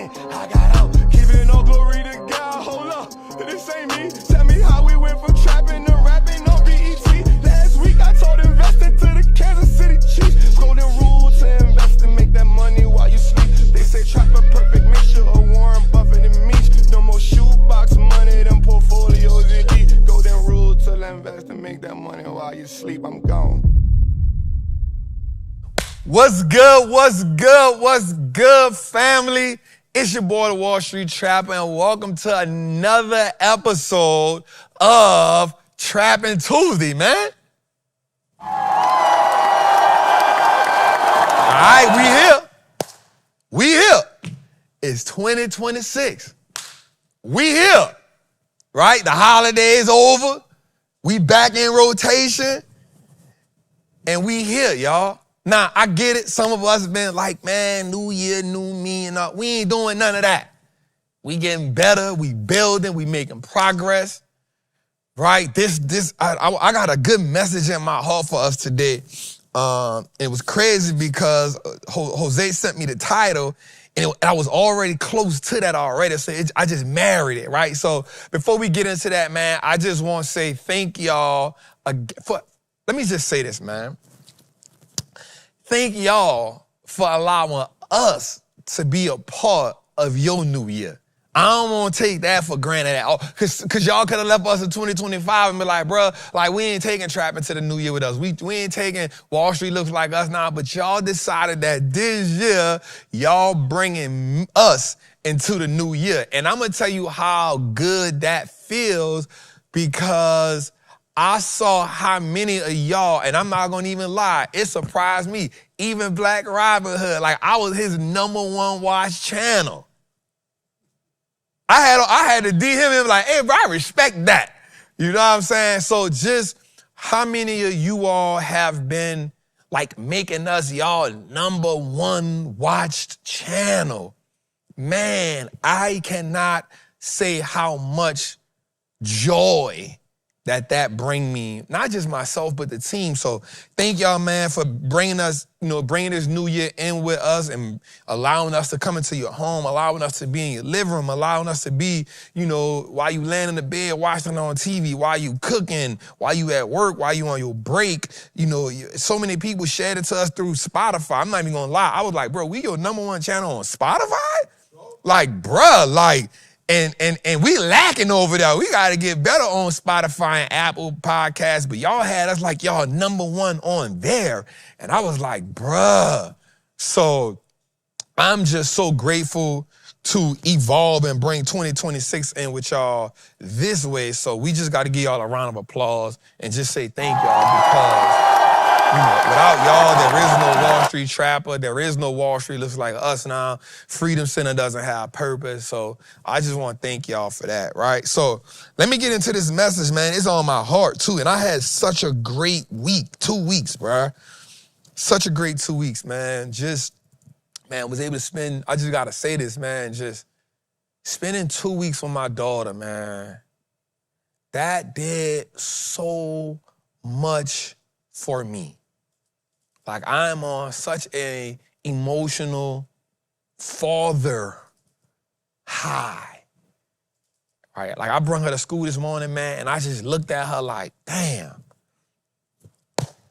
then I got out. Giving all glory to God, hold up, this ain't me. Tell me how we went from trapping to rapping on BET. Last week I told investor to the Kansas City Chiefs. Golden rule to invest and make that money while you sleep. They say trap a perfect mixture of Warren Buffett and Meech. No more shoebox money, them portfolios elite. Golden rule to invest and make that money while you sleep. I'm gone. What's good? What's good? What's good, family? It's your boy, the Wallstreet Trappin, and welcome to another episode of Trappin Tuesday, man. All right, we here. We here. It's 2026. We here, right? The holiday's over. We back in rotation, and we here, y'all. Now, I get it. Some of us have been like, man, new year, new me, and all. We ain't doing none of that. We getting better. We building. We making progress, right? I got a good message in my heart for us today. It was crazy because Jose sent me the title, and I was already close to that already, so I just married it, right? So before we get into that, man, I just want to say thank y'all. Let me just say this, man. Thank y'all for allowing us to be a part of your new year. I don't want to take that for granted at all. Because y'all could have left us in 2025 and be like, bro, like we ain't taking Trappin to the new year with us. We ain't taking Wallstreet looks like us now, but y'all decided that this year, y'all bringing us into the new year. And I'm going to tell you how good that feels because I saw how many of y'all, and I'm not going to even lie, it surprised me. Even Black Robin Hood, like I was his #1 watch channel. I had to DM him like, hey, bro, I respect that. You know what I'm saying? So just how many of you all have been like making us y'all #1 watched channel? Man, I cannot say how much joy that bring me, not just myself, but the team. So thank y'all, man, for bringing us, bringing this new year in with us and allowing us to come into your home, allowing us to be in your living room, allowing us to be, while you laying in the bed watching on TV, while you cooking, while you at work, while you on your break. So many people shared it to us through Spotify. I'm not even gonna lie. I was like, bro, we your #1 channel on Spotify? Like, bruh, like, And we lacking over there. We got to get better on Spotify and Apple Podcasts, but y'all had us like y'all #1 on there. And I was like, bruh. So I'm just so grateful to evolve and bring 2026 in with y'all this way. So we just got to give y'all a round of applause and just say thank y'all because without y'all, there is no Wallstreet Trapper. There is no Wallstreet looks like us now. Freedom Center doesn't have purpose. So I just want to thank y'all for that, right? So let me get into this message, man. It's on my heart, too. And I had such a great week, 2 weeks, bruh. Such a great 2 weeks, man. Was able to spend, I just got to say this, man, just spending 2 weeks with my daughter, man. That did so much for me. Like I'm on such a emotional father high, right? Like I brought her to school this morning, man, and I just looked at her like, damn.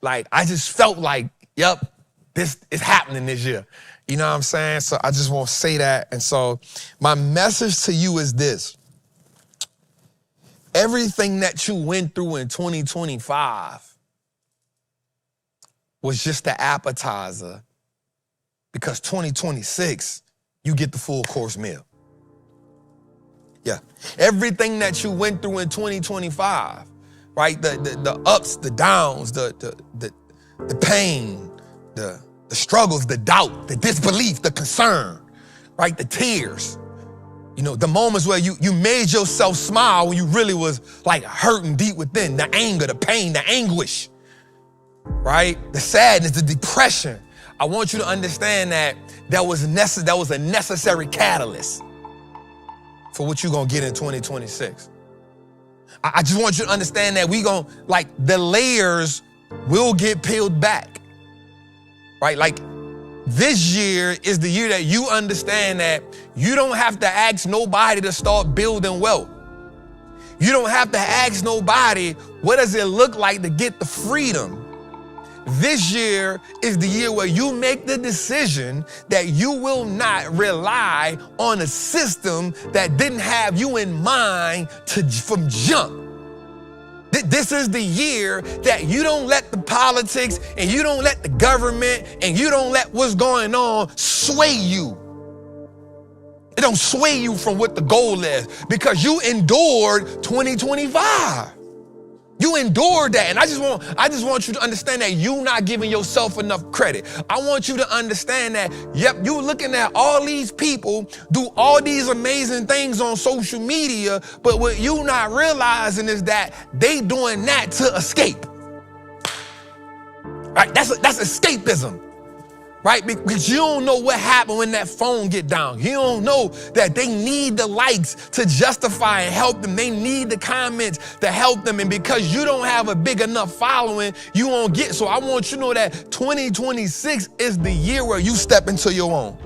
Like I just felt like, yep, this is happening this year. You know what I'm saying? So I just want to say that. And so my message to you is this. Everything that you went through in 2025 was just the appetizer because 2026, you get the full course meal. Yeah. Everything that you went through in 2025, right? The ups, the downs, the pain, the struggles, the doubt, the disbelief, the concern, right? The tears. The moments where you made yourself smile when you really was like hurting deep within, the anger, the pain, the anguish. Right? The sadness, the depression. I want you to understand that that was a necessary catalyst for what you're going to get in 2026. I just want you to understand that the layers will get peeled back. Right? Like This year is the year that you understand that you don't have to ask nobody to start building wealth. You don't have to ask nobody, what does it look like to get the freedom? This year is the year where you make the decision that you will not rely on a system that didn't have you in mind from jump. This is the year that you don't let the politics and you don't let the government and you don't let what's going on sway you. It don't sway you from what the goal is because you endured 2025. You endured that. And I just want you to understand that you're not giving yourself enough credit. I want you to understand that, yep, you're looking at all these people do all these amazing things on social media, but what you not realizing is that they doing that to escape. Right? That's escapism. Right? Because you don't know what happened when that phone get down. You don't know that they need the likes to justify and help them. They need the comments to help them. And because you don't have a big enough following, you won't get. So I want you to know that 2026 is the year where you step into your own.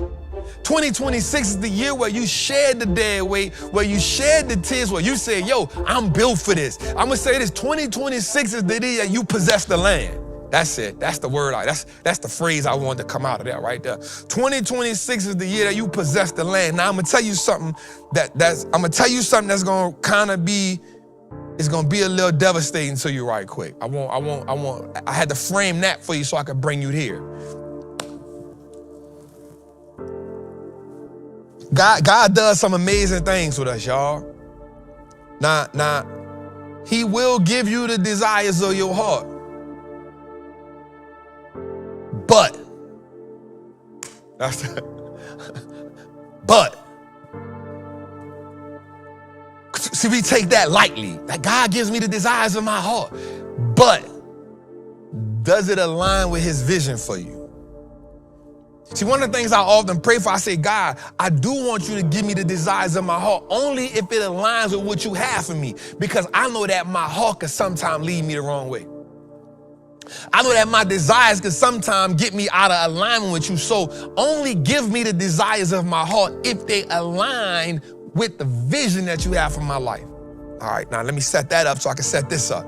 2026 is the year where you shed the dead weight, where you shed the tears, where you say, yo, I'm built for this. I'm going to say this, 2026 is the year that you possess the land. That's it. That's the word. That's the phrase I wanted to come out of that right there. 2026 is the year that you possess the land. Now I'm gonna tell you something that's gonna kind of be, it's gonna be a little devastating to you right quick. I had to frame that for you so I could bring you here. God does some amazing things with us, y'all. Now, he will give you the desires of your heart. But see, we take that lightly. That God gives me the desires of my heart. But does it align with his vision for you? See, one of the things I often pray for, I say, God, I do want you to give me the desires of my heart only if it aligns with what you have for me, because I know that my heart can sometimes lead me the wrong way. I know that my desires can sometimes get me out of alignment with you. So only give me the desires of my heart if they align with the vision that you have for my life. All right, now let me set that up so I can set this up.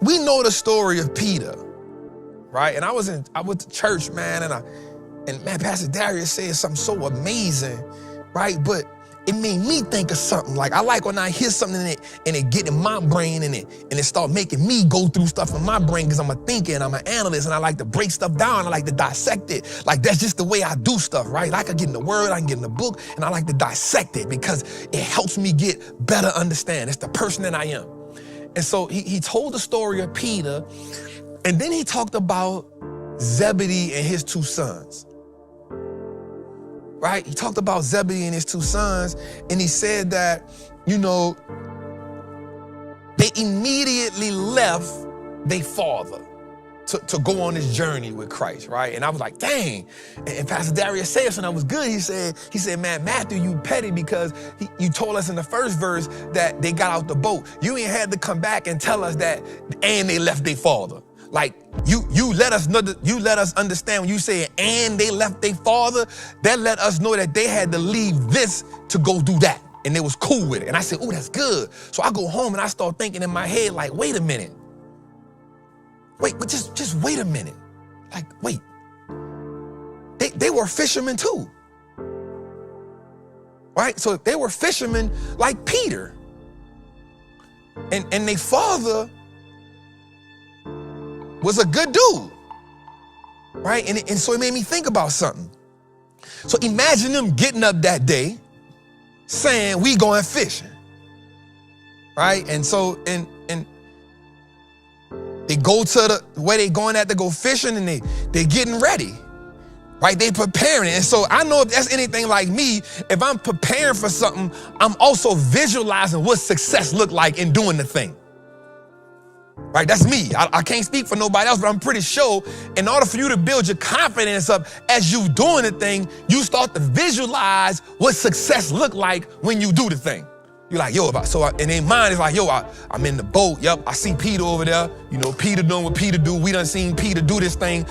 We know the story of Peter, right? And I went to church, man, and Pastor Darius said something so amazing, right? But it made me think of something. Like, I like when I hear something and it get in my brain and it start making me go through stuff in my brain, because I'm a thinker and I'm an analyst and I like to break stuff down. I like to dissect it. Like, that's just the way I do stuff, right? I can get in the word, I can get in the book, and I like to dissect it because it helps me get better understand. It's the person that I am. And so he told the story of Peter, and then he talked about Zebedee and his two sons. Right? He talked about Zebedee and his two sons, and he said that, you know, they immediately left their father to go on this journey with Christ, right? And I was like, dang. And Pastor Darius said something that was good. He said, man, Matthew, you petty because you told us in the first verse that they got out the boat. You ain't had to come back and tell us that, and they left their father. Like, you let us know, you let us understand when you say, and they left their father, that let us know that they had to leave this to go do that. And they was cool with it. And I said, oh, that's good. So I go home and I start thinking in my head, like, wait a minute. Wait, but just wait a minute. Like, wait. They were fishermen too. Right? So they were fishermen like Peter. And their father was a good dude, right? And so it made me think about something. So imagine them getting up that day saying, we going fishing, right? And so, and they go to where they going at to go fishing, and they getting ready, right? They preparing. And so I know if that's anything like me, if I'm preparing for something, I'm also visualizing what success look like in doing the thing. Right, that's me. I can't speak for nobody else, but I'm pretty sure in order for you to build your confidence up as you doing the thing, you start to visualize what success look like when you do the thing. You're like, yo, and in mind, it's like, yo, I'm in the boat. Yep, I see Peter over there. You know, Peter doing what Peter do. We done seen Peter do this thing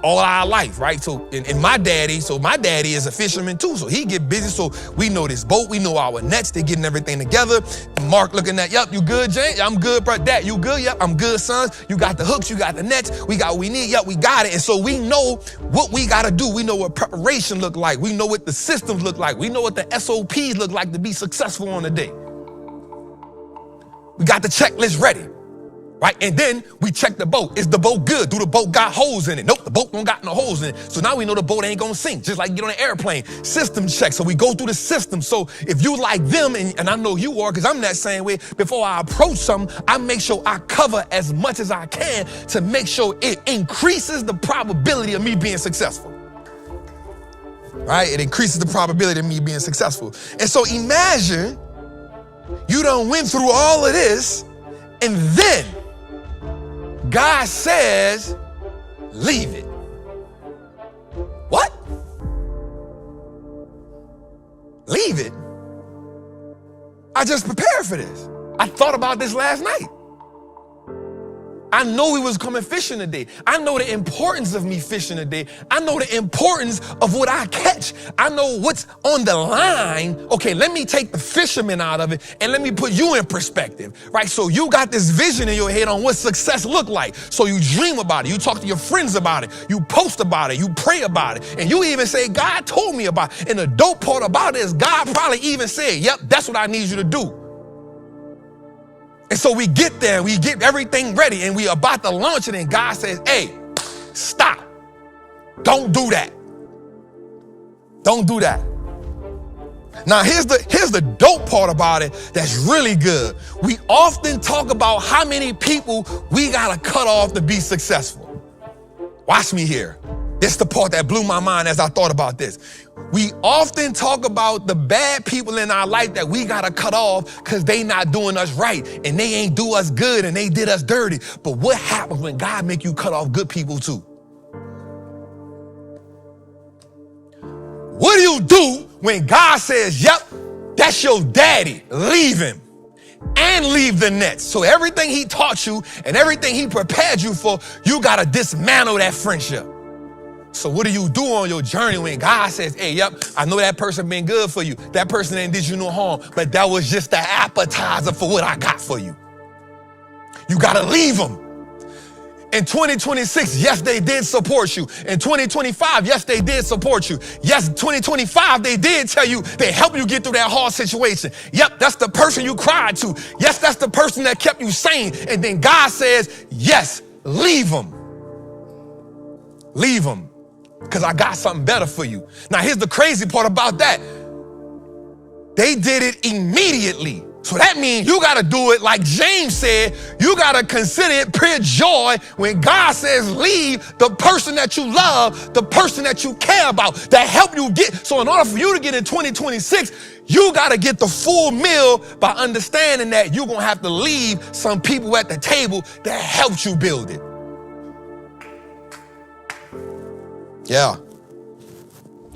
all our life, right? So, and my daddy is a fisherman too. So he get busy. So we know this boat. We know our nets. They getting everything together. And Mark looking at, yep, you good, Jane? I'm good, bro. Dad, you good? Yep, I'm good, sons. You got the hooks. You got the nets. We got what we need. Yep, we got it. And so we know what we got to do. We know what preparation look like. We know what the systems look like. We know what the SOPs look like to be successful on the day. We got the checklist ready, right? And then we check the boat. Is the boat good? Do the boat got holes in it? Nope, the boat don't got no holes in it. So now we know the boat ain't gonna sink, just like get on an airplane. System check, so we go through the system. So if you like them, and I know you are, because I'm that same way, before I approach something, I make sure I cover as much as I can to make sure it increases the probability of me being successful. Right? It increases the probability of me being successful. And so imagine you done went through all of this, and then God says, leave it. What? Leave it? I just prepared for this. I thought about this last night. I know we was coming fishing today. I know the importance of me fishing today. I know the importance of what I catch. I know what's on the line. Okay, let me take the fisherman out of it and let me put you in perspective, right? So you got this vision in your head on what success look like. So you dream about it. You talk to your friends about it. You post about it. You pray about it. And you even say, God told me about it. And the dope part about it is God probably even said, yep, that's what I need you to do. And so we get there, we get everything ready, and we about to launch it, and God says, hey, stop. Don't do that. Don't do that. Now, here's the dope part about it that's really good. We often talk about how many people we gotta cut off to be successful. Watch me here. This is the part that blew my mind as I thought about this. We often talk about the bad people in our life that we gotta cut off because they not doing us right and they ain't do us good and they did us dirty. But what happens when God make you cut off good people too? What do you do when God says, yep, that's your daddy, leave him and leave the nets? So everything he taught you and everything he prepared you for, you gotta dismantle that friendship. So what do you do on your journey when God says, hey, yep, I know that person been good for you. That person ain't did you no harm, but that was just the appetizer for what I got for you. You gotta leave them. In 2026, yes, they did support you. In 2025, yes, they did support you. Yes, 2025, they did tell you, they helped you get through that hard situation. Yep, that's the person you cried to. Yes, that's the person that kept you sane. And then God says, yes, leave them. Leave them. Because I got something better for you. Now, here's the crazy part about that. They did it immediately. So that means you got to do it like James said. You got to consider it pure joy when God says leave the person that you love, the person that you care about, that help you get. So in order for you to get in 2026, you got to get the full meal by understanding that you're going to have to leave some people at the table that helped you build it. Yeah.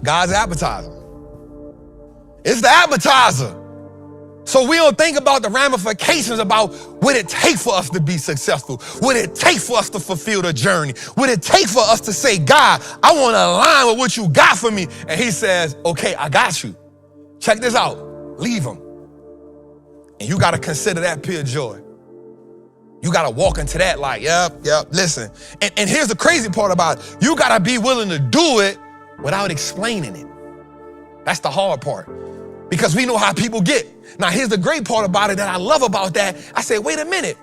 God's appetizer. It's the appetizer. So we don't think about the ramifications about what it takes for us to be successful, what it takes for us to fulfill the journey, what it takes for us to say, God, I want to align with what you got for me. And he says, okay, I got you. Check this out. Leave them. And you got to consider that pure joy. You got to walk into that like, yep, listen. And here's the crazy part about it. You got to be willing to do it without explaining it. That's the hard part because we know how people get. Now, here's the great part about it that I love about that. I said, wait a minute.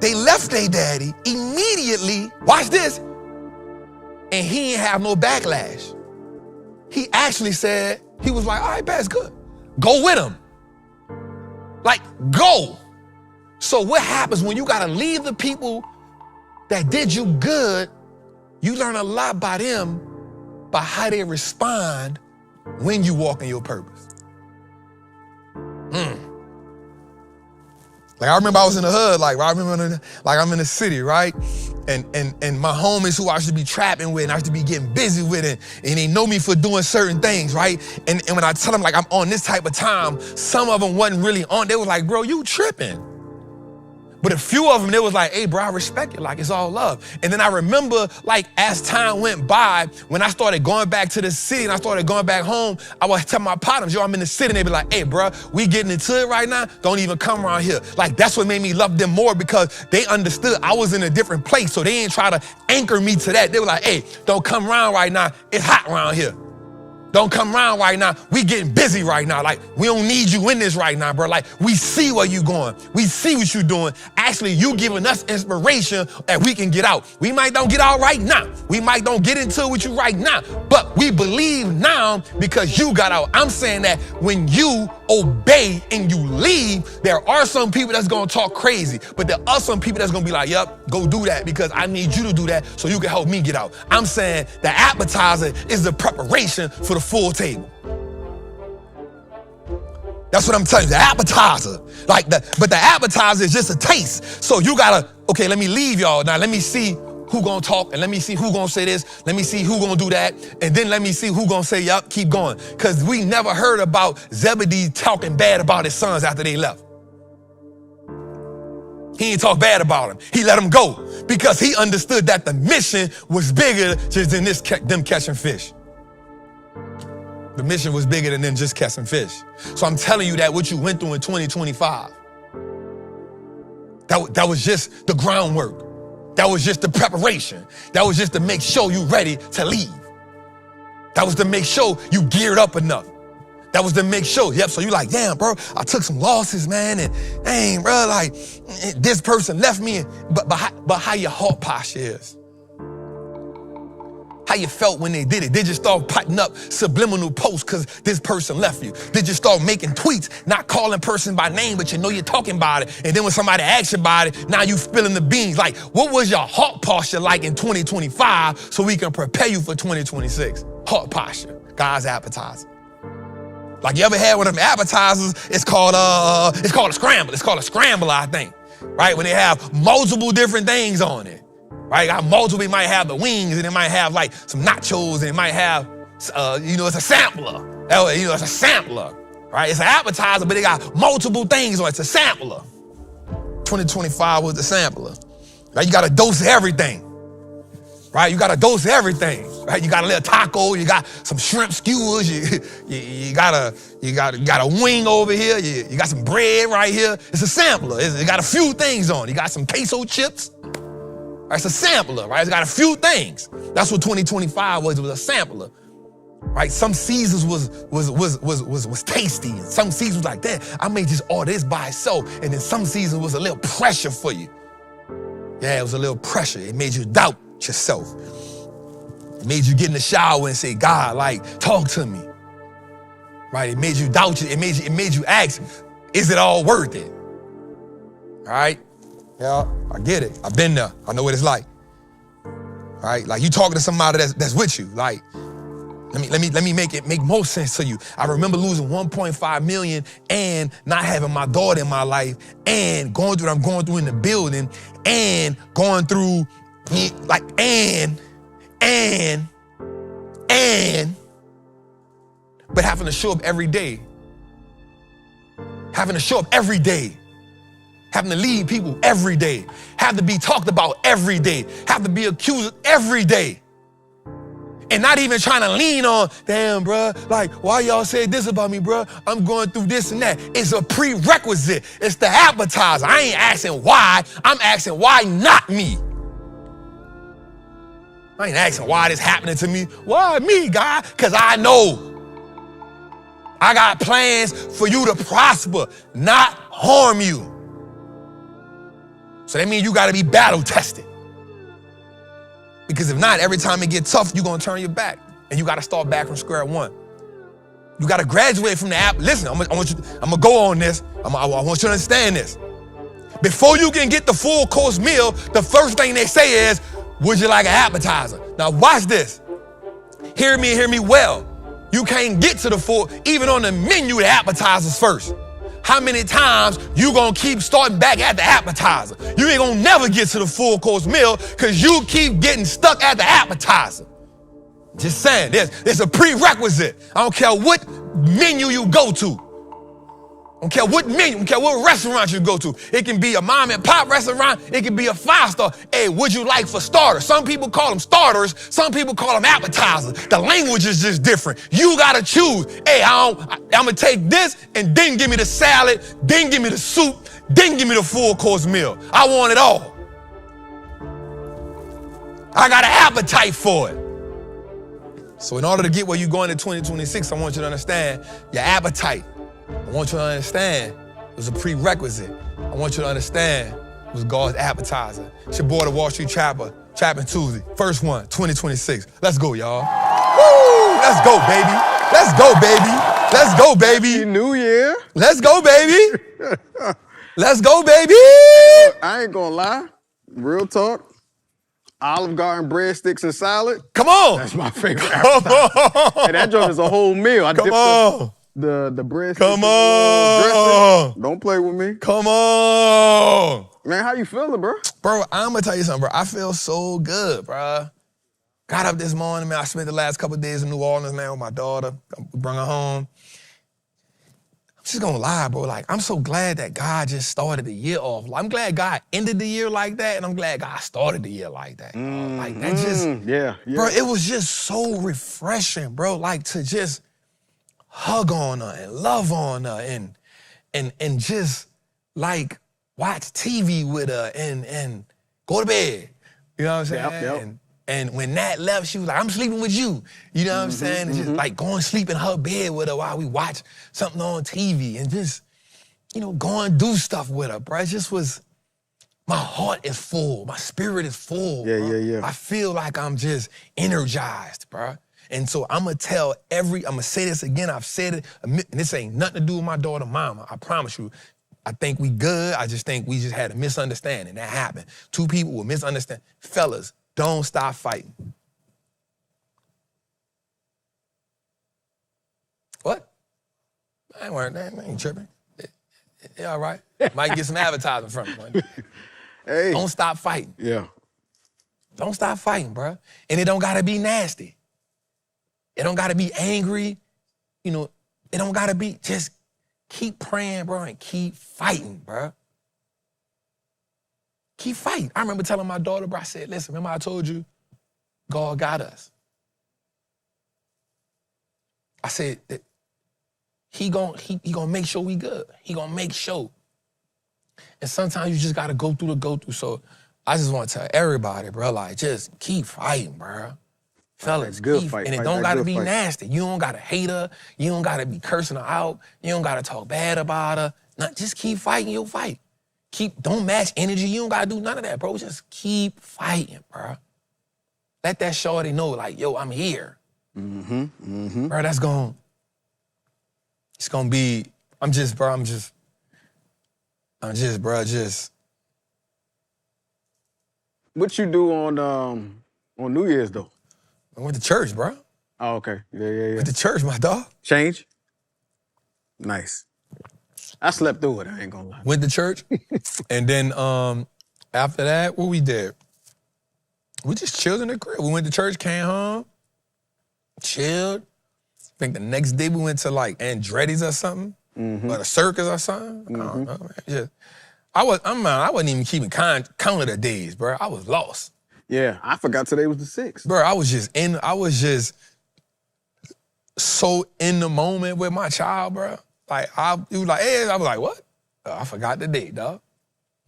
They left their daddy immediately. Watch this. And he didn't have no backlash. He actually said, he was like, all right, that's good. Go with him. Like, go. So what happens when you got to leave the people that did you good? You learn a lot by them, by how they respond when you walk in your purpose. Like, I remember I was in the hood, like I'm in the city, right? And my homies who I used to be trapping with and I used to be getting busy with it, and they know me for doing certain things, right? And when I tell them, like, I'm on this type of time, some of them wasn't really on. They was like, bro, you tripping. But a few of them, they was like, hey, bro, I respect it. Like, it's all love. And then I remember, like, as time went by, when I started going back to the city and I started going back home, I would tell my partners, yo, I'm in the city. And they be like, hey, bro, we getting into it right now. Don't even come around here. Like, that's what made me love them more, because they understood I was in a different place. So they ain't try to anchor me to that. They were like, hey, don't come around right now. It's hot around here. Don't come around right now. We getting busy right now. Like, we don't need you in this right now, bro. Like, we see where you going. We see what you doing. Actually, you giving us inspiration that we can get out. We might don't get out right now. We might don't get into it with you right now, but we believe now because you got out. I'm saying that when you obey and you leave, there are some people that's gonna talk crazy, but there are some people that's gonna be like, yep, go do that because I need you to do that so you can help me get out. I'm saying the appetizer is the preparation for the full table. That's what I'm telling you, the appetizer. But the appetizer is just a taste. So you gotta, okay, let me leave y'all. Now let me see who gonna talk, and let me see who gonna say this. Let me see who gonna do that. And then let me see who gonna say, yup, keep going. Because we never heard about Zebedee talking bad about his sons after they left. He didn't talk bad about them. He let them go because he understood that the mission was bigger just than them catching fish. The mission was bigger than them just catching fish. So I'm telling you that what you went through in 2025, that was just the groundwork. That was just the preparation. That was just to make sure you ready to leave. That was to make sure you geared up enough. That was to make sure, yep, so you like, damn, bro, I took some losses, man, and dang, bro, like, this person left me, but how your heart posture is. How you felt when they did it. Did you start putting up subliminal posts because this person left you? Did you start making tweets, not calling person by name, but you know you're talking about it? And then when somebody asks you about it, now you spilling the beans. Like, what was your heart posture like in 2025 so we can prepare you for 2026? Heart posture, God's appetizer. Like, you ever had one of them appetizers? It's called a scramble. It's called a scrambler, I think, right? When they have multiple different things on it. Right, got multiple. It might have the wings, and it might have like some nachos, and it might have, it's a sampler. It's a sampler, right? It's an appetizer, but it got multiple things on it. It's a sampler. 2025 was the sampler. Right, you got a dose of everything. Right, you got a dose of everything. Right, you got a little taco, you got some shrimp skewers, you got a wing over here, you got some bread right here. It's a sampler. It got a few things on it. You got some queso chips. Right, it's a sampler, right? It's got a few things. That's what 2025 was. It was a sampler, right? Some seasons was tasty, and some seasons was like that. I may just order this by itself, and then some seasons was a little pressure for you. Yeah, it was a little pressure. It made you doubt yourself. It made you get in the shower and say, God, like, talk to me. Right? It made you doubt you. It made you ask, is it all worth it? All right. Yeah, I get it. I've been there. I know what it's like. All right, like you talking to somebody that's with you. Like, let me make more sense to you. I remember losing 1.5 million and not having my daughter in my life, and going through what I'm going through in the building, and going through like but having to show up every day. Having to show up every day. Having to lead people every day, have to be talked about every day, have to be accused every day. And not even trying to lean on, damn, bro, like, why y'all say this about me, bro? I'm going through this and that. It's a prerequisite. It's the appetizer. I ain't asking why. I'm asking why not me. I ain't asking why this happening to me. Why me, God? Because I know I got plans for you to prosper, not harm you. So that means you got to be battle tested. Because if not, every time it gets tough, you're going to turn your back. And you got to start back from square one. You got to graduate from the app. Listen, I'm going to go on this. I want you to understand this. Before you can get the full course meal, the first thing they say is, would you like an appetizer? Now watch this. Hear me well. You can't get to the full, even on the menu, the appetizers first. how many times you gonna keep starting back at the appetizer. You ain't gonna never get to the full course meal because you keep getting stuck at the appetizer. Just saying, there's a prerequisite. I don't care what menu you go to. I don't care what menu, I don't care what restaurant you go to. It can be a mom and pop restaurant. It can be a 5-star. Hey, what'd you like for starters? Some people call them starters. Some people call them appetizers. The language is just different. You gotta choose. Hey, I'm gonna take this and then give me the salad, then give me the soup, then give me the full course meal. I want it all. I got an appetite for it. So in order to get where you're going in 2026, I want you to understand your appetite. I want you to understand it was a prerequisite. I want you to understand it was God's appetizer. It's your boy, the Wall Street Trapper, Trappin Tuesday. First one, 2026. Let's go, y'all. Woo! Let's go, baby. Let's go, baby. Let's go, baby. New Year. Let's go, baby. Let's go, baby. I ain't gonna lie. Real talk. Olive Garden breadsticks and salad. Come on. That's my favorite Come appetizer. on. And that joint is a whole meal. I Come dipped on. the breadsticks. Come in the on. Don't play with me. Come on. Man, how you feeling, bro? Bro, I'm gonna tell you something, bro. I feel so good, bro. Got up this morning, man. I spent the last couple of days in New Orleans, man, with my daughter. Brought her home. I'm just gonna lie, bro. Like, I'm so glad that God just started the year off. I'm glad God ended the year like that, and I'm glad God started the year like that. Like, that just, yeah. bro, it was just so refreshing, bro. Like, to just hug on her and love on her and just, like, watch TV with her and go to bed. You know what I'm saying? Yep. And when Nat left, she was like, I'm sleeping with you. You know what I'm saying? And just like going sleep in her bed with her while we watch something on TV and just, you know, go and do stuff with her, bro. It just was, my heart is full. My spirit is full. Yeah. I feel like I'm just energized, bro. And so I'm going to say this again. I've said it, and this ain't nothing to do with my daughter, mama. I promise you. I think we good. I just think we just had a misunderstanding. That happened. Two people will misunderstand. Fellas, don't stop fighting. What? I ain't tripping. Yeah, all right. Might get some advertising from you. Hey. Don't stop fighting. Yeah. Don't stop fighting, bro. And it don't gotta be nasty. It don't gotta be angry. You know, it don't gotta be, just keep praying, bro, and keep fighting, bro. Keep fighting. I remember telling my daughter, bro, I said, listen, remember I told you, God got us. I said that he gonna make sure we good. He gonna make sure. And sometimes you just gotta go through. So I just want to tell everybody, bro, like, just keep fighting, bro. Fellas, good keep, fight. and it Fight don't that gotta good be fight. nasty. You don't gotta hate her. You don't gotta be cursing her out. You don't gotta talk bad about her. Just keep fighting your fight. Don't match energy. You don't gotta do none of that, bro. Just keep fighting, bro. Let that shorty know, like, yo, I'm here. Bro, it's gonna be, bro. What you do on New Year's though? I went to church, bro. Oh, okay. Yeah. Went to church, my dog. Change? Nice. I slept through it, I ain't gonna lie. Went to church. And then after that, what we did? We just chilled in the crib. We went to church, came home, chilled. I think the next day we went to like Andretti's or something, or the circus or something. I don't know, man. I wasn't even keeping count of the days, bro. I was lost. Yeah, I forgot today was the 6th. Bro, I was just so in the moment with my child, bro. Like, he was like, hey, I was like, what? I forgot the date, dog.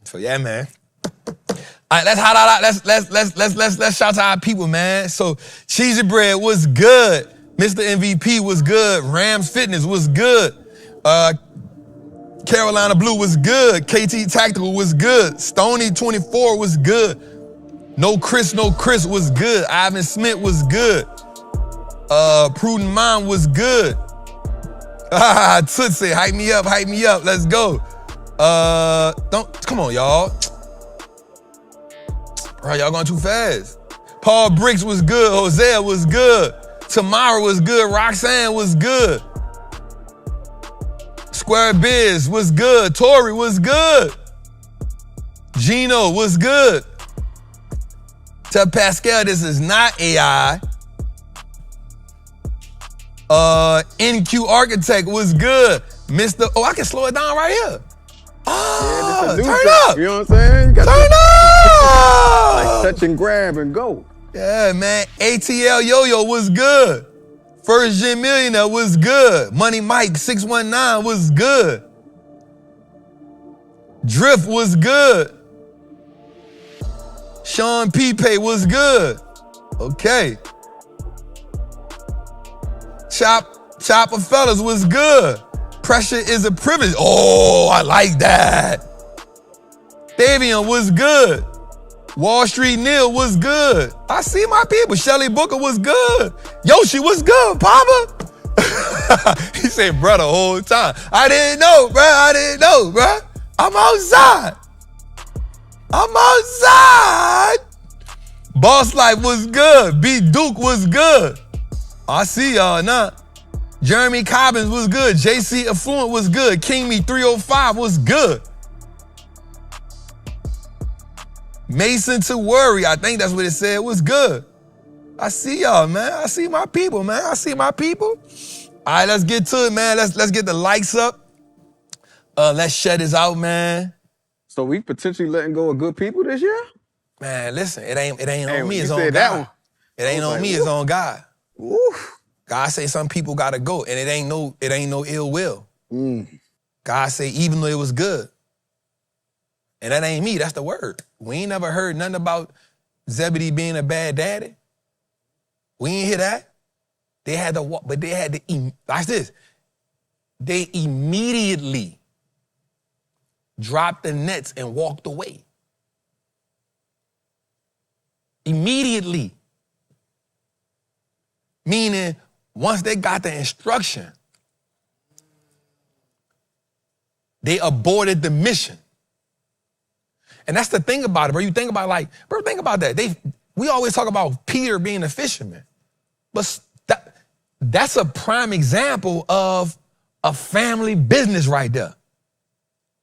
So yeah, man. All right, let's shout to our people, man. So Cheesy Bread was good. Mr. MVP was good. Rams Fitness was good. Carolina Blue was good. KT Tactical was good. Stony 24 was good. No Chris was good. Ivan Smith was good. Prudent Mind was good. Tootsie, hype me up. Let's go. Come on, y'all. Bro, y'all going too fast. Paul Bricks was good. Hosea was good. Tamara was good. Roxanne was good. Square Biz, what's good? Tori, what's good? Gino, what's good? Tell Pascal this is not AI. NQ Architect, what's good? Mr. Oh, I can slow it down right here. Oh, Yeah, turn up. You know what I'm saying? You got Turn up. like touch and grab and go. Yeah, man. ATL Yo-Yo was good. First Gen Millionaire was good. Money Mike 619 was good. Drift was good. Sean P-Pay was good. Okay. Chopper Fellas was good. Pressure is a privilege. Oh, I like that. Davion was good. Wallstreet Neil was good. I see my people. Shelly Booker was good. Yoshi was good, Papa. He said, bro, the whole time. I didn't know, bro. I'm outside. Boss Life was good. B Duke was good. I see y'all now. Jeremy Cobbins was good. JC Affluent was good. King Me 305 was good. Mason to Worry, I think that's what it said, was good. I see y'all, man. I see my people, man. All right, let's get to it, man. Let's get the likes up. Let's shut this out, man. So we potentially letting go of good people this year? Man, listen, it ain't on me, you it's on said God. that one. It ain't on like, me, it's on God. Oof. God say some people gotta go, and it ain't no ill will. Mm. God say even though it was good. And that ain't me, that's the word. We ain't never heard nothing about Zebedee being a bad daddy. We ain't hear that. They had to walk, but they had to, watch this. They immediately dropped the nets and walked away. Immediately. Meaning, once they got the instruction, they aborted the mission. And that's the thing about it, bro. You think about think about that. We always talk about Peter being a fisherman. But that's a prime example of a family business right there.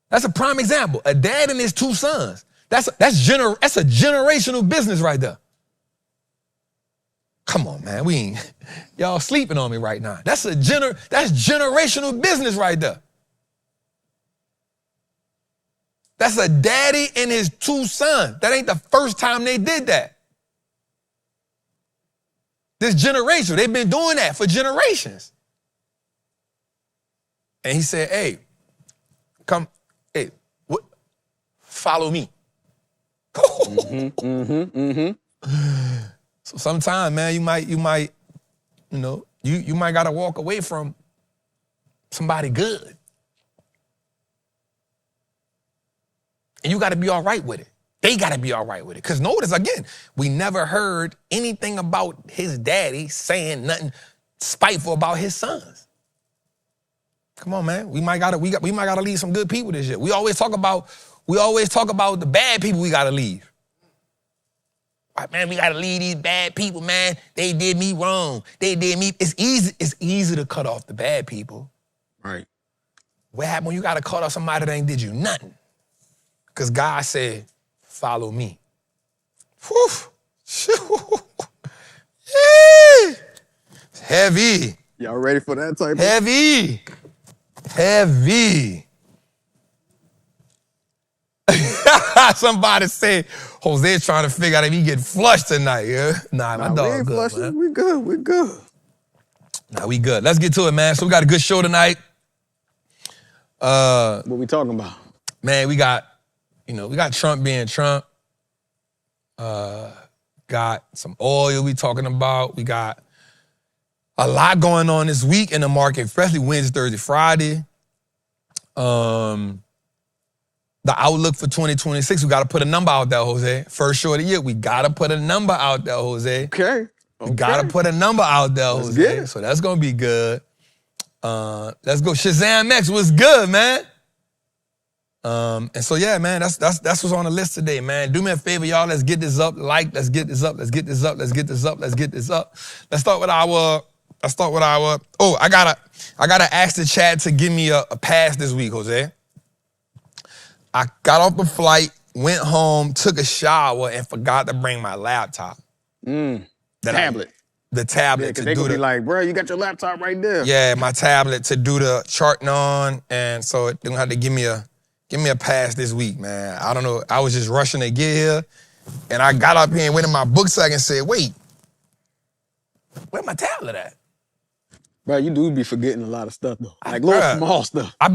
That's a prime example. A dad and his two sons. That's a generational business right there. Come on, man. Y'all sleeping on me right now. That's generational business right there. That's a daddy and his two sons. That ain't the first time they did that. This generation, they've been doing that for generations. And he said, hey, follow me. So sometimes, man, you might, you might gotta walk away from somebody good. And you gotta be all right with it. They gotta be all right with it. Because notice, again, we never heard anything about his daddy saying nothing spiteful about his sons. Come on, man. We might gotta leave some good people this year. We always talk about the bad people we gotta leave. Right, man, we gotta leave these bad people, man. They did me wrong. They did me. It's easy to cut off the bad people. Right. What happened when you gotta cut off somebody that ain't did you nothing? Because God said, follow me. Whew. Heavy. Y'all ready for that type Heavy. Somebody said, Jose's trying to figure out if he get flushed tonight. Yeah? Nah, my dog we ain't good, flushing. man. We good. Nah, we good. Let's get to it, man. So we got a good show tonight. What we talking about? Man, we got Trump being Trump. Got some oil we talking about. We got a lot going on this week in the market, especially Wednesday, Thursday, Friday. The outlook for 2026, we got to put a number out there, Jose. First show of the year, we got to put a number out there, Jose. Okay. We got to put a number out there, Jose. Get it. So that's going to be good. Let's go. Shazam X was good, man. And so, yeah, man, that's what's on the list today, man. Do me a favor, y'all. Let's get this up. Let's get this up. Let's start with our Let's start with our. Oh, I gotta ask the chat to give me a pass this week, Jose. I got off the flight, went home, took a shower, and forgot to bring my laptop. Tablet. The tablet Because to they do gonna the. be like, bro, you got your laptop right there. Yeah, my tablet to do the charting on, and so they're gonna have to give me a pass this week, man. I don't know. I was just rushing to get here, and I got up here and went in my book sack and said, "Wait, where my tablet at?" Bro, you do be forgetting a lot of stuff though, like little small stuff. I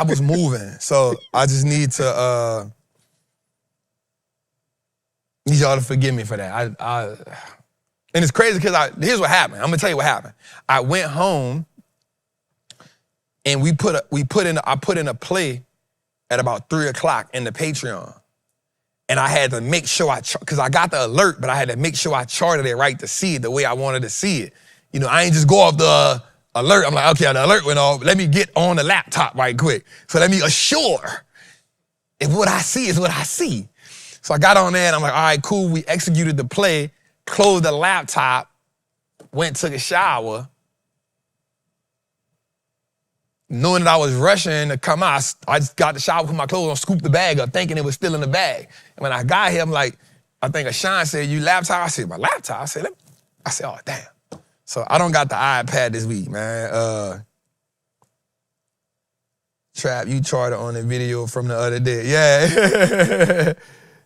was moving, so I just need y'all to forgive me for that. And it's crazy because here's what happened. I'm gonna tell you what happened. I went home and I put in a play at about 3:00 in the Patreon. And I had to make sure because I got the alert, but I had to make sure I charted it right to see it the way I wanted to see it. You know, I ain't just go off the alert. I'm like, okay, the alert went off. Let me get on the laptop right quick. So let me assure if what I see is what I see. So I got on there and I'm like, all right, cool. We executed the play, closed the laptop, went, took a shower. Knowing that I was rushing to come out, I just got the shower, put my clothes on, scooped the bag up, thinking it was still in the bag. And when I got here, I'm like, I think Ashawn said, you laptop? I said, my laptop? I said, oh, damn. So I don't got the iPad this week, man. Trap, you charted on the video from the other day. Yeah.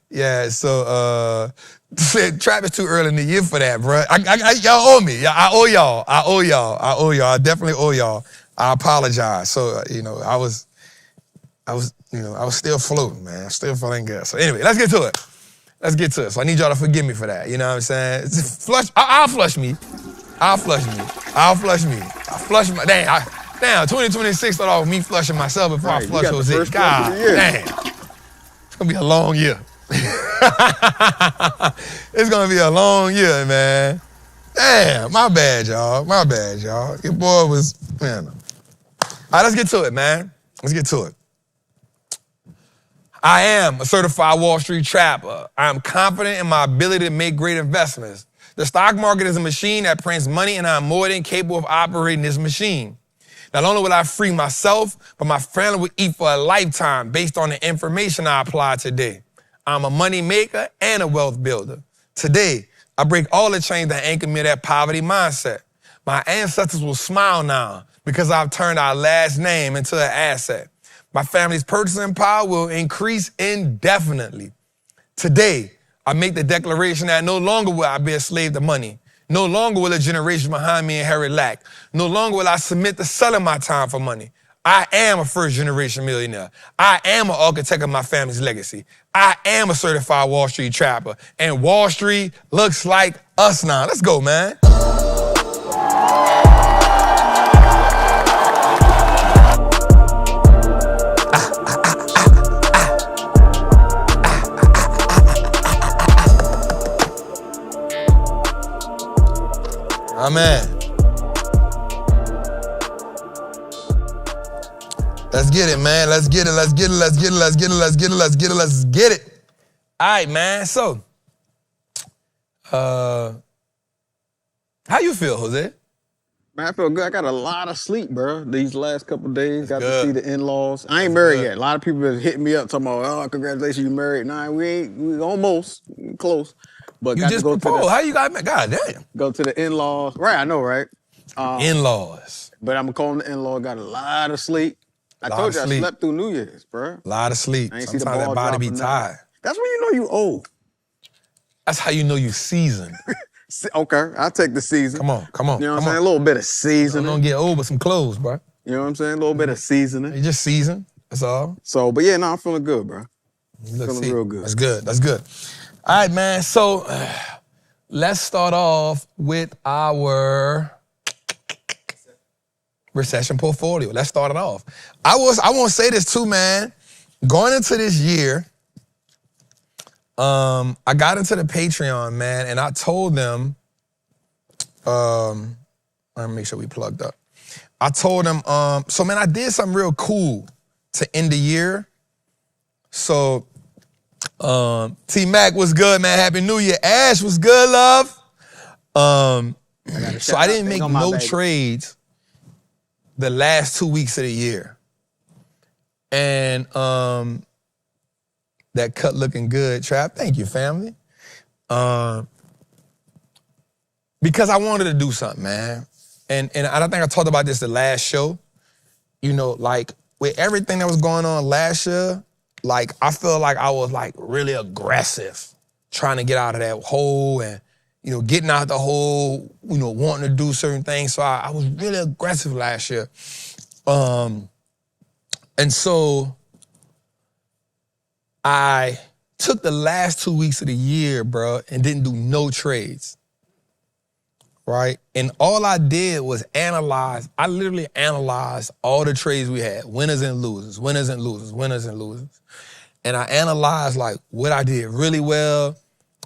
Yeah, so Trap is too early in the year for that, bro. Y'all owe me. I owe y'all. I definitely owe y'all. I apologize. So, I was still floating, man. I'm still feeling good. So anyway, let's get to it. So I need y'all to forgive me for that. You know what I'm saying? I'll flush me. I'll flush my, damn, 2026 started off with me flushing myself before I flush Jose. God damn. It's gonna be a long year. It's gonna be a long year, man. Damn, my bad, y'all. Your boy was, man. All right, let's get to it, man. I am a certified Wall Street trapper. I am confident in my ability to make great investments. The stock market is a machine that prints money, and I'm more than capable of operating this machine. Not only will I free myself, but my family will eat for a lifetime based on the information I apply today. I'm a money maker and a wealth builder. Today, I break all the chains that anchor me to that poverty mindset. My ancestors will smile now because I've turned our last name into an asset. My family's purchasing power will increase indefinitely. Today, I make the declaration that no longer will I be a slave to money. No longer will a generation behind me inherit lack. No longer will I submit to selling my time for money. I am a first-generation millionaire. I am an architect of my family's legacy. I am a certified Wall Street trapper. And Wall Street looks like us now. Let's go, man. Amen. Let's get it, man. Let's get it. All right, man. So, how you feel, Jose? Man, I feel good. I got a lot of sleep, bro, these last couple of days. Got good. to see the in-laws. I ain't married yet. A lot of people have hit me up talking about, oh, congratulations, you married. Nah, we almost close. But You got just to go proposed. to How you got, God damn. go to the in-laws. Right, I know, right? In-laws. But I'm calling the in-law. Got a lot of sleep. I told you I slept through New Year's, bro. A lot of sleep. I ain't see the Sometimes ball that body be dropping tired. nothing. That's when you know you old. That's how you know you seasoned. Okay, I'll take the season. Come on. You know what I'm saying? A little bit of seasoning. Don't get old with some clothes, bro. You know what I'm saying? A little bit of seasoning. You just seasoned. That's all. So, but yeah, no, I'm feeling good, bro. Feeling real good. That's good. All right, man. So let's start off with our recession portfolio. Let's start it off. I want to say this too, man. Going into this year, I got into the Patreon, man, and I told them, let me make sure we plugged up. I told them, so man, I did something real cool to end the year. So, T-Mac was good, man. Happy New Year. Ash was good, love. So I didn't make no trades the last 2 weeks of the year. And that cut looking good, Trap. Thank you, family. Because I wanted to do something, man. And I don't think I talked about this the last show. You know, like with everything that was going on last year, like I feel like I was like really aggressive trying to get out of that hole and, you know, getting out the hole, you know, wanting to do certain things. So I was really aggressive last year. And so I took the last 2 weeks of the year, bro, and didn't do no trades, right? And all I did was analyze. I literally analyzed all the trades we had, winners and losers, winners and losers, winners and losers. And I analyzed like what I did really well.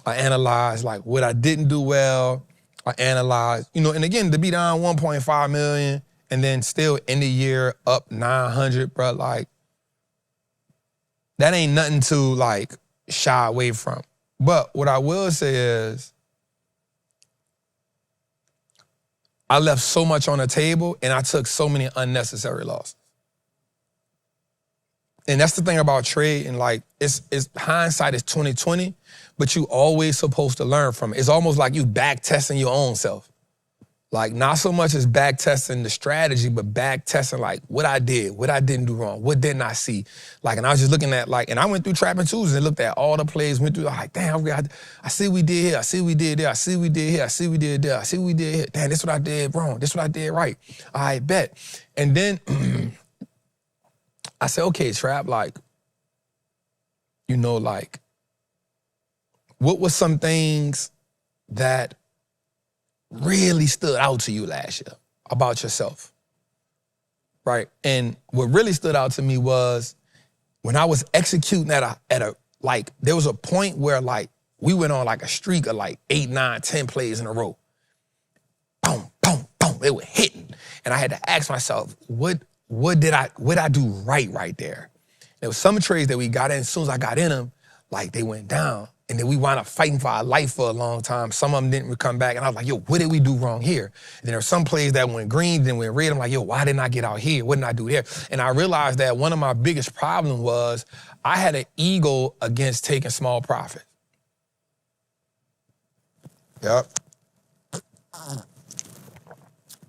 I analyzed like what I didn't do well. I analyzed, you know, and again, to be down 1.5 million and then still end the year up 900, bro, like, that ain't nothing to like shy away from. But what I will say is I left so much on the table and I took so many unnecessary losses. And that's the thing about trading, like it's hindsight is 20/20, but you always supposed to learn from it. It's almost like you back testing your own self. Like not so much as back testing the strategy, but back testing like what I did, what I didn't do wrong, what didn't I see. Like, and I was just looking at like, and I went through Trappin Tuesdays and looked at all the plays, went through, like, damn, I see what we did here, I see what we did there, I see what we did here, I see what we did there, I see what we did here. Damn, this is what I did wrong, this is what I did right. I bet. And then I said, okay, Trap, like, you know, like, what were some things that really stood out to you last year about yourself, right? And what really stood out to me was when I was executing at a like, there was a point where like, we went on like a streak of like 8, 9, 10 plays in a row. Boom, boom, boom, they were hitting. And I had to ask myself, what did I do right there? There was some trades that we got in, as soon as I got in them, like they went down. And then we wound up fighting for our life for a long time. Some of them didn't come back. And I was like, yo, what did we do wrong here? And there were some plays that went green, then went red. I'm like, yo, why didn't I get out here? What didn't I do there? And I realized that one of my biggest problems was I had an ego against taking small profits. Yep.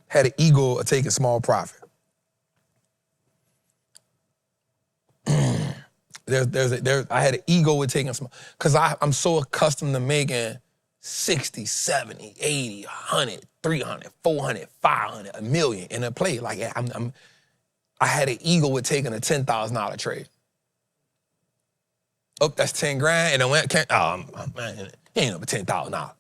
Had an ego of taking small profit. I had an ego with taking small, because I'm so accustomed to making 60, 70, 80, 100, 300, 400, 500, $1 million in a play. Like I had an ego with taking a $10,000 trade. Oh, that's 10 grand, and I went, man, it ain't over $10,000.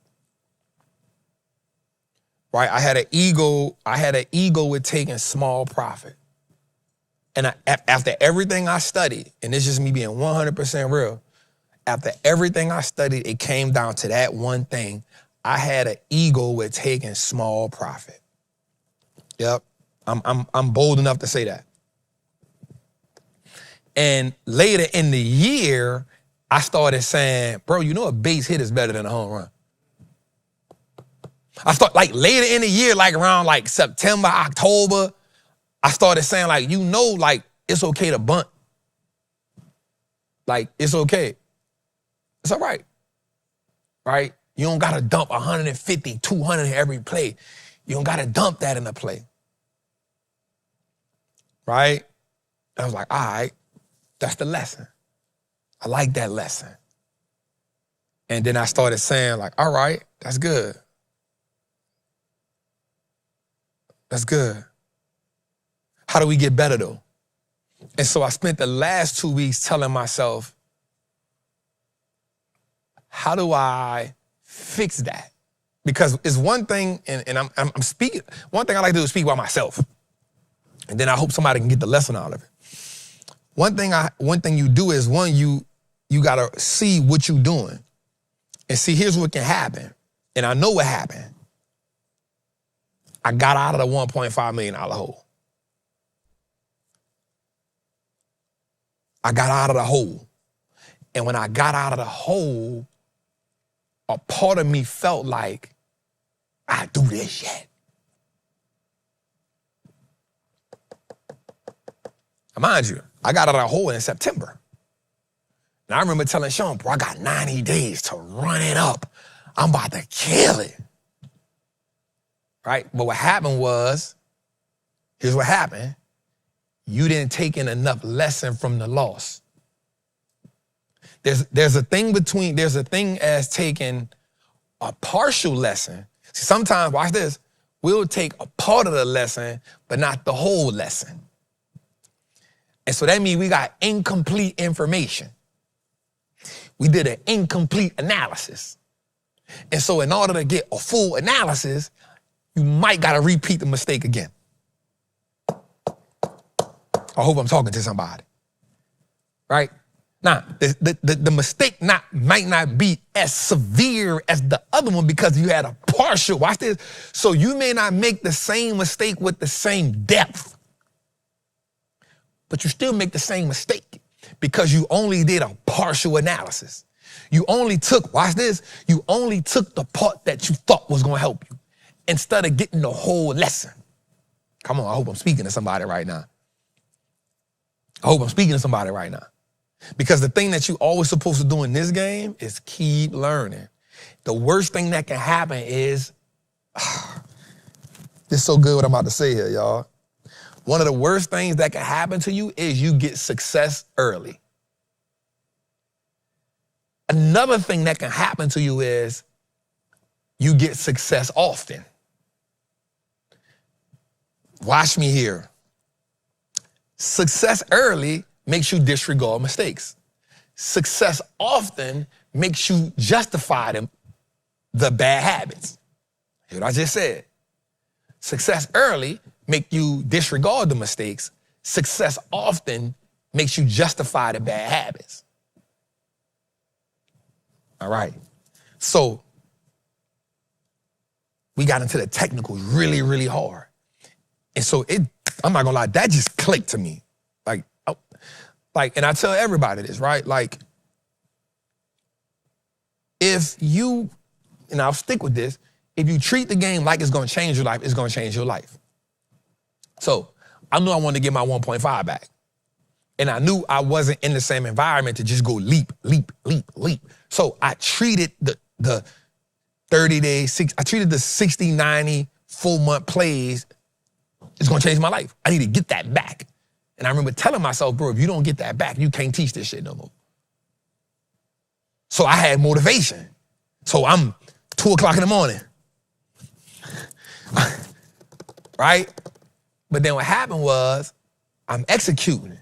Right? I had an ego with taking small profit. And after everything I studied, and it's just me being 100% real, after everything I studied, it came down to that one thing. I had an ego with taking small profit. Yep, I'm bold enough to say that. And later in the year, I started saying, bro, you know a base hit is better than a home run. I thought like later in the year, like around like September, October, I started saying like, you know, like it's okay to bunt. Like it's okay. It's all right. Right? You don't gotta dump 150, 200 in every play. You don't gotta dump that in a play. Right? I was like, all right, that's the lesson. I like that lesson. And then I started saying like, all right, that's good. That's good. How do we get better though? And so I spent the last 2 weeks telling myself, how do I fix that? Because it's one thing, and I'm speaking, one thing I like to do is speak about myself. And then I hope somebody can get the lesson out of it. One thing you do is you gotta see what you're doing. And see, here's what can happen. And I know what happened. I got out of the $1.5 million hole. I got out of the hole. And when I got out of the hole, a part of me felt like I do this yet. Now, mind you, I got out of a hole in September. And I remember telling Sean, bro, I got 90 days to run it up. I'm about to kill it. Right? But what happened was, here's what happened. You didn't take in enough lesson from the loss. There's a thing as taking a partial lesson. See, sometimes, watch this, we'll take a part of the lesson, but not the whole lesson. And so that means we got incomplete information. We did an incomplete analysis. And so in order to get a full analysis, you might got to repeat the mistake again. I hope I'm talking to somebody. Right? Now, the mistake might not be as severe as the other one because you had a partial, watch this. So you may not make the same mistake with the same depth, but you still make the same mistake because you only did a partial analysis. You only took, watch this, you only took the part that you thought was going to help you instead of getting the whole lesson. Come on, I hope I'm speaking to somebody right now. I hope I'm speaking to somebody right now. Because the thing that you're always supposed to do in this game is keep learning. The worst thing that can happen is, this is so good what I'm about to say here, y'all. One of the worst things that can happen to you is you get success early. Another thing that can happen to you is you get success often. Watch me here. Success early makes you disregard mistakes. Success often makes you justify the bad habits. Hear what I just said. Success early make you disregard the mistakes. Success often makes you justify the bad habits. All right. So we got into the technicals really, really hard. And so I'm not gonna lie, that just clicked to me. And I tell everybody this, right? Like, if you, and I'll stick with this, if you treat the game like it's gonna change your life, it's gonna change your life. So I knew I wanted to get my 1.5 back. And I knew I wasn't in the same environment to just go leap, leap, leap, leap. So I treated the 30 days, I treated the 60, 90, 4-month plays. It's gonna change my life. I need to get that back. And I remember telling myself, bro, if you don't get that back, you can't teach this shit no more. So I had motivation. So I'm 2 o'clock in the morning. Right? But then what happened was I'm executing.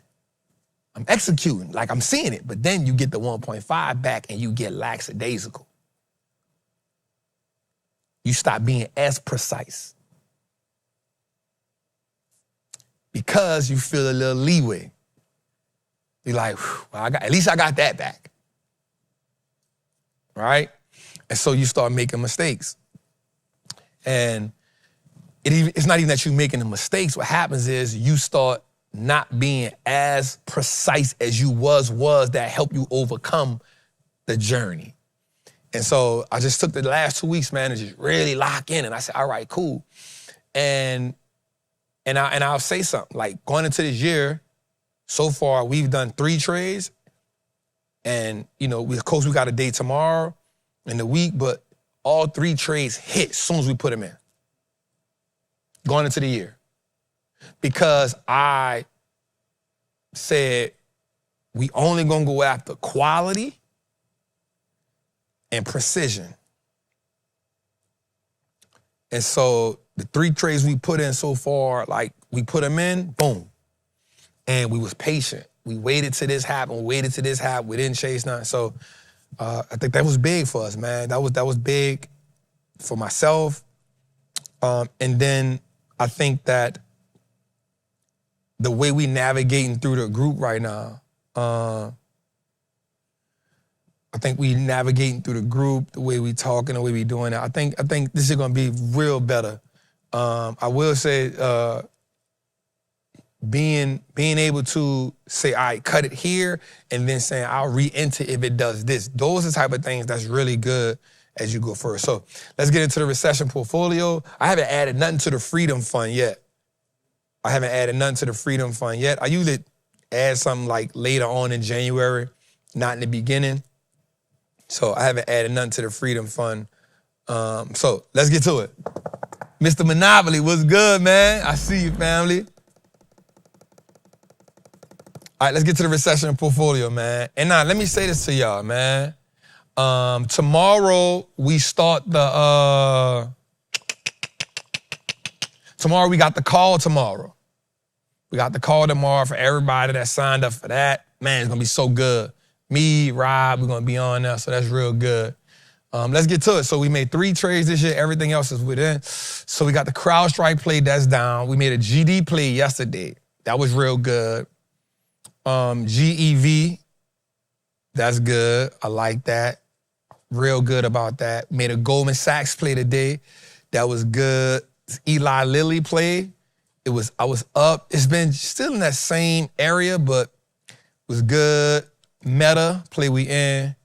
Like I'm seeing it. But then you get the 1.5 back and you get lackadaisical. You stop being as precise. Because you feel a little leeway. You're like, well, at least I got that back. Right? And so you start making mistakes. And it's not even that you're making the mistakes. What happens is you start not being as precise as you was that help you overcome the journey. And so I just took the last 2 weeks, man, to just really lock in. And I said, all right, cool. And I'll say something, like going into this year, so far we've done 3 trades. And, of course we got a day tomorrow in the week, but all 3 trades hit as soon as we put them in. Going into the year. Because I said, we only gonna go after quality and precision. And so the 3 trades we put in so far, like we put them in, boom. And we was patient. We waited till this happened, we didn't chase nothing. So I think that was big for us, man. That was big for myself. And then I think that the way we navigating through the group right now, I think we navigating through the group, the way we talking, the way we doing it. I think this is gonna be real better. I will say, being able to say, all right, cut it here, and then saying I'll re-enter if it does this. Those are the type of things that's really good. as you go first. So let's get into the recession portfolio. I haven't added nothing to the Freedom Fund yet. I usually add something like later on in January, not in the beginning. So I haven't added nothing to the Freedom Fund. So let's get to it. Mr. Monopoly, what's good, man? I see you, family. All right, let's get to the recession portfolio, man. And now, let me say this to y'all, man. Tomorrow, we start tomorrow, we got the call tomorrow. We got the call tomorrow for everybody that signed up for that. Man, it's going to be so good. Me, Rob, we're going to be on there, so that's real good. Let's get to it. So we made 3 trades this year. Everything else is within. So we got the CrowdStrike play that's down. We made a GD play yesterday. That was real good. GEV, that's good. I like that. Real good about that. Made a Goldman Sachs play today. That was good. Eli Lilly play. I was up. It's been still in that same area, but was good. Meta play we in.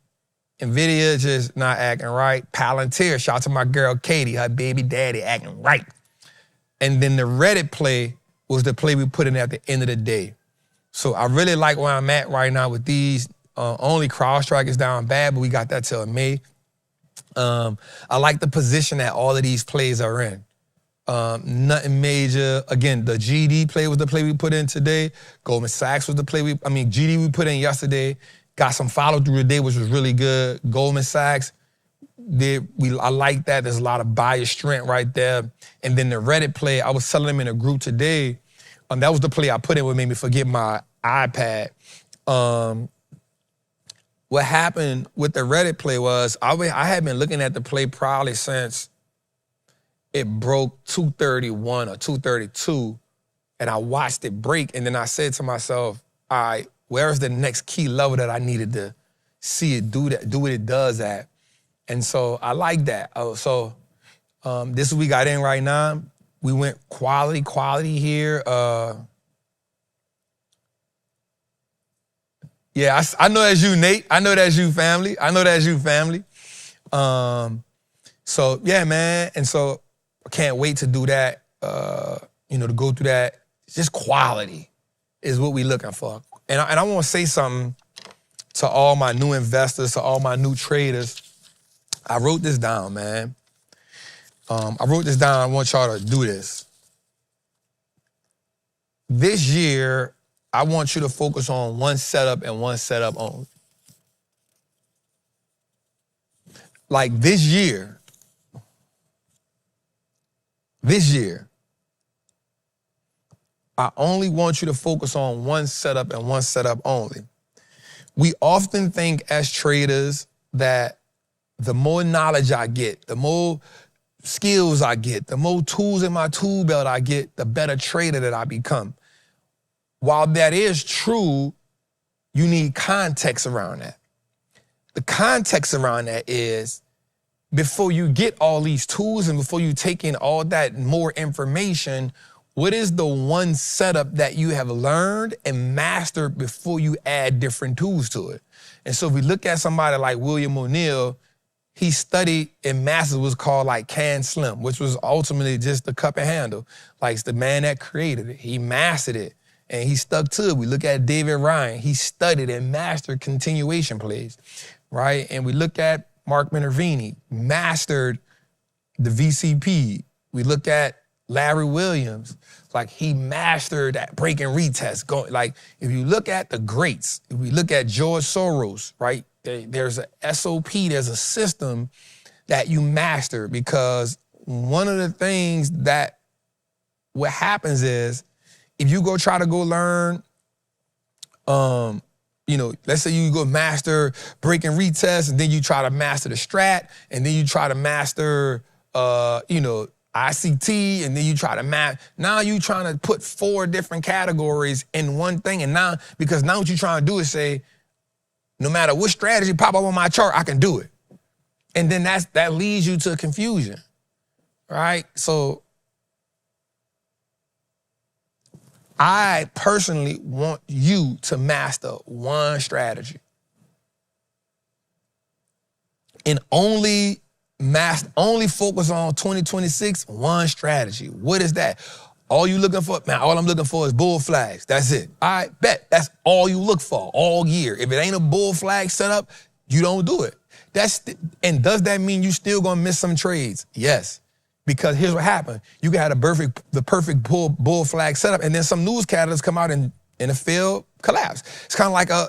NVIDIA just not acting right. Palantir, shout out to my girl Katie, her baby daddy acting right. And then the Reddit play was the play we put in at the end of the day. So I really like where I'm at right now with these. Only CrowdStrike is down bad, but we got that till May. I like the position that all of these plays are in. Nothing major. Again, the GD play was the play we put in today. Goldman Sachs was the play GD we put in yesterday. Got some follow through today, which was really good. Goldman Sachs, I like that. There's a lot of buyer strength right there. And then the Reddit play, I was telling them in a group today. That was the play I put in, what made me forget my iPad. What happened with the Reddit play was I had been looking at the play probably since it broke 231 or 232, and I watched it break, and then I said to myself, all right, where's the next key level that I needed to see it do what it does at? And so I like that. This is what we got in right now. We went quality here. Yeah, I know that's you, Nate. I know that's you, family. So yeah, man. And so I can't wait to do that, to go through that. Just quality is what we looking for. And I want to say something to all my new investors, to all my new traders. I wrote this down, man. I want y'all to do this. This year, I want you to focus on one setup and one setup only. Like this year, I only want you to focus on one setup and one setup only. We often think as traders that the more knowledge I get, the more skills I get, the more tools in my tool belt I get, the better trader that I become. While that is true, you need context around that. The context around that is before you get all these tools and before you take in all that more information, what is the one setup that you have learned and mastered before you add different tools to it? And so if we look at somebody like William O'Neill, he studied and mastered what's called like can slim, which was ultimately just the cup and handle. Like it's the man that created it. He mastered it and he stuck to it. We look at David Ryan. He studied and mastered continuation plays, right? And we look at Mark Minervini, mastered the VCP. We look at Larry Williams, like he mastered that break and retest. Like if you look at the greats, if we look at George Soros, right? There's a SOP, there's a system that you master, because one of the things that what happens is if you go try to go learn, let's say you go master break and retest, and then you try to master the strat, and then you try to master, ICT, and then you try to now you trying to put 4 different categories in one thing, and now what you're trying to do is say, no matter what strategy pop up on my chart, I can do it. And then that leads you to confusion, right? So I personally want you to master one strategy. And only only focus on 2026, one strategy. What is that? All you looking for? Man, all I'm looking for is bull flags. That's it. All right, bet. That's all you look for all year. If it ain't a bull flag set up, you don't do it. And does that mean you still gonna miss some trades? Yes. Because here's what happened. You can have the perfect bull flag setup, and then some news catalysts come out and the field collapse. It's kind of like I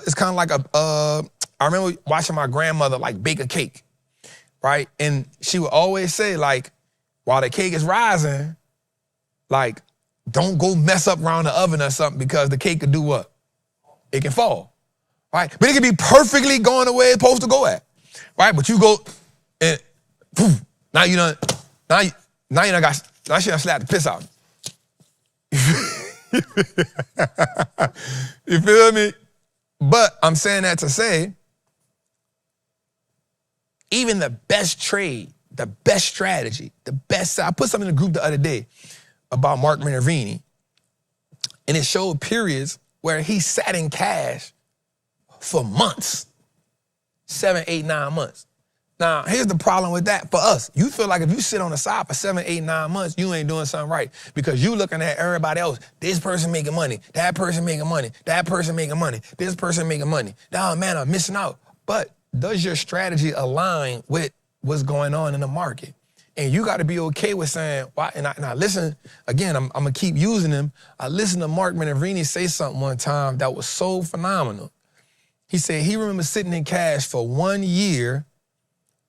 remember watching my grandmother like bake a cake, right? And she would always say, like, while the cake is rising, like, don't go mess up around the oven or something, because the cake could do what? It can fall, right? But it can be perfectly going the way it's supposed to go at, right? But you go and poof, now she done slapped the piss out. You feel me? But I'm saying that to say, even the best trade, the best strategy, I put something in the group the other day about Mark Minervini, and it showed periods where he sat in cash for months, 7, 8, 9 months. Now, here's the problem with that for us. You feel like if you sit on the side for 7, 8, 9 months, you ain't doing something right, because you looking at everybody else. This person making money, that person making money, that person making money, this person making money. Oh man, I'm missing out. But does your strategy align with what's going on in the market? And you got to be okay with saying, why? And I listen, again, I'm going to keep using him. I listened to Mark Minervini say something one time that was so phenomenal. He said he remembers sitting in cash for 1 year,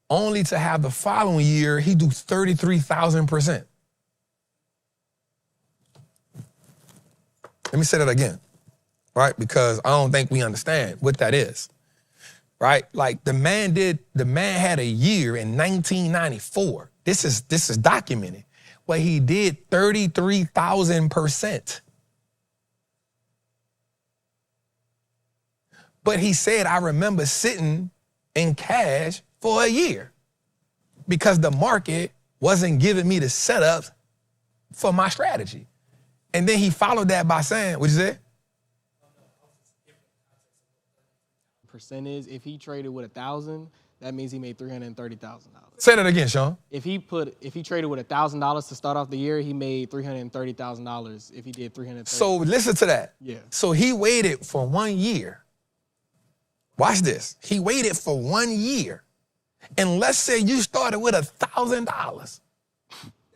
only to have the following year he do 33,000%. Let me say that again, right? Because I don't think we understand what that is, right? Like the man had a year in 1994. This is documented, where he did 33,000%. But he said, I remember sitting in cash for a year because the market wasn't giving me the setups for my strategy. And then he followed that by saying, what'd you say? Percentage, if he traded with 1,000, that means he made $330,000. Say that again, Sean. If he traded with $1,000 to start off the year, he made $330,000 if he did 330. So listen to that. Yeah. So he waited for 1 year. Watch this. He waited for 1 year. And let's say you started with $1,000.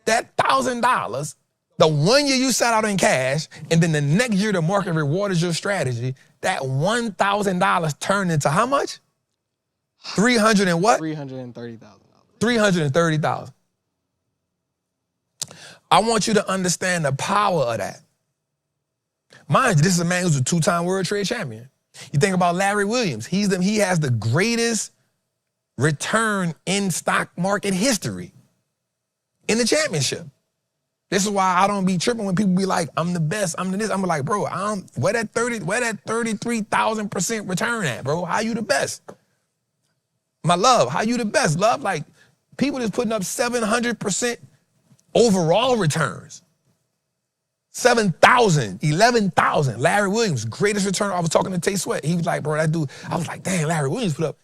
That $1,000, the 1 year you sat out in cash, and then the next year the market rewarded your strategy, that $1,000 turned into how much? 300 and what? $330,000. 330,000. I want you to understand the power of that. Mind you, this is a man who's a 2-time world trade champion. You think about Larry Williams. He has the greatest return in stock market history in the championship. This is why I don't be tripping when people be like, I'm the best, I'm the this. I'm like, bro, where that 33,000% return at, bro? How you the best? My love, how you the best? Love, like, people is putting up 700% overall returns. 7,000, 11,000. Larry Williams, greatest return. I was talking to Tay Sweat. He was like, bro, that dude, I was like, damn, Larry Williams put up,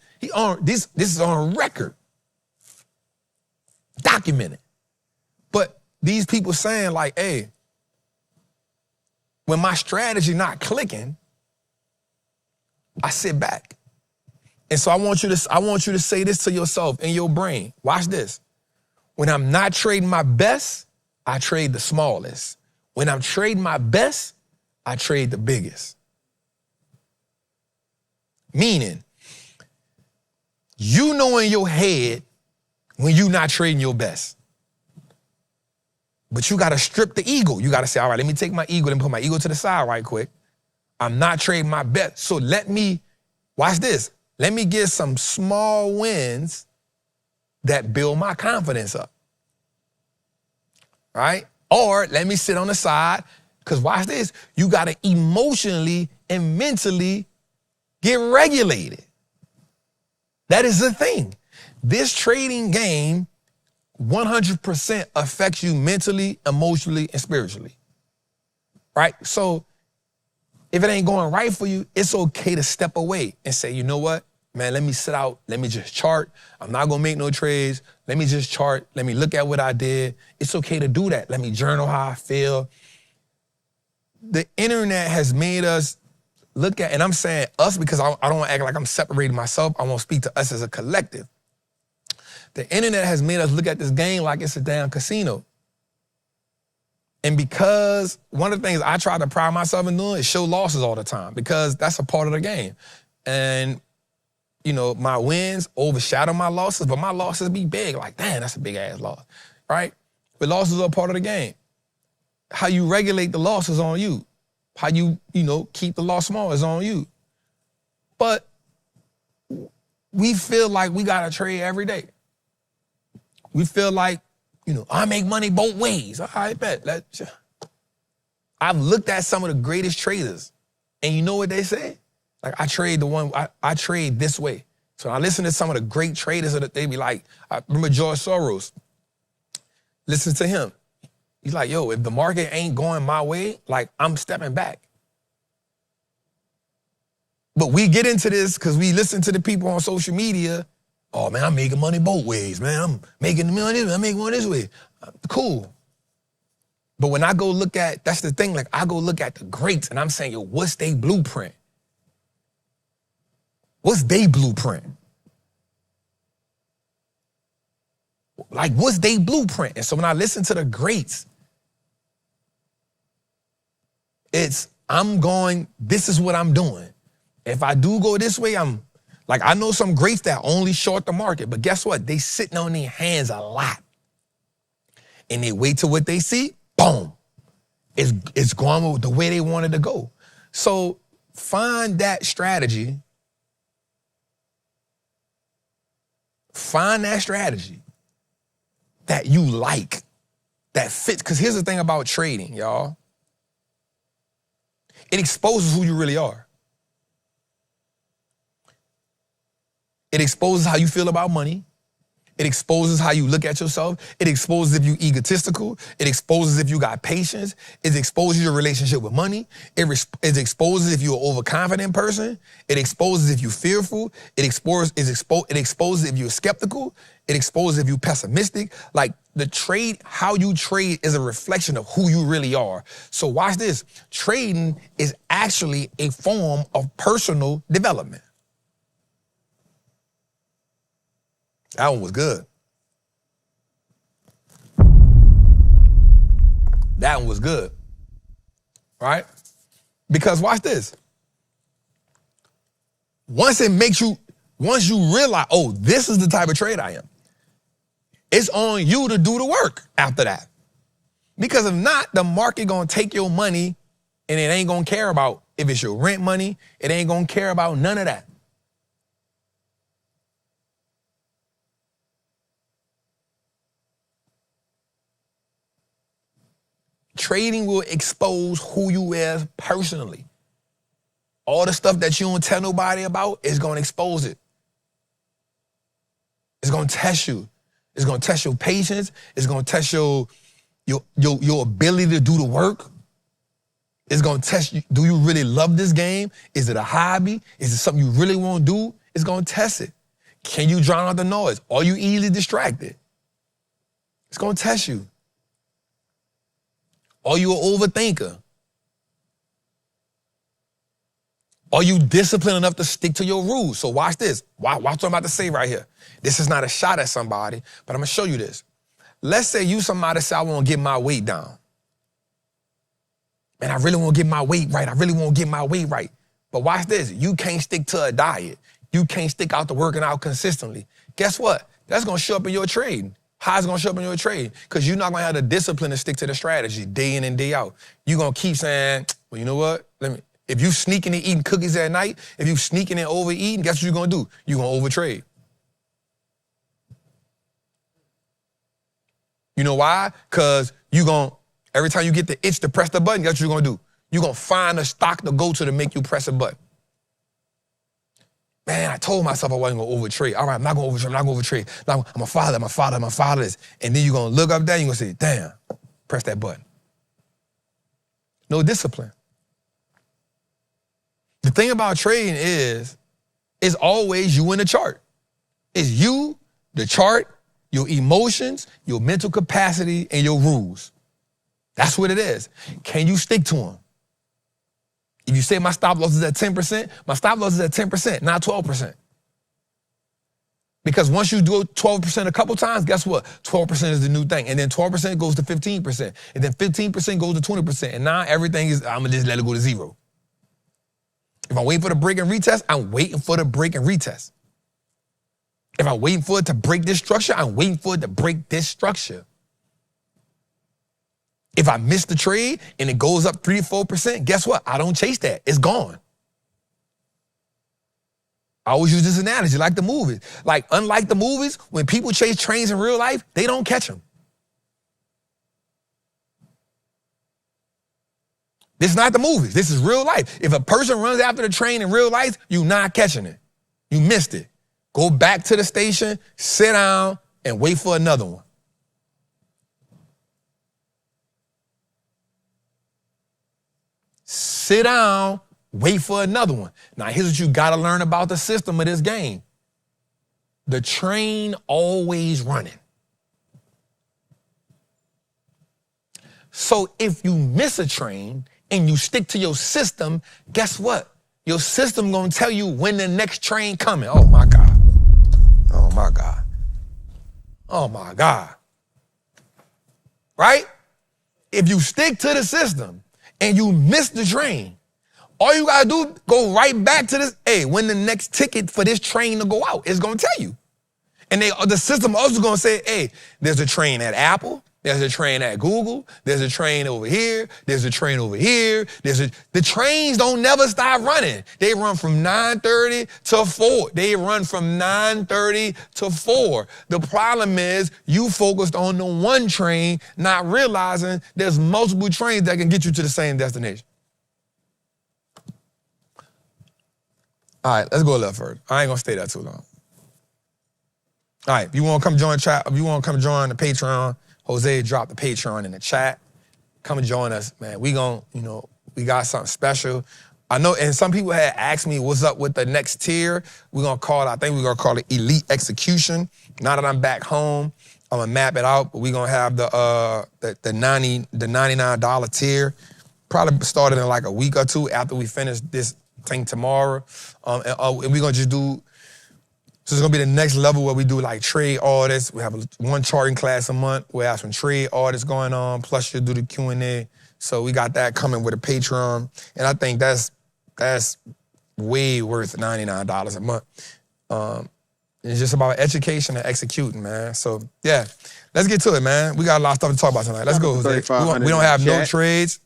this is on record. Documented. But these people saying like, hey, when my strategy not clicking, I sit back. And so I want you to say this to yourself in your brain. Watch this. When I'm not trading my best, I trade the smallest. When I'm trading my best, I trade the biggest. Meaning, you know in your head when you're not trading your best. But you got to strip the ego. You got to say, all right, let me take my ego and put my ego to the side right quick. I'm not trading my best. So watch this. Let me get some small wins that build my confidence up. Right? Or let me sit on the side, because watch this. You got to emotionally and mentally get regulated. That is the thing. This trading game 100% affects you mentally, emotionally, and spiritually. Right? So if it ain't going right for you, it's okay to step away and say, you know what? man, let me sit out, let me just chart. I'm not gonna make no trades. Let me just chart. Let me look at what I did. It's okay to do that. Let me journal how I feel. The internet has made us look at, and I'm saying us because I don't want to act like I'm separating myself. I want to speak to us as a collective. The internet has made us look at this game like it's a damn casino. And because one of the things I try to pride myself in doing is show losses all the time, because that's a part of the game. And, you know, my wins overshadow my losses, but my losses be big. Like, damn, that's a big ass loss, right? But losses are a part of the game. How you regulate the loss is on you. How you keep the loss small is on you. But we feel like we got to trade every day. We feel like, I make money both ways. I bet. I've looked at some of the greatest traders, and you know what they say? Like, I trade this way. So I listen to some of the great traders that they be like, I remember George Soros. Listen to him. He's like, yo, if the market ain't going my way, like, I'm stepping back. But we get into this because we listen to the people on social media. Oh, man, I'm making money both ways, man. I'm making money, I'm making money this way. Cool. But when I go look at, that's the thing, like, I go look at the greats and I'm saying, yo, what's their blueprint? What's their blueprint? Like, what's their blueprint? And so when I listen to the greats, it's, this is what I'm doing. If I do go this way, I know some greats that only short the market, but guess what? They sitting on their hands a lot. And they wait till what they see, boom. It's going the way they wanted to go. So find that strategy. Find that strategy that you like, that fits. Because here's the thing about trading, y'all. It exposes who you really are. It exposes how you feel about money. It exposes how you look at yourself. It exposes if you're egotistical. It exposes if you got patience. It exposes your relationship with money. It exposes if you're an overconfident person. It exposes if you're fearful. It exposes if you're skeptical. It exposes if you're pessimistic. Like, how you trade is a reflection of who you really are. So watch this. Trading is actually a form of personal development. That one was good. That one was good, right? Because watch this. Once you realize, oh, this is the type of trade I am, it's on you to do the work after that. Because if not, the market gonna take your money and it ain't gonna care about if it's your rent money, it ain't gonna care about none of that. Trading will expose who you is personally. All the stuff that you don't tell nobody about is going to expose it. It's going to test you. It's going to test your patience. It's going to test your ability to do the work. It's going to test you. Do you really love this game? Is it a hobby? Is it something you really want to do? It's going to test it. Can you drown out the noise? Are you easily distracted? It's going to test you. Are you an overthinker? Are you disciplined enough to stick to your rules? So watch this. Watch what I'm about to say right here. This is not a shot at somebody, but I'm going to show you this. Let's say you somebody say, I want to get my weight down. Man, I really want to get my weight right. I really want to get my weight right. But watch this. You can't stick to a diet. You can't stick out to working out consistently. Guess what? That's going to show up in your trading. How it's going to show up in your trade? Because you're not going to have the discipline to stick to the strategy day in and day out. You're going to keep saying, well, you know what? If you sneaking and eating cookies at night, if you sneaking and overeating, guess what you're going to do? You're going to overtrade. You know why? Because every time you get the itch to press the button, guess what you're going to do? You're going to find a stock to go to make you press a button. Man, I told myself I wasn't going to overtrade. All right, I'm not going to overtrade. I'm not going to overtrade. Now, I'm going to follow this. And then you're going to look up there and you're going to say, damn, press that button. No discipline. The thing about trading is It's always you in the chart. It's you, the chart, your emotions, your mental capacity, and your rules. That's what it is. Can you stick to them? If you say my stop loss is at 10%, my stop loss is at 10%, not 12%. Because once you do 12% a couple times, guess what? 12% is the new thing. And then 12% goes to 15%. And then 15% goes to 20%. And now everything is, I'm going to just let it go to zero. If I'm waiting for the break and retest, I'm waiting for the break and retest. If I'm waiting for it to break this structure, I'm waiting for it to break this structure. If I miss the trade and it goes up 3 to 4%, guess what? I don't chase that. It's gone. I always use this analogy, like the movies. Like, unlike the movies, when people chase trains in real life, they don't catch them. This is not the movies. This is real life. If a person runs after the train in real life, you're not catching it. You missed it. Go back to the station, sit down, and wait for another one. Sit down, wait for another one. Now, here's what you got to learn about the system of this game. The train always running. So if you miss a train and you stick to your system, guess what? Your system going to tell you when the next train coming. Oh, my God. Oh, my God. Oh, my God. Right? If you stick to the system and you miss the train, all you got to do, go right back to this. Hey, when the next ticket for this train to go out, it's going to tell you. And the system also going to say, hey, there's a train at Apple. There's a train at Google. There's a train over here. There's a train over here. The trains don't never stop running. They run from 9:30 to 4. They run from 9:30 to 4. The problem is you focused on the one train, not realizing there's multiple trains that can get you to the same destination. All right, let's go a little further. I ain't gonna stay there too long. All right, if you want to come join chat, if you want to come join the Patreon, Jose dropped the Patreon in the chat. Come and join us, man. We got something special. I know, and some people had asked me what's up with the next tier. I think we're gonna call it Elite Execution. Now that I'm back home, I'm gonna map it out, but we're gonna have the $99 tier. Probably started in like a week or two after we finish this thing tomorrow. And we're gonna just do, so it's gonna be the next level where we do like trade artists. We have one charting class a month. We have some trade artists going on, plus you'll do the Q&A. So we got that coming with a Patreon. And I think that's way worth $99 a month. It's just about education and executing, man. So yeah, let's get to it, man. We got a lot of stuff to talk about tonight. Let's go, Jose. We don't have no trades.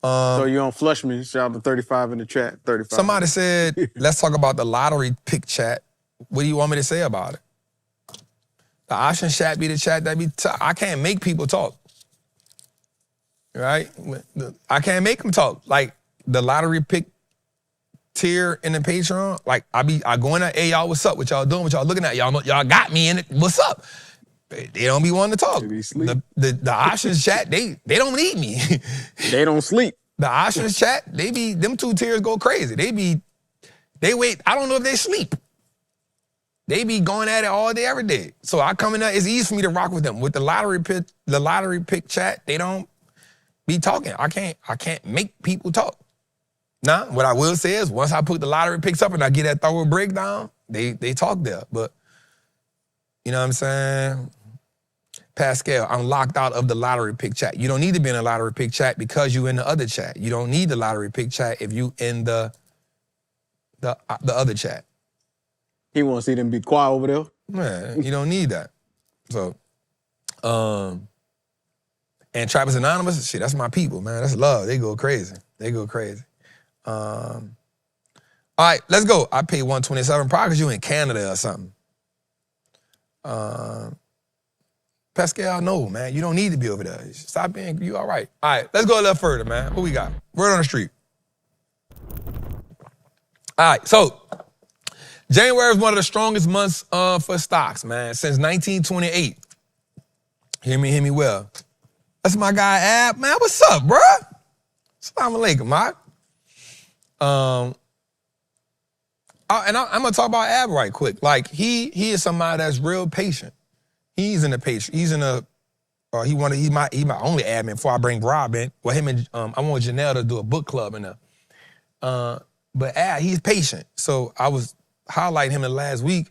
So you don't flush me. Shout out to 35 in the chat. 35. Somebody said, let's talk about the lottery pick chat. What do you want me to say about it? The option chat be the chat that be I can't make people talk. Right? I can't make them talk. Like the lottery pick tier in the Patreon, like I go in there, hey y'all, what's up? What y'all doing? What y'all looking at? Y'all got me in it. What's up? They don't be wanting to talk. The options chat, they don't need me. They don't sleep. The options chat, them two tiers go crazy. They wait, I don't know if they sleep. They be going at it all day, every day. So I come in there, it's easy for me to rock with them. With the lottery pick chat, they don't be talking. I can't make people talk. Now, what I will say is once I put the lottery picks up and I get that thorough breakdown, they talk there. But you know what I'm saying? Pascal, I'm locked out of the lottery pick chat. You don't need to be in a lottery pick chat because you in the other chat. You don't need the lottery pick chat if you in the other chat. He wants to see them be quiet over there. Man, you don't need that. So, and Trappers Anonymous, shit, that's my people, man. That's love. They go crazy. All right, let's go. I paid $127 probably because you in Canada or something. Pascal, no, man. You don't need to be over there. Stop being, you all right. All right, let's go a little further, man. What we got? Word on the street. All right, so January is one of the strongest months for stocks, man, since 1928. Hear me well. That's my guy, Ab. Man, what's up, bro? Assalamu alaikum, man. I'm gonna talk about Ab right quick. Like he is somebody that's real patient. He's in a patient. He's my only admin before I bring Rob in. Well, him and I want Janelle to do a book club in there. But Ab, he's patient. So I was highlighting him in the last week.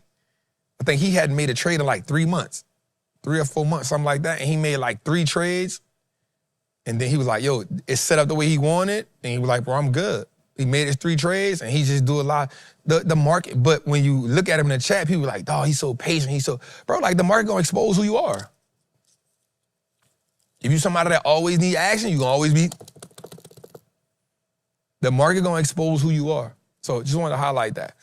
I think he hadn't made a trade in like 3 months, 3 or 4 months, something like that. And he made like 3 trades. And then he was like, yo, it's set up the way he wanted. And he was like, bro, I'm good. He made his 3 trades and he just do a lot. The market, but when you look at him in the chat, people like, oh, he's so patient. Bro, like the market gonna expose who you are. If you somebody that always need action, you gonna always be. The market gonna expose who you are. So just wanted to highlight that.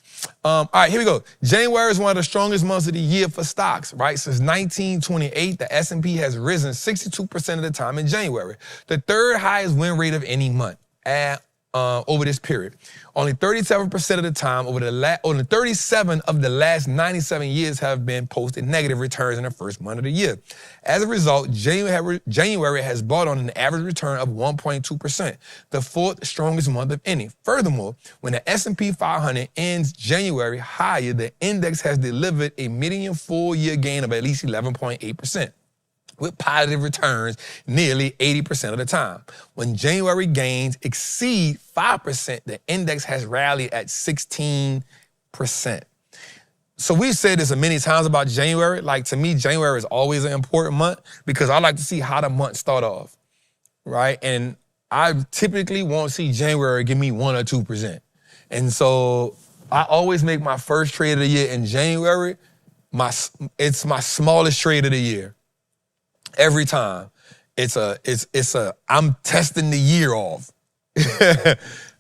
All right, here we go. January is one of the strongest months of the year for stocks, right? Since 1928, the S&P has risen 62% of the time in January, the 3rd highest win rate of any month over this period. Only 37% of the time only 37 of the last 97 years have been posted negative returns in the first month of the year. As a result, January has brought on an average return of 1.2%, the 4th strongest month of any. Furthermore, when the S&P 500 ends January higher, the index has delivered a median full-year gain of at least 11.8%. with positive returns nearly 80% of the time. When January gains exceed 5%, the index has rallied at 16%. So we've said this many times about January. Like, to me, January is always an important month because I like to see how the month start off, right? And I typically won't see January give me 1 or 2%. And so I always make my first trade of the year in January. It's my smallest trade of the year. Every time. I'm testing the year off.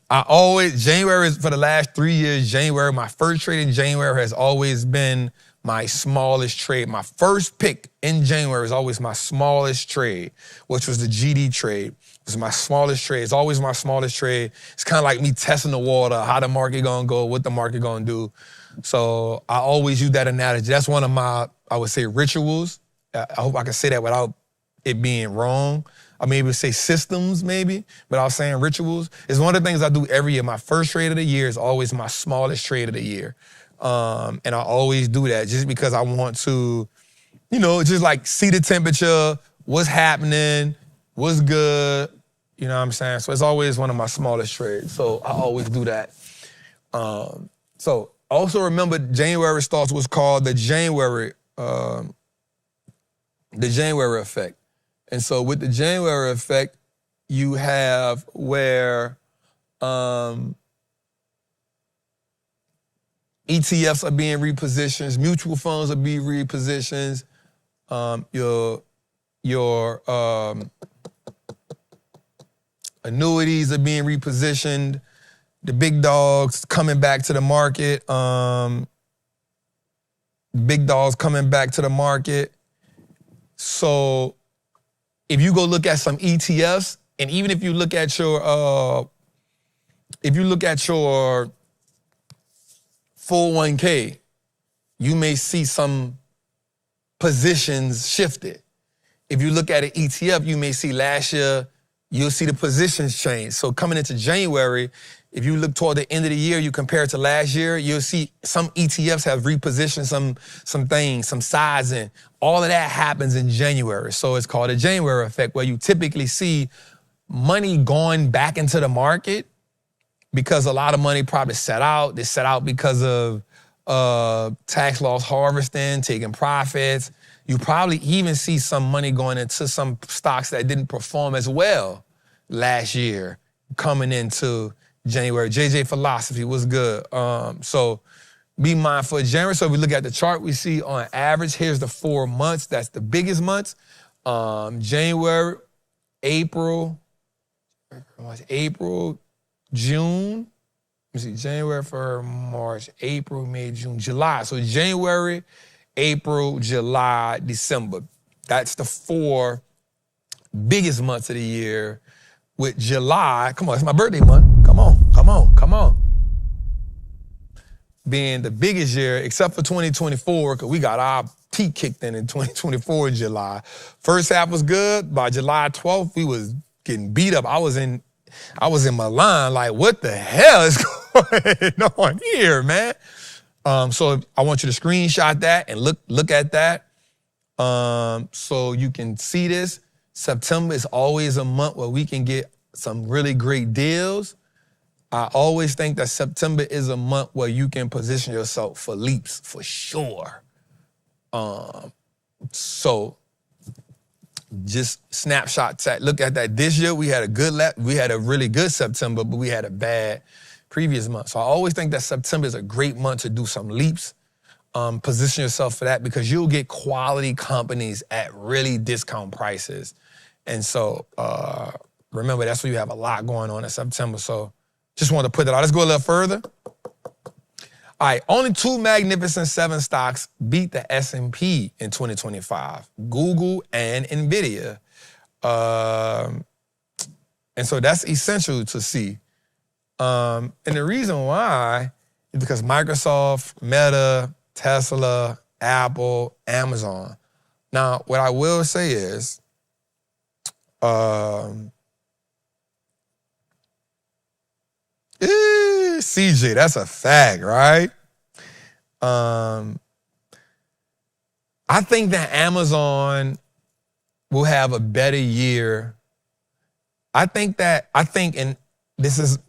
January is, for the last 3 years, January, my first trade in January has always been my smallest trade. My first pick in January is always my smallest trade, which was the GD trade. It's my smallest trade. It's always my smallest trade. It's kind of like me testing the water, how the market gonna go, what the market gonna do. So I always use that analogy. That's one of my, I would say, rituals. I hope I can say that without it being wrong. I maybe say systems, maybe, but I was saying rituals. It's one of the things I do every year. My first trade of the year is always my smallest trade of the year. And I always do that just because I want to, just like see the temperature, what's happening, what's good, you know what I'm saying? So it's always one of my smallest trades. So I always do that. So also remember, January starts what's called the January effect. And so with the January effect, you have where ETFs are being repositioned, mutual funds are being repositioned, your annuities are being repositioned, the big dogs coming back to the market, So if you go look at some ETFs, and even if you look at your 401k, you may see some positions shifted. If you look at an ETF, you may see last year, you'll see the positions change. So coming into January, if you look toward the end of the year, you compare it to last year, you'll see some ETFs have repositioned some things, some sizing. All of that happens in January. So it's called a January effect, where you typically see money going back into the market because a lot of money probably set out. They set out because of tax loss harvesting, taking profits. You probably even see some money going into some stocks that didn't perform as well last year coming into January. JJ Philosophy was good. So be mindful of January. So if we look at the chart, we see on average, here's the 4 months. That's the biggest months. January, April, June. Let me see, January, February, March, April, May, June, July. So January, April, July, December. That's the 4 biggest months of the year. With July, come on, it's my birthday month. Come on. Being the biggest year, except for 2024, because we got our teeth kicked in 2024 in July. First half was good. By July 12th, we was getting beat up. I was in Milan, like, what the hell is going No one here, man. So I want you to screenshot that and look at that. So you can see this. September is always a month where we can get some really great deals. I always think that September is a month where you can position yourself for leaps, for sure. So just snapshot that. Look at that. This year we had a really good September, but we had a bad previous month. So I always think that September is a great month to do some leaps. Position yourself for that because you'll get quality companies at really discount prices. And so remember, that's where you have a lot going on in September. So just wanted to put that out. Let's go a little further. All right, only 2 Magnificent 7 stocks beat the S&P in 2025, Google and NVIDIA. And so that's essential to see. And the reason why is because Microsoft, Meta, Tesla, Apple, Amazon. Now, what I will say is, CJ, that's a fact, right? I think that Amazon will have a better year. And this is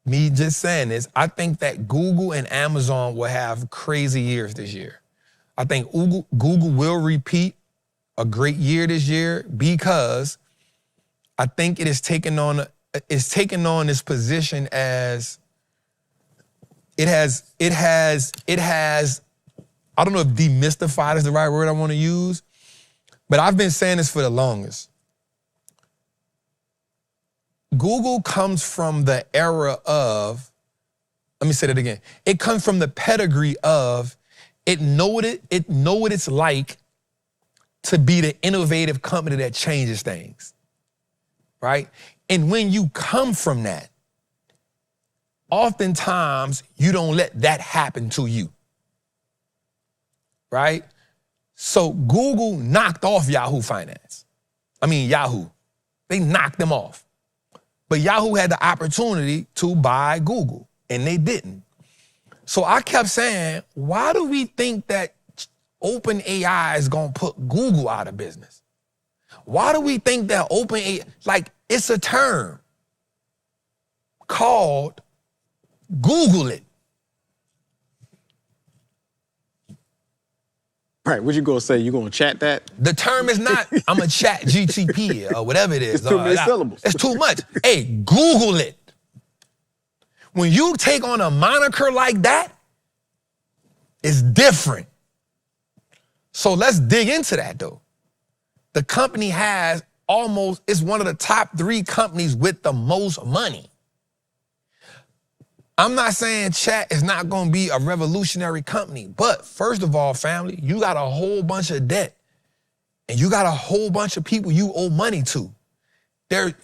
me just saying this, I think that Google and Amazon will have crazy years this year. I think Google will repeat a great year this year because I think it is taking on this position as it has, I don't know if demystified is the right word I want to use, but I've been saying this for the longest. Google comes from the era of, let me say that again. It comes from the pedigree of it know what it's like to be the innovative company that changes things, right? And when you come from that, oftentimes you don't let that happen to you, right? So Google knocked off Yahoo Finance. Yahoo. They knocked them off. But Yahoo had the opportunity to buy Google, and they didn't. So I kept saying, why do we think that OpenAI is going to put Google out of business? Why do we think that OpenAI, it's a term called Google it. Right, what you gonna say? You gonna chat that? The term is not, I'm a chat GTP or whatever it is. It's too many syllables. It's too much. Hey, Google it. When you take on a moniker like that, it's different. So let's dig into that though. The company it's one of the top 3 companies with the most money. I'm not saying chat is not going to be a revolutionary company, but first of all, family, you got a whole bunch of debt and you got a whole bunch of people you owe money to.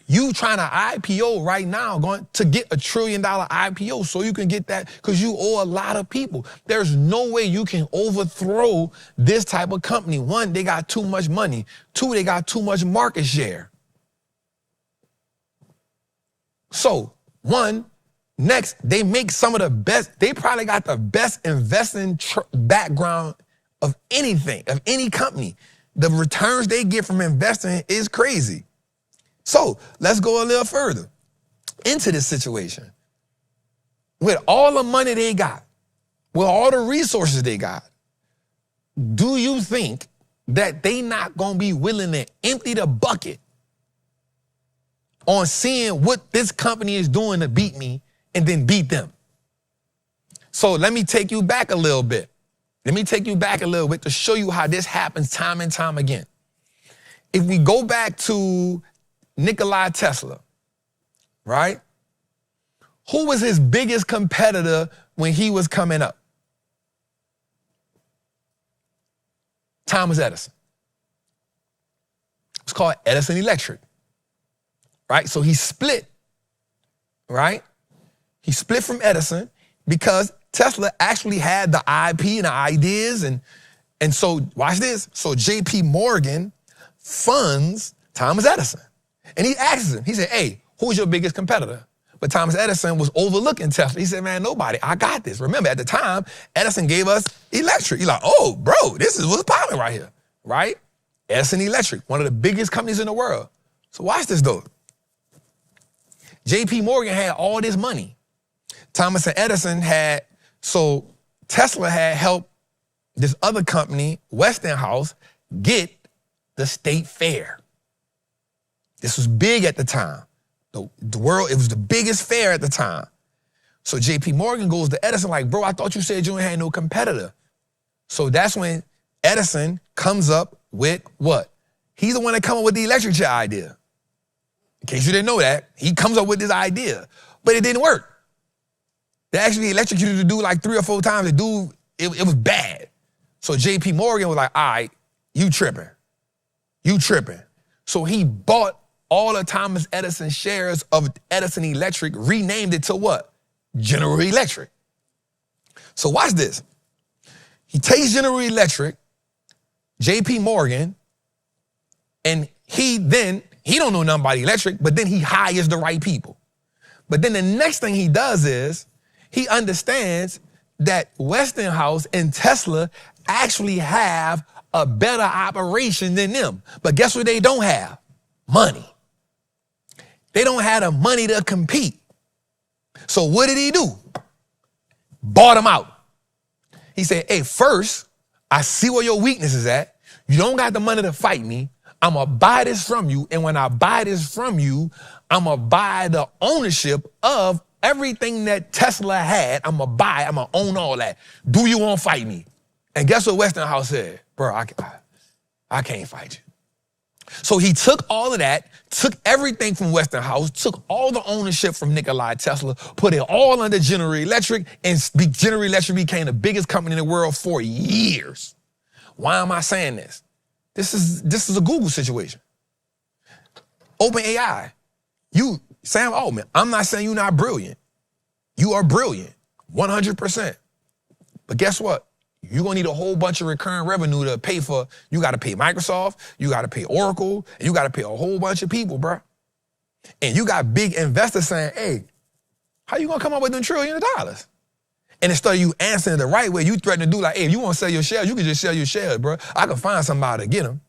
You trying to IPO right now, going to get $1 trillion IPO so you can get that because you owe a lot of people. There's no way you can overthrow this type of company. 1, they got too much money. 2, they got too much market share. So, next, they make some of the best, they probably got the best investing background of anything, of any company. The returns they get from investing is crazy. So let's go a little further into this situation. With all the money they got, with all the resources they got, do you think that they not gonna be willing to empty the bucket on seeing what this company is doing to beat me and then beat them? So let me take you back a little bit. To show you how this happens time and time again. If we go back to Nikola Tesla, right? Who was his biggest competitor when he was coming up? Thomas Edison. It's called Edison Electric, right? So he split, right? He split from Edison because Tesla actually had the IP and the ideas. And so, watch this. So JP Morgan funds Thomas Edison. And he asks him, he said, hey, who's your biggest competitor? But Thomas Edison was overlooking Tesla. He said, man, nobody, I got this. Remember, at the time, Edison gave us electric. He's like, oh, bro, this is what's popping right here, right? Edison Electric, one of the biggest companies in the world. So watch this, though. J.P. Morgan had all this money. Thomas and Edison had, so Tesla had helped this other company, Westinghouse, get the state fair. This was big at the time. The world, it was the biggest fair at the time. So J.P. Morgan goes to Edison like, bro, I thought you said you ain't had no competitor. So that's when Edison comes up with what? He's the one that come up with the electric chair idea. In case you didn't know that, he comes up with this idea, but it didn't work. They actually electrocuted the dude like 3 or 4 times. The dude, it was bad. So J.P. Morgan was like, all right, you tripping. You tripping. So he bought all of Thomas Edison's shares of Edison Electric, renamed it to what? General Electric. So watch this. He takes General Electric, J.P. Morgan, and he don't know nothing about electric, but then he hires the right people. But then the next thing he does is he understands that Westinghouse and Tesla actually have a better operation than them. But guess what they don't have? Money. They don't have the money to compete. So what did he do? Bought them out. He said, hey, first, I see where your weakness is at. You don't got the money to fight me. I'm going to buy this from you. And when I buy this from you, I'm going to buy the ownership of everything that Tesla had. I'm going to buy, I'm going to own all that. Do you want to fight me? And guess what Westinghouse said? Bro, I can't fight you. So he took all of that, took everything from Westinghouse, took all the ownership from Nikola Tesla, put it all under General Electric, and General Electric became the biggest company in the world for years. Why am I saying this? This is a Google situation. OpenAI. You, Sam Altman, I'm not saying you're not brilliant. You are brilliant, 100%. But guess what? You're gonna need a whole bunch of recurring revenue to pay for. You gotta pay Microsoft, you gotta pay Oracle, and you gotta pay a whole bunch of people, bro. And you got big investors saying, hey, how you gonna come up with $1 trillion? And instead of you answering the right way, you threaten to do like, hey, if you wanna sell your shares, you can just sell your shares, bro. I can find somebody to get them.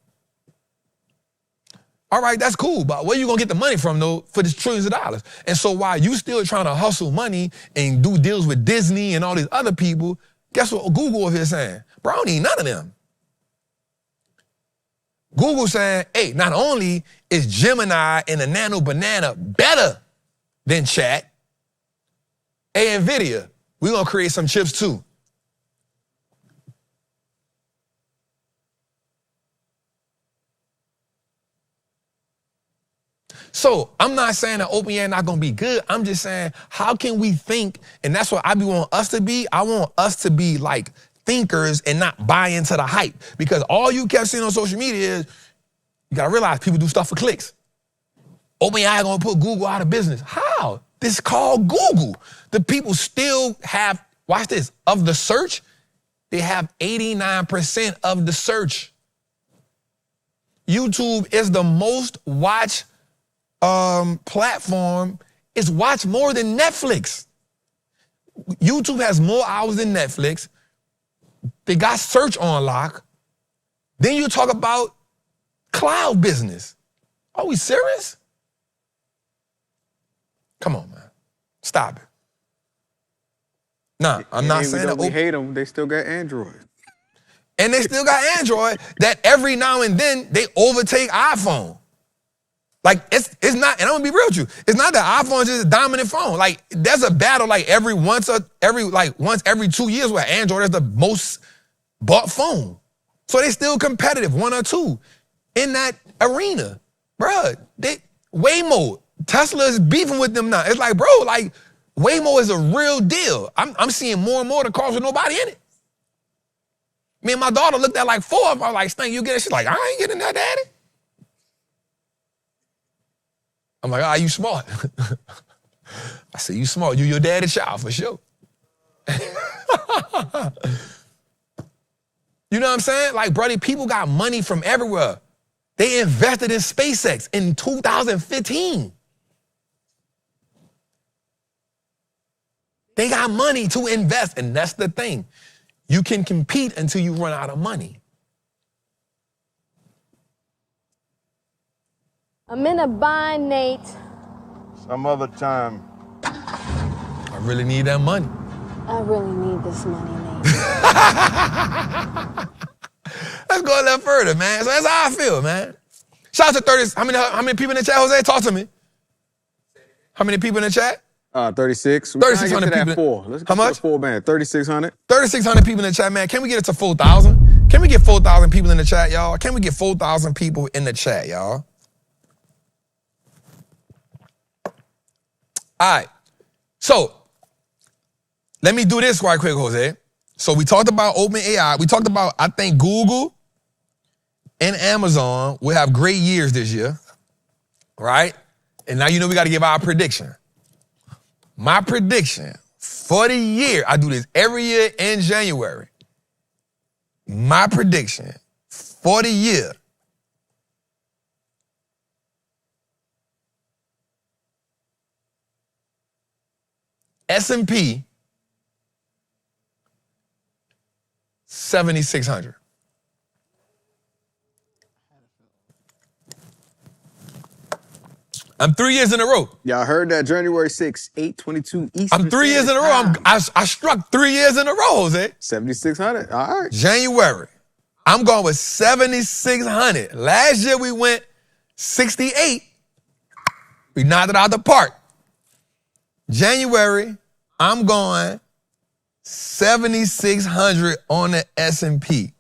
All right, that's cool, but where you gonna get the money from, though, for this trillions of dollars? And so while you still trying to hustle money and do deals with Disney and all these other people, guess what Google over here saying? Bro, I don't need none of them. Google saying, hey, not only is Gemini and the Nano Banana better than Chat, hey, NVIDIA, we're going to create some chips too. So I'm not saying that OpenAI not gonna be good. I'm just saying, how can we think? And that's what I want us to be. I want us to be like thinkers and not buy into the hype. Because all you kept seeing on social media is, you gotta realize people do stuff for clicks. OpenAI gonna put Google out of business. How? This is called Google. The people still have, watch this, of the search, they have 89% of the search. YouTube is the most watched platform. Is watched more than Netflix. YouTube has more hours than Netflix. They got search on lock. Then you talk about cloud business. Are we serious? Come on, man. Stop it. Nah, I'm not saying that. We hate them. They still got Android. And they still got Android that every now and then they overtake iPhone. Like, it's not, and I'm gonna be real with you, it's not that iPhone is just a dominant phone. Like, there's a battle like once every 2 years where Android is the most bought phone. So they still competitive, 1 or 2 in that arena. Bruh, Waymo, Tesla is beefing with them now. It's like, bro, like, Waymo is a real deal. I'm seeing more and more of the cars with nobody in it. Me and my daughter looked at like 4 of them. I was like, Stink, you get it? She's like, I ain't getting that, daddy. I'm like, you smart. I said, you smart. You your daddy's child for sure. You know what I'm saying? Like, brother, people got money from everywhere. They invested in SpaceX in 2015. They got money to invest, and that's the thing. You can compete until you run out of money. I'm in a bind, Nate. Some other time. I really need that money. I really need this money, Nate. Let's go a little further, man. So that's how I feel, man. Shout out to 30. How many people in the chat, Jose? Talk to me. How many people in the chat? 36. 3,600 people. 4. Let's get How much? to 4, man. 3,600. 3,600 people in the chat, man. Can we get it to 4,000? Can we get 4,000 people in the chat, y'all? Can we get 4,000 people in the chat, y'all? All right. So, let me do this right quick, Jose. So, we talked about OpenAI. We talked about, I think, Google and Amazon will have great years this year, right? And now you know we got to give our prediction. My prediction for the year, I do this every year in January. My prediction for the year, S&P 7,600. I'm 3 years in a row. Y'all heard that January 6th, 8:22 Eastern. I'm 3 years in a row. I struck 3 years in a row, Jose. 7,600. All right. January. I'm going with 7,600. Last year we went 68. We knocked it out the park. January, I'm going 7,600 on the S&P.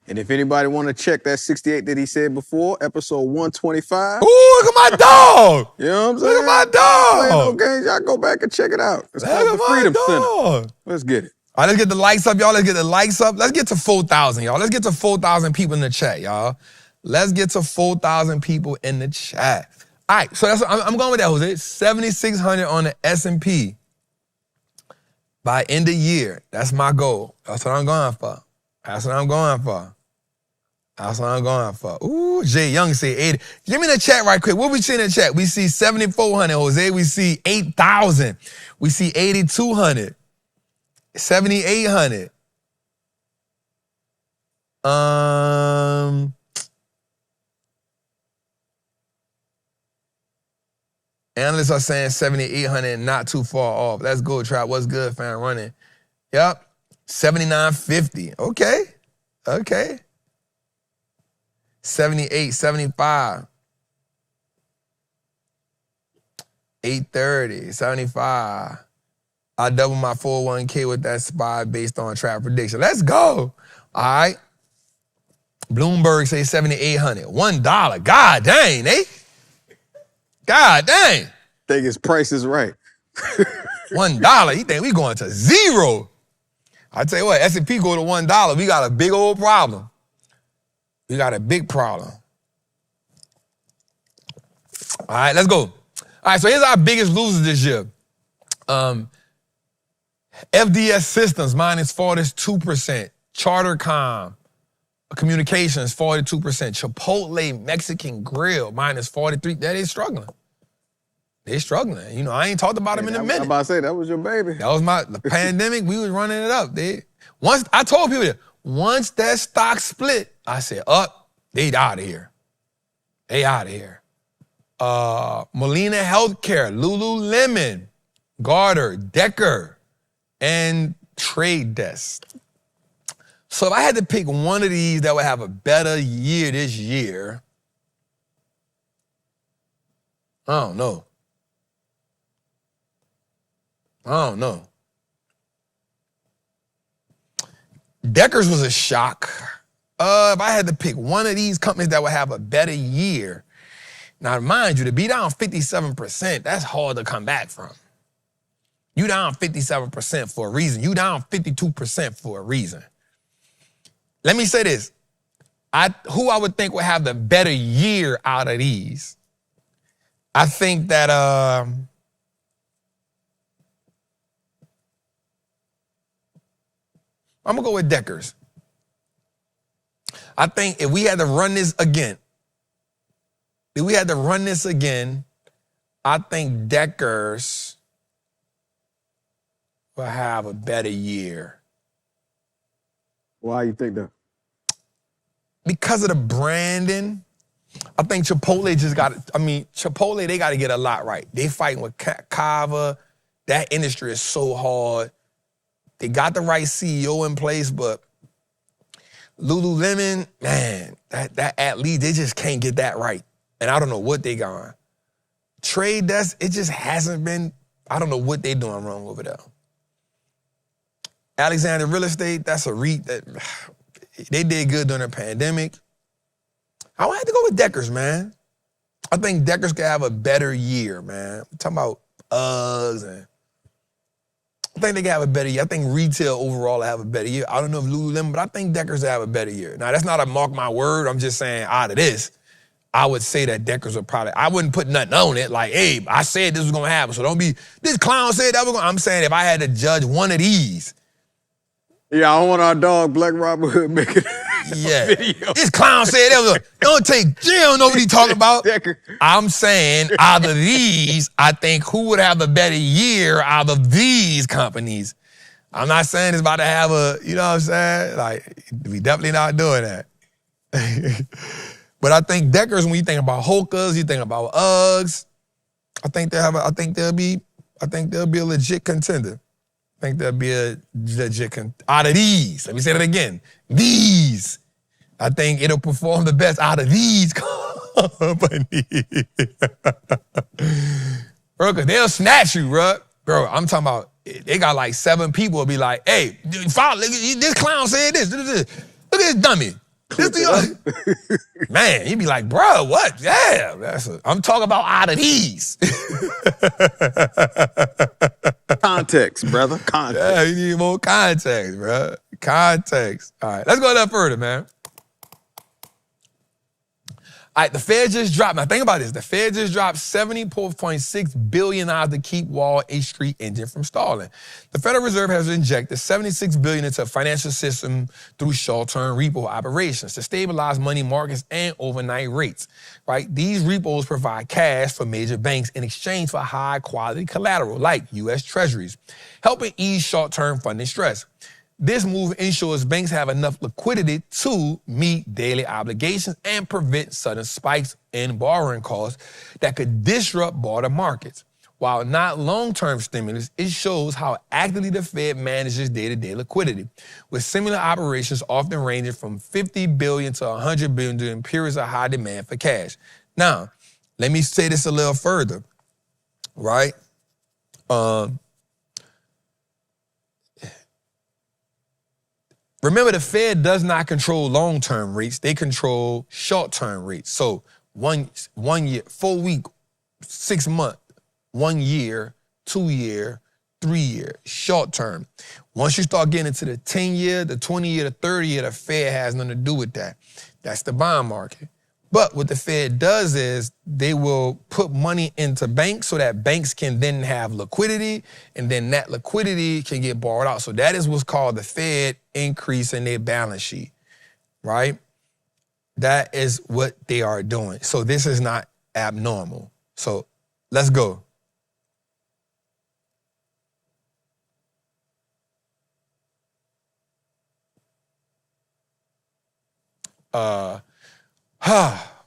And if anybody want to check that 68 that he said before, episode 125. Ooh, look at my dog. You know what I'm saying? Look at my Playing no dog. games. Y'all go back and check it out. It's Look called at the my Freedom dog. Center. Let's get it. All right, let's get the likes up, y'all. Let's get the likes up. Let's get to 4,000, y'all. Let's get to 4,000 people in the chat, y'all. Let's get to 4,000 people in the chat. All right, so I'm going with that, Jose. 7,600 on the S&P by end of year. That's my goal. That's what I'm going for. That's what I'm going for. That's what I'm going for. Ooh, Jay Young say 80. Give me the chat right quick. What we see in the chat? We see 7,400, Jose. We see 8,000. We see 8,200. 7,800. Analysts are saying 7,800, not too far off. Let's go, Trap. What's good, fam? Running. Yep. 7,950. Okay. 78, 75. 830, 75. I double my 401k with that spy based on Trap prediction. Let's go. All right. Bloomberg say 7,800. $1. God dang, eh? God dang. Think his price is right. $1. You think we going to zero? I tell you what, S&P go to $1. We got a big old problem. We got a big problem. All right, let's go. All right, so here's our biggest losers this year. FDS Systems, minus 42%. Chartercom Communications, 42%. Chipotle Mexican Grill, minus 43%. That is struggling. They're struggling. You know, I ain't talked about them in a minute. I'm about to say, that was your baby. That was the pandemic. We was running it up. Once I told people that, once that stock split, I said, they out of here. They out of here. Molina Healthcare, Lululemon, Garter, Decker, and Trade Desk. So if I had to pick one of these that would have a better year this year, I don't know. Deckers was a shock. If I had to pick one of these companies that would have a better year, now mind you, to be down 57%, that's hard to come back from. You down 57% for a reason. You down 52% for a reason. Let me say this. Who I would think would have the better year out of these, I think that I'm going to go with Deckers. I think if we had to run this again, I think Deckers will have a better year. Why you think that? Because of the branding. I think Chipotle they got to get a lot right. They fighting with Kava. That industry is so hard. They got the right CEO in place, but Lululemon, man, that athlete, they just can't get that right. And I don't know what they got. Trade Desk, it just hasn't been, I don't know what they doing wrong over there. Alexander Real Estate, that's a REIT that they did good during the pandemic. I would have to go with Deckers, man. I think Deckers could have a better year, man. We're talking about Uggs, and I think they could have a better year. I think retail overall will have a better year. I don't know if Lululemon, but I think Deckers will have a better year. Now, that's not a mark my word. I'm just saying out of this, I would say that Deckers would probably, I wouldn't put nothing on it. Like, hey, I said this was going to happen, so don't be, this clown said that was going to, I'm saying if I had to judge one of these. Yeah, I want our dog Black Robin Hood making Yeah, video. this clown said that was don't take, you don't know what he talking about. Decker. I'm saying out of these, I think who would have a better year out of these companies? I'm not saying it's about to have a, you know what I'm saying? Like, we definitely not doing that. But I think Deckers, when you think about Hokas, you think about Uggs, I think they'll be a legit contender. I think they'll be a legit out of these. Let me say that again. These. I think it'll perform the best out of these companies. Bro, because they'll snatch you, bro. Bro, I'm talking about, they got like 7 people will be like, hey, follow, this clown said this. Look at this dummy. Man, you'd be like, bro, what? Yeah, I'm talking about out of these. Context, brother. Context. Yeah, you need more context, bro. Context. All right, let's go a little further, man. All right, the Fed just dropped, now think about this, the Fed just dropped $70.6 billion to keep Wallstreet engine from stalling. The Federal Reserve has injected $76 billion into the financial system through short-term repo operations to stabilize money markets and overnight rates, right? These repos provide cash for major banks in exchange for high-quality collateral like U.S. Treasuries, helping ease short-term funding stress. This move ensures banks have enough liquidity to meet daily obligations and prevent sudden spikes in borrowing costs that could disrupt broader markets. While not long-term stimulus, it shows how actively the Fed manages day-to-day liquidity, with similar operations often ranging from $50 billion to $100 billion during periods of high demand for cash. Now, let me say this a little further, right? Remember, the Fed does not control long-term rates. They control short-term rates. So 1 year, 4 week, 6 month, 1 year, 2 year, 3 year, short-term. Once you start getting into the 10-year, the 20-year, the 30-year, the Fed has nothing to do with that. That's the bond market. But what the Fed does is they will put money into banks so that banks can then have liquidity, and then that liquidity can get borrowed out. So that is what's called the Fed increase in their balance sheet, right? That is what they are doing. So this is not abnormal. So let's go.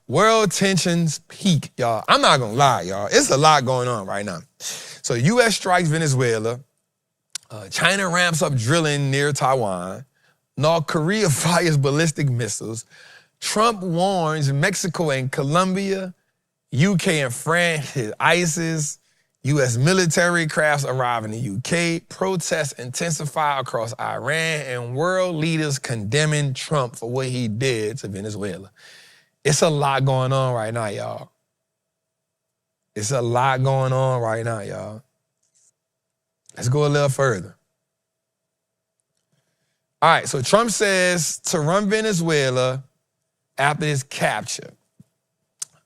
World tensions peak, y'all. I'm not gonna lie, y'all. It's a lot going on right now. So U.S. strikes Venezuela. China ramps up drilling near Taiwan. North Korea fires ballistic missiles. Trump warns Mexico and Colombia. UK and France hit ISIS. U.S. military crafts arrive in the U.K. Protests intensify across Iran, and world leaders condemning Trump for what he did to Venezuela. It's a lot going on right now, y'all. It's a lot going on right now, y'all. Let's go a little further. All right, so Trump says to run Venezuela after his capture.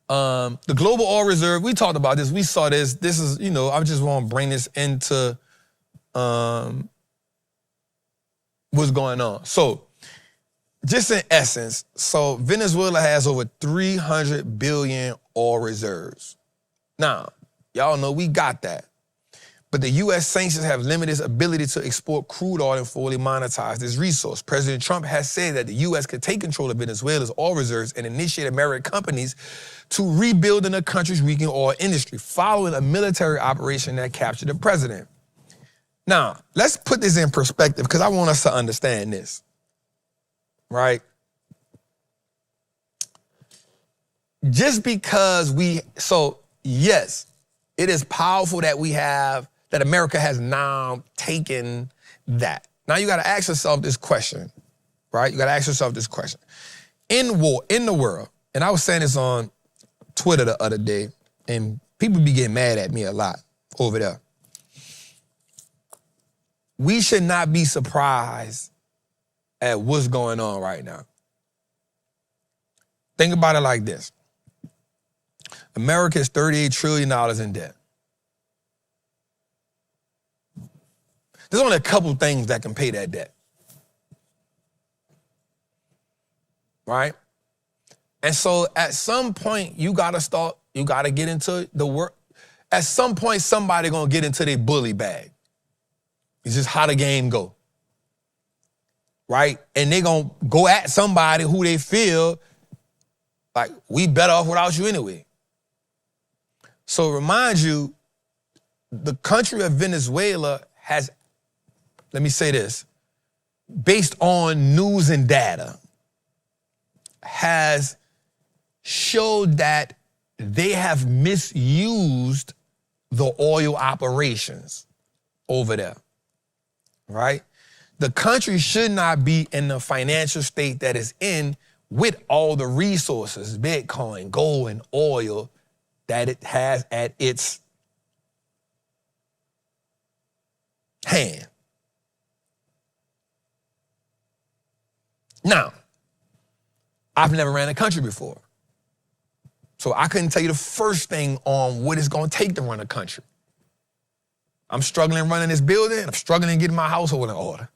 The global oil reserve, we talked about this. We saw this. This is, you know, I just want to bring this into what's going on. So, just in essence, so Venezuela has over 300 billion oil reserves. Now, y'all know we got that. but the U.S. sanctions have limited its ability to export crude oil and fully monetize this resource. President Trump has said that the U.S. could take control of Venezuela's oil reserves and initiate American companies to rebuild in the country's weakened oil industry following a military operation that captured the president. Now, let's put this in perspective because I want us to understand this, right? Just because yes, it is powerful that that America has now taken that. Now you got to ask yourself this question, right? You got to ask yourself this question. In the world, and I was saying this on Twitter the other day, and people be getting mad at me a lot over there. We should not be surprised at what's going on right now. Think about it like this. America is $38 trillion in debt. There's only a couple things that can pay that debt. Right? And so at some point, you got to get into the work. At some point, somebody going to get into their bully bag. It's just how the game go. Right? And they going to go at somebody who they feel like we better off without you anyway. So remind you, the country of Venezuela has, let me say this, based on news and data, has showed that they have misused the oil operations over there, right? The country should not be in the financial state that it's in with all the resources, Bitcoin, gold, and oil that it has at its hand. Now, I've never ran a country before. So I couldn't tell you the first thing on what it's going to take to run a country. I'm struggling running this building. I'm struggling getting my household in order.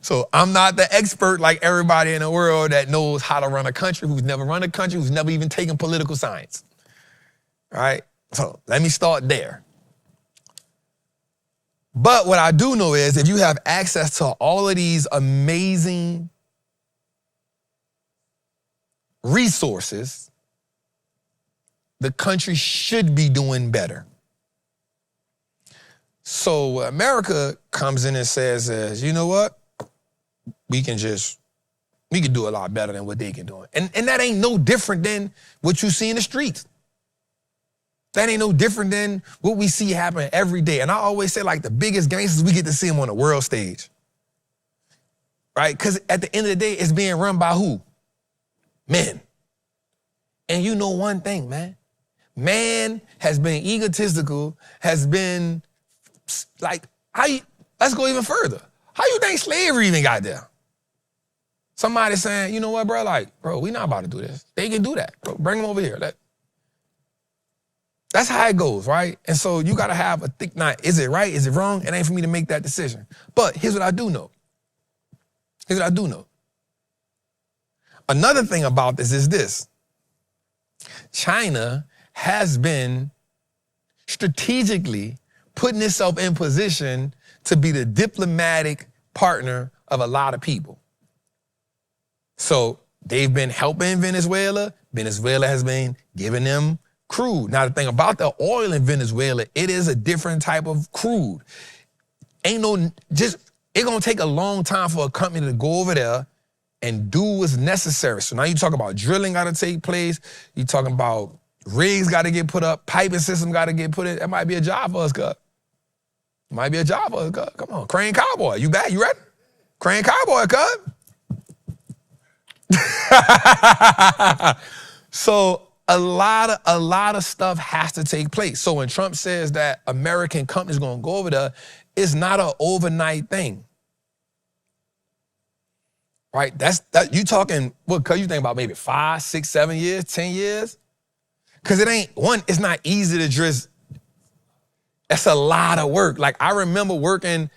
So I'm not the expert like everybody in the world that knows how to run a country, who's never run a country, who's never even taken political science. All right? So let me start there. But what I do know is if you have access to all of these amazing resources, the country should be doing better. So America comes in and says, you know what? We can do a lot better than what they can do. And that ain't no different than what you see in the streets. That ain't no different than what we see happen every day. And I always say, like, the biggest gangsters, we get to see them on the world stage. Right? Because at the end of the day, it's being run by who? Men. And you know one thing, man. Man has been egotistical, has been like, let's go even further. How you think slavery even got there? Somebody saying, you know what, bro? Like, bro, we not about to do this. They can do that, bro. Bring them over here. That's how it goes, right? And so you got to have a thick knife. Is it right? Is it wrong? It ain't for me to make that decision. But here's what I do know. Another thing about this is this. China has been strategically putting itself in position to be the diplomatic partner of a lot of people. So they've been helping Venezuela. Venezuela has been giving them crude. Now, the thing about the oil in Venezuela, it is a different type of crude. It's gonna take a long time for a company to go over there and do what's necessary. So now you talk about drilling gotta take place. You talking about rigs gotta get put up, piping system gotta get put in. That might be a job for us, cuz. Come on, Crane Cowboy, you back? You ready? Crane Cowboy, cuz. So a lot of stuff has to take place. So when Trump says that American companies gonna go over there, it's not an overnight thing. Right? You talking, what, cuz you think about maybe 5, 6, 7 years, 10 years? Cause it's not easy to just, that's a lot of work. Like I remember working,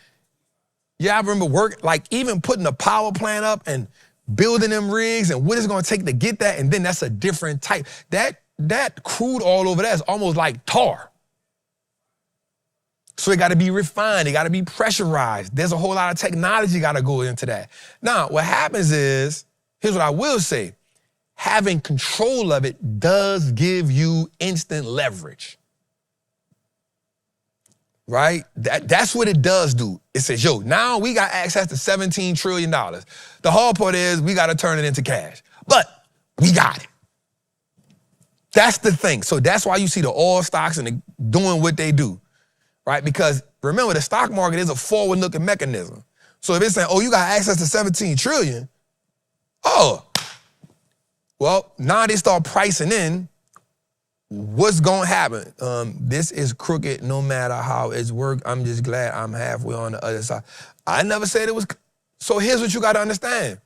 like even putting a power plant up and building them rigs and what it's gonna take to get that, and then that's a different type. That crude oil over there is almost like tar. So it got to be refined. It got to be pressurized. There's a whole lot of technology got to go into that. Now, what happens is, here's what I will say. Having control of it does give you instant leverage. Right? That's what it does do. It says, yo, now we got access to $17 trillion. The hard part is we got to turn it into cash. But we got it. That's the thing. So that's why you see the oil stocks and doing what they do. Right? Because remember, the stock market is a forward-looking mechanism. So if it's saying, oh, you got access to 17 trillion, oh, well, now they start pricing in what's gonna happen. This is crooked no matter how it's worked. I'm just glad I'm halfway on the other side. I never said it was. So here's what you gotta understand.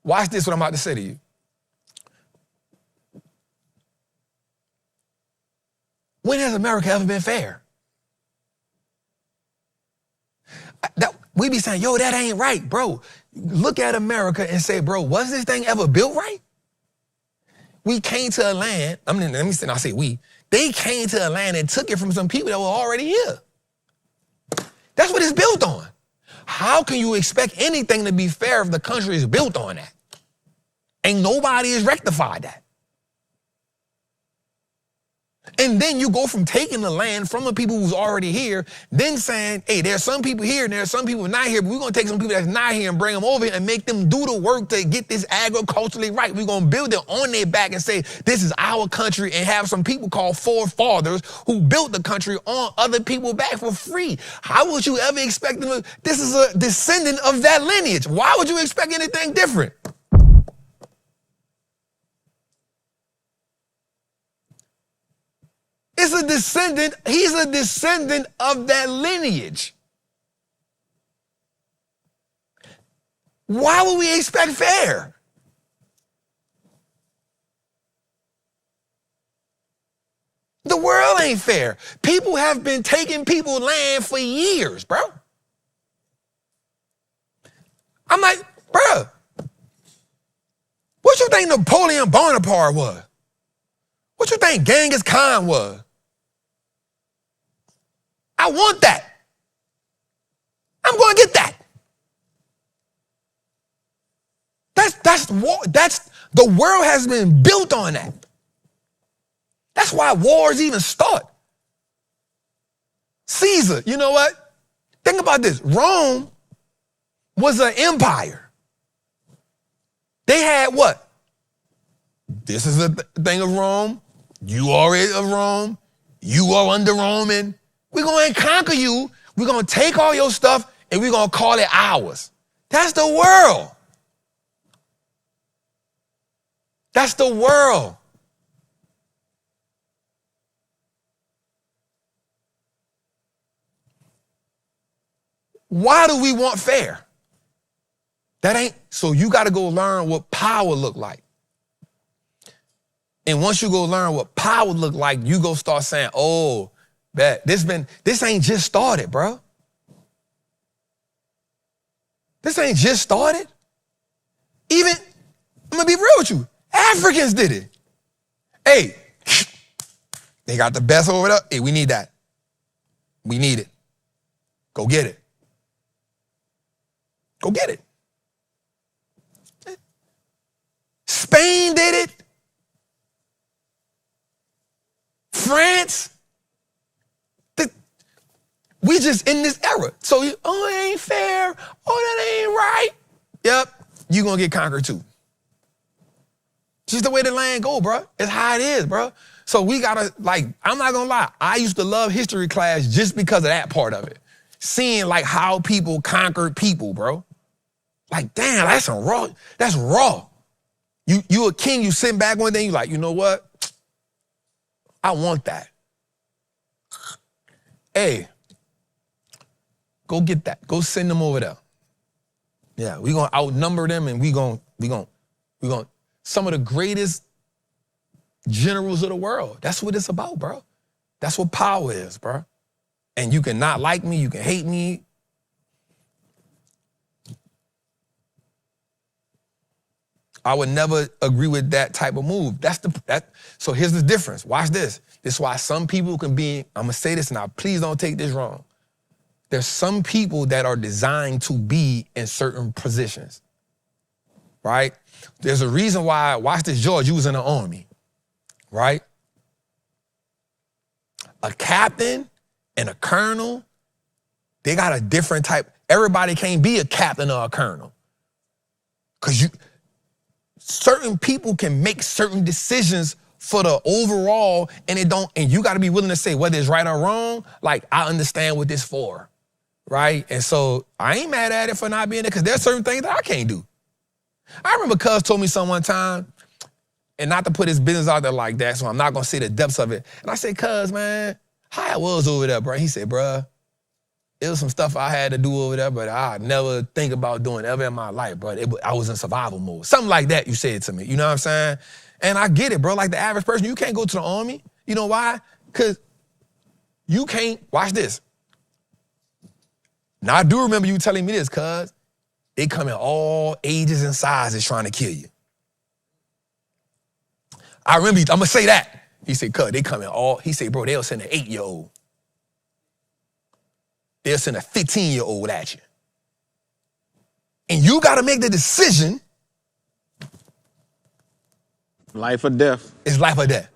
Watch this, what I'm about to say to you. When has America ever been fair? We be saying, yo, that ain't right, bro. Look at America and say, bro, was this thing ever built right? We came to a land, I say we, they came to a land and took it from some people that were already here. That's what it's built on. How can you expect anything to be fair if the country is built on that? Ain't nobody has rectified that. And then you go from taking the land from the people who's already here, then saying, hey, there's some people here and there's some people not here, but we're going to take some people that's not here and bring them over here and make them do the work to get this agriculturally right. We're going to build it on their back and say, this is our country, and have some people called forefathers who built the country on other people's back for free. How would you ever expect them to, this is a descendant of that lineage. Why would you expect anything different? It's a descendant, he's a descendant of that lineage. Why would we expect fair? The world ain't fair. People have been taking people's land for years, bro. I'm like, bro, what you think Napoleon Bonaparte was? What you think Genghis Khan was? I want that. I'm going to get that. That's the world has been built on that. That's why wars even start. Caesar, you know what? Think about this. Rome was an empire. They had what? This is a thing of Rome. You are of Rome. You are under Roman. We're going to conquer you. We're going to take all your stuff and we're going to call it ours. That's the world. That's the world. Why do we want fair? That ain't, so you got to go learn what power look like. And once you go learn what power look like, you go start saying, oh, bet this ain't just started, bro. This ain't just started. Even, I'm gonna be real with you, Africans did it. Hey, they got the best over there. Hey, we need that. We need it. Go get it. Go get it. Spain did it. France. We just in this era. So, oh, it ain't fair. Oh, that ain't right. Yep, you gonna get conquered too. Just the way the land go, bro. It's how it is, bro. So we gotta, like, I'm not gonna lie. I used to love history class just because of that part of it. Seeing like how people conquered people, bro. Like, damn, that's some raw. That's raw. You a king, you sitting back one day, you like, you know what? I want that. Hey, go get that. Go send them over there. Yeah, we gonna outnumber them and we gonna, some of the greatest generals of the world. That's what it's about, bro. That's what power is, bro. And you can not like me, you can hate me. I would never agree with that type of move. So here's the difference. Watch this. This is why some people can be, I'm gonna say this now, please don't take this wrong. there's some people that are designed to be in certain positions, right? There's a reason why, watch this, George, you was in the army, right? A captain and a colonel, they got a different type. Everybody can't be a captain or a colonel. Because certain people can make certain decisions for the overall, and you got to be willing to say whether it's right or wrong, like, I understand what this for, right? And so I ain't mad at it for not being there, because there's certain things that I can't do. I remember Cuz told me something one time, and not to put his business out there like that, so I'm not going to say the depths of it. And I said, Cuz, man, how it was over there, bro? He said, bro, it was some stuff I had to do over there, but I never think about doing ever in my life, bro. I was in survival mode. Something like that you said to me, you know what I'm saying? And I get it, bro. Like the average person, you can't go to the army. You know why? Because you can't, watch this. Now, I do remember you telling me this, cuz they come in all ages and sizes trying to kill you. I remember, I'm going to say that. He said, cuz they come in all, he said, bro, they'll send an 8-year-old. They'll send a 15-year-old at you. And you got to make the decision. Life or death. It's life or death.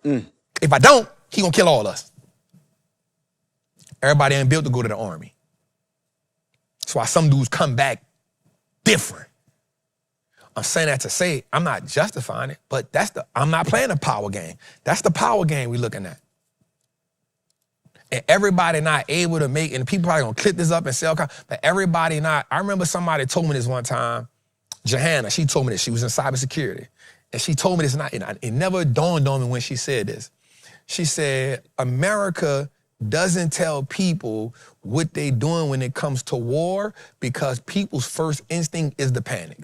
If I don't, he gonna kill all us. Everybody ain't built to go to the army. That's why some dudes come back different. I'm saying that to say, I'm not justifying it, but I'm not playing a power game. That's the power game we're looking at. And everybody not able to make, and people probably gonna clip this up and sell, but everybody not, I remember somebody told me this one time, Johanna, she told me this, she was in cybersecurity. And she told me this, and it never dawned on me when she said this. She said, America doesn't tell people what they doing when it comes to war because people's first instinct is the panic.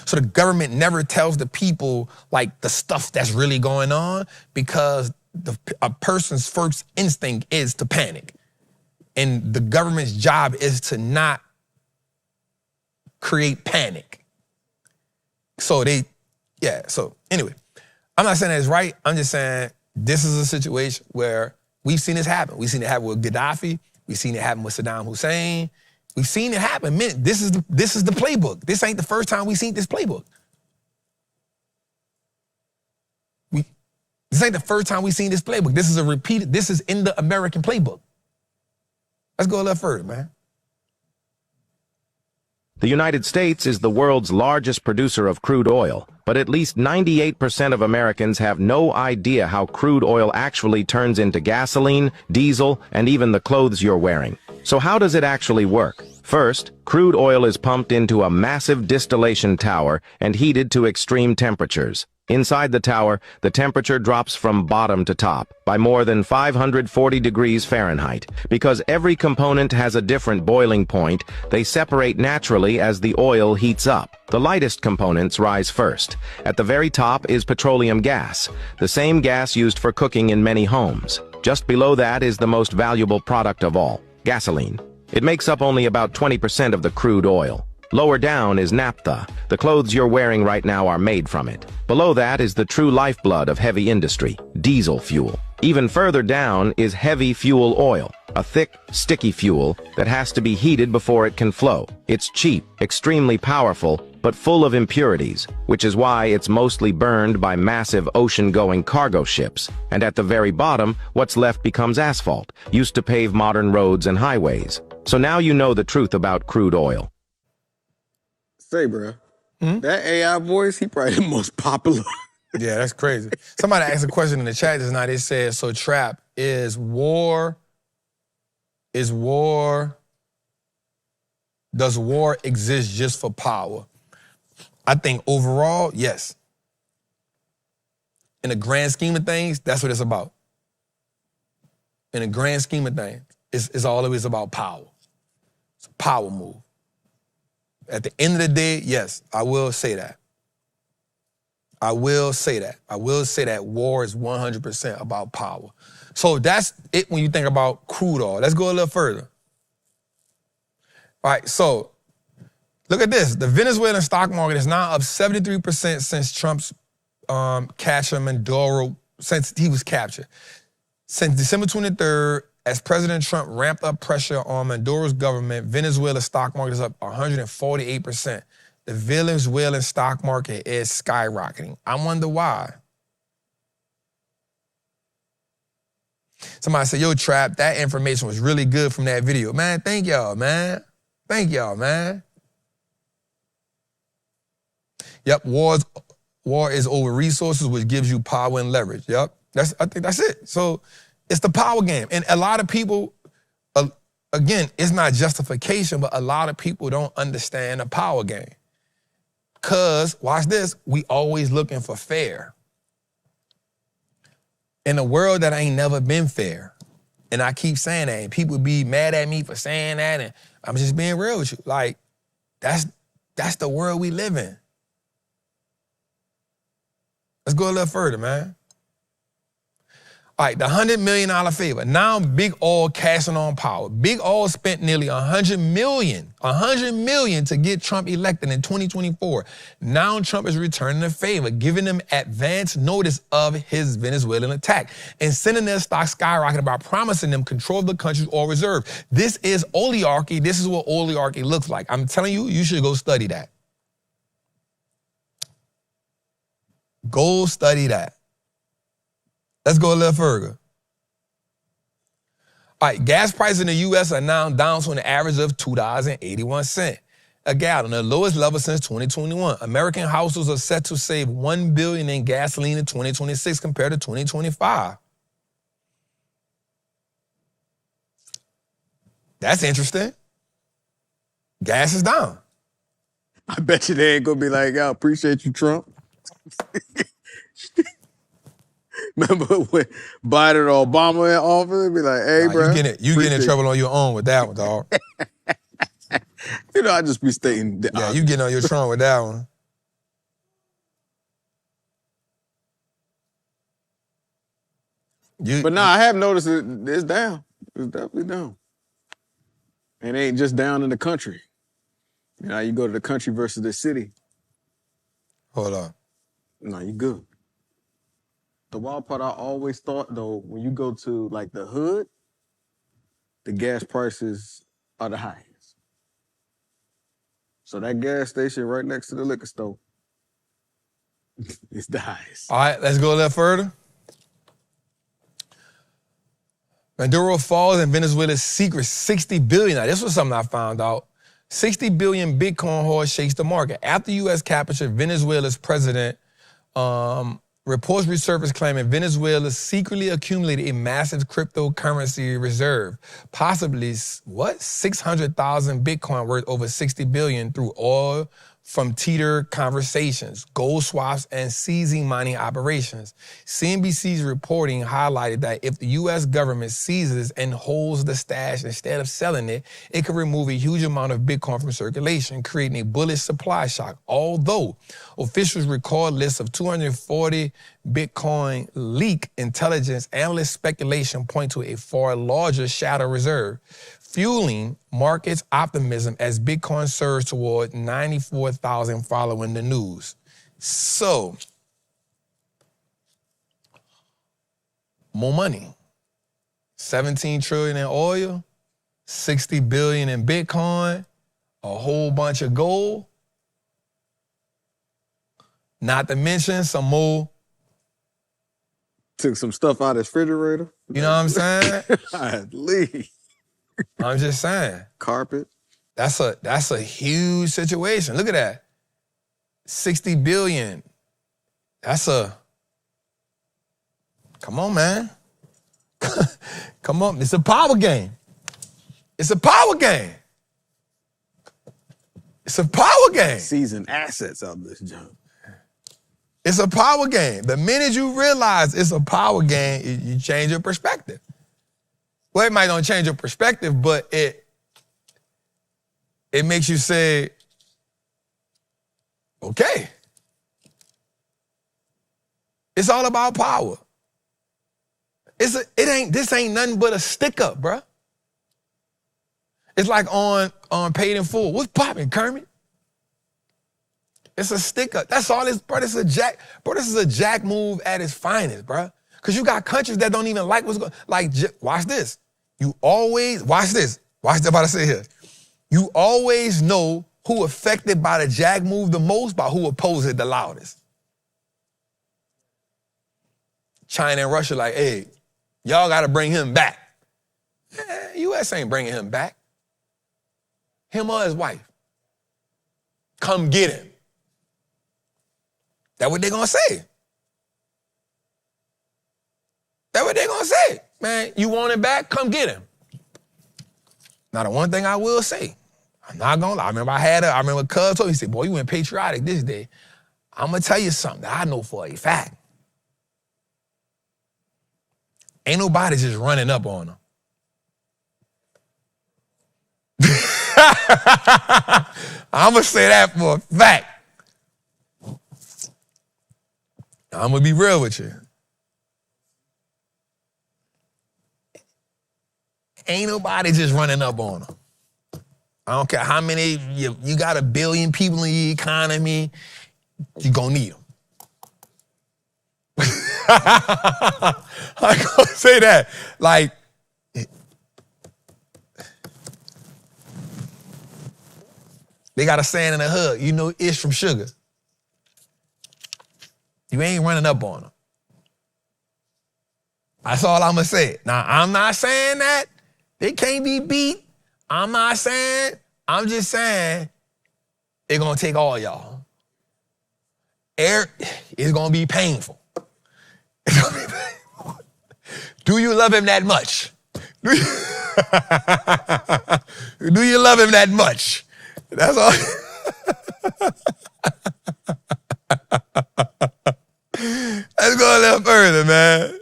So the government never tells the people like the stuff that's really going on because a person's first instinct is to panic. And the government's job is to not create panic. So so anyway, I'm not saying that it's right. I'm just saying this is a situation where we've seen this happen. We've seen it happen with Gaddafi. We've seen it happen with Saddam Hussein. We've seen it happen. This is the playbook. This ain't the first time we've seen this playbook. This ain't the first time we've seen this playbook. This is in the American playbook. Let's go a little further, man. The United States is the world's largest producer of crude oil, but at least 98% of Americans have no idea how crude oil actually turns into gasoline, diesel, and even the clothes you're wearing. So how does it actually work? First, crude oil is pumped into a massive distillation tower and heated to extreme temperatures. Inside the tower, the temperature drops from bottom to top by more than 540 degrees Fahrenheit. Because every component has a different boiling point, they separate naturally as the oil heats up. The lightest components rise first. At the very top is petroleum gas, the same gas used for cooking in many homes. Just below that is the most valuable product of all, gasoline. It makes up only about 20% of the crude oil. Lower down is naphtha. The clothes you're wearing right now are made from it. Below that is the true lifeblood of heavy industry, diesel fuel. Even further down is heavy fuel oil, a thick, sticky fuel that has to be heated before it can flow. It's cheap, extremely powerful, but full of impurities, which is why it's mostly burned by massive ocean-going cargo ships. And at the very bottom, what's left becomes asphalt, used to pave modern roads and highways. So now you know the truth about crude oil. Say, bro, that AI voice, he probably the most popular. Yeah, that's crazy. Somebody asked a question in the chat just now. They said, so Trap, does war exist just for power? I think overall, yes. In the grand scheme of things, that's what it's about. In the grand scheme of things, it's always about power. It's a power move. At the end of the day, yes, I will say that. I will say that war is 100% about power. So that's it when you think about crude oil. Let's go a little further. All right, so look at this. The Venezuelan stock market is now up 73% since Trump's capture Maduro, since he was captured. Since December 23rd, As President Trump ramped up pressure on Maduro's government, Venezuela's stock market is up 148%. The Venezuelan stock market is skyrocketing. I wonder why. Somebody said, yo, Trap, that information was really good from that video. Man, thank y'all, man. Thank y'all, man. Yep, war is over resources, which gives you power and leverage. Yep, I think that's it. So it's the power game. And a lot of people, again, it's not justification, but a lot of people don't understand the power game. Because, watch this, we always looking for fair. In a world that ain't never been fair, and I keep saying that, and people be mad at me for saying that, and I'm just being real with you. Like, that's the world we live in. Let's go a little further, man. All right, the $100 million favor. Now Big Oil cashing on power. Big Oil spent nearly $100 million to get Trump elected in 2024. Now Trump is returning the favor, giving them advance notice of his Venezuelan attack and sending their stock skyrocketing by promising them control of the country's oil reserve. This is oligarchy. This is what oligarchy looks like. I'm telling you, you should go study that. Go study that. Let's go a little further. All right, gas prices in the U.S. are now down to an average of $2.81 a gallon, the lowest level since 2021. American households are set to save $1 billion in gasoline in 2026 compared to 2025. That's interesting. Gas is down. I bet you they ain't gonna be like, I appreciate you, Trump. Remember when Biden or Obama in office? Be like, hey, bro. You get in trouble on your own with that one, dog. You know, I just be stating. Yeah, you getting on your Trump with that one. But nah, I have noticed it's down. It's definitely down. It ain't just down in the country. You know, you go to the country versus the city. Hold on. No, you good. The wild part I always thought, though, when you go to, like, the hood, the gas prices are the highest. So that gas station right next to the liquor store is the highest. All right, let's go a little further. Maduro falls and Venezuela's secret $60 billion. Now, this was something I found out. 60 billion Bitcoin horse shakes the market. After U.S. captured Venezuela's president, reports resurfaced claiming Venezuela secretly accumulated a massive cryptocurrency reserve, possibly, 600,000 Bitcoin worth over 60 billion through oil from teeter conversations, gold swaps, and seizing mining operations. CNBC's reporting highlighted that if the U.S. government seizes and holds the stash instead of selling it, it could remove a huge amount of Bitcoin from circulation, creating a bullish supply shock. Although officials record lists of 240 Bitcoin leak, intelligence analyst speculation point to a far larger shadow reserve, fueling markets' optimism as Bitcoin surged toward 94,000 following the news. So, more money. 17 trillion in oil, 60 billion in Bitcoin, a whole bunch of gold. Not to mention some more. Took some stuff out of his refrigerator. You know what I'm saying? At least. I'm just saying. Carpet. That's a huge situation. Look at that. 60 billion. Come on, man. Come on. It's a power game. It's a power game. It's a power game. Seizing assets out of this junk. It's a power game. The minute you realize it's a power game, you change your perspective. Well, it might not change your perspective, but it makes you say, okay. It's all about power. This ain't nothing but a stick up, bruh. It's like on Paid in Full. What's popping, Kermit? It's a stick up. That's all this, bro. This is a jack move at its finest, bruh. Because you got countries that don't even like what's going on. Like, watch this. You always, watch this. Watch what I'm about to say here. You always know who affected by the Jack move the most by who opposed it the loudest. China and Russia like, hey, y'all got to bring him back. U.S. ain't bringing him back. Him or his wife. Come get him. That's what they gonna say. That's what they gonna say. Man, you want him back? Come get him. Now, the one thing I will say, I'm not gonna lie. I remember Cuz told me, he said, boy, you went patriotic this day. I'm gonna tell you something that I know for a fact. Ain't nobody just running up on him. I'm gonna say that for a fact. I'm gonna be real with you. Ain't nobody just running up on them. I don't care how many, you got 1 billion people in your economy, you gonna need them. I'm gonna say that. Like, they got a saying in the hood, you know Ish from Sugar. You ain't running up on them. That's all I'm gonna say. Now, I'm not saying that they can't be beat. I'm not saying, I'm just saying it's gonna take all y'all. It's gonna be painful. It's gonna be painful. Do you love him that much? Do you love him that much? That's all. Let's go a little further, man.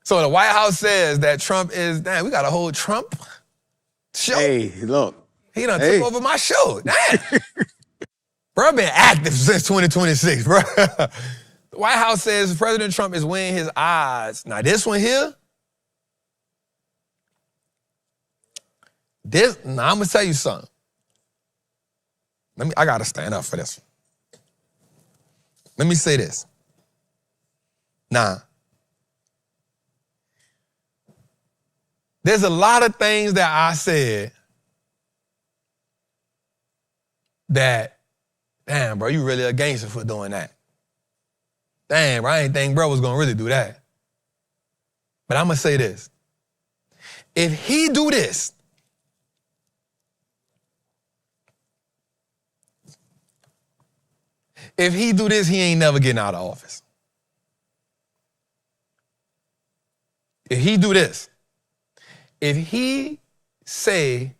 So the White House says that Trump is, damn, we got a whole Trump show. Hey, look. He done took over my show. Damn. Bro, been active since 2026, bro. The White House says President Trump is winning his odds. Now, this one here, I'm going to tell you something. I got to stand up for this one. Let me say this. Now, there's a lot of things that I said that, damn, bro, you really a gangster for doing that. Damn, bro, I didn't think bro was going to really do that. But I'm going to say this. If he do this, he ain't never getting out of office. If he do this, if he say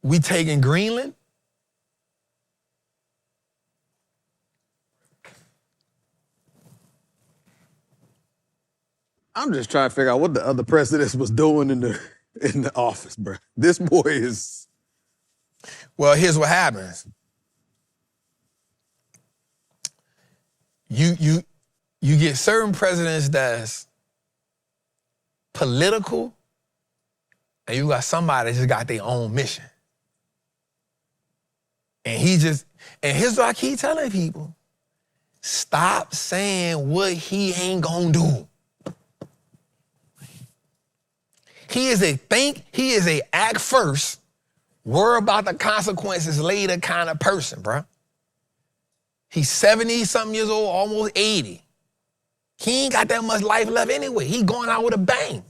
we taking Greenland, I'm just trying to figure out what the other presidents was doing in the office, bro. This boy is. Well, here's what happens. You get certain presidents that's political, and you got somebody that just got their own mission. And here's what I keep telling people. Stop saying what he ain't gonna do. He is a act first, worry about the consequences later kind of person, bro. He's 70-something years old, almost 80. He ain't got that much life left anyway. He going out with a bang.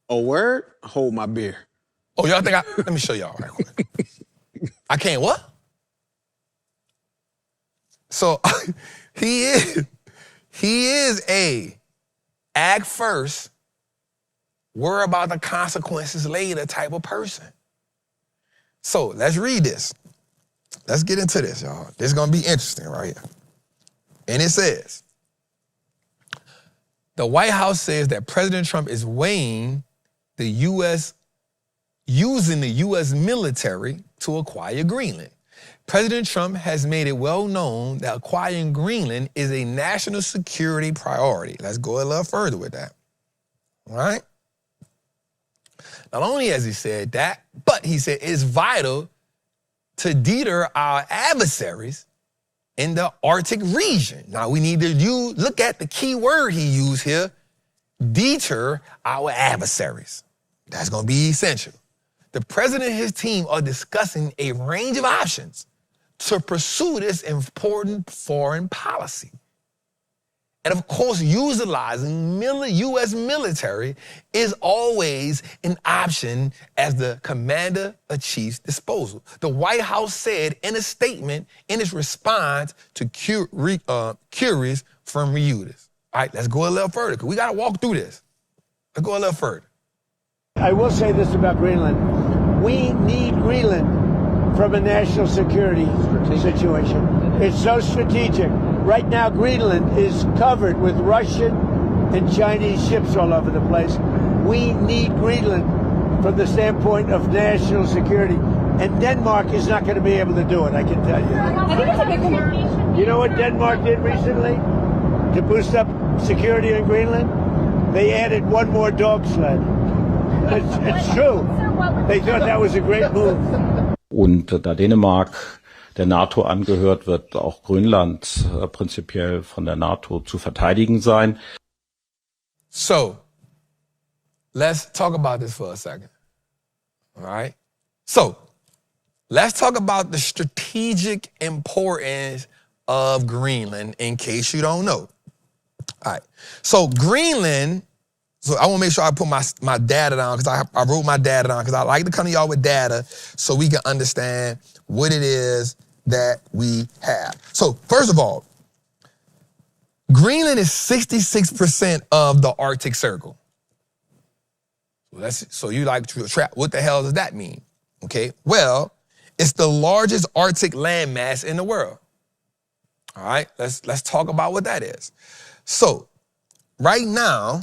A word? Hold my beer. Oh, y'all think let me show y'all right quick. I can't what? So he is a act first, worry about the consequences later type of person. So let's read this. Let's get into this, y'all. This is going to be interesting right here. And it says, the White House says that President Trump is using the U.S. military to acquire Greenland. President Trump has made it well known that acquiring Greenland is a national security priority. Let's go a little further with that. All right? Not only has he said that, but he said it's vital to deter our adversaries in the Arctic region. Now, we need to look at the key word he used here, deter our adversaries. That's going to be essential. The president and his team are discussing a range of options to pursue this important foreign policy. And of course, utilizing U.S. military is always an option as the commander-in-chief's disposal. The White House said in a statement in its response to queries from Reuters. All right, let's go a little further, because we got to walk through this. Let's go a little further. I will say this about Greenland. We need Greenland from a national security situation. It's so strategic. Right now, Greenland is covered with Russian and Chinese ships all over the place. We need Greenland from the standpoint of national security. And Denmark is not going to be able to do it, I can tell you. I think it's a big one. You know what Denmark did recently to boost up security in Greenland? They added one more dog sled. It's true. They thought that was a great move. Und da Dänemark der NATO angehört, wird auch Grönland prinzipiell von der NATO zu verteidigen sein. So, let's talk about this for a second. All right? So, let's talk about the strategic importance of Greenland in case you don't know. All right. So, Greenland, so I want to make sure I put my data down, because I wrote my data down, because I like to come to y'all with data so we can understand what it is that we have. So, first of all, Greenland is 66% of the Arctic Circle. So you like to trap, what the hell does that mean? Okay, well, it's the largest Arctic landmass in the world. All right, let's talk about what that is. So, right now,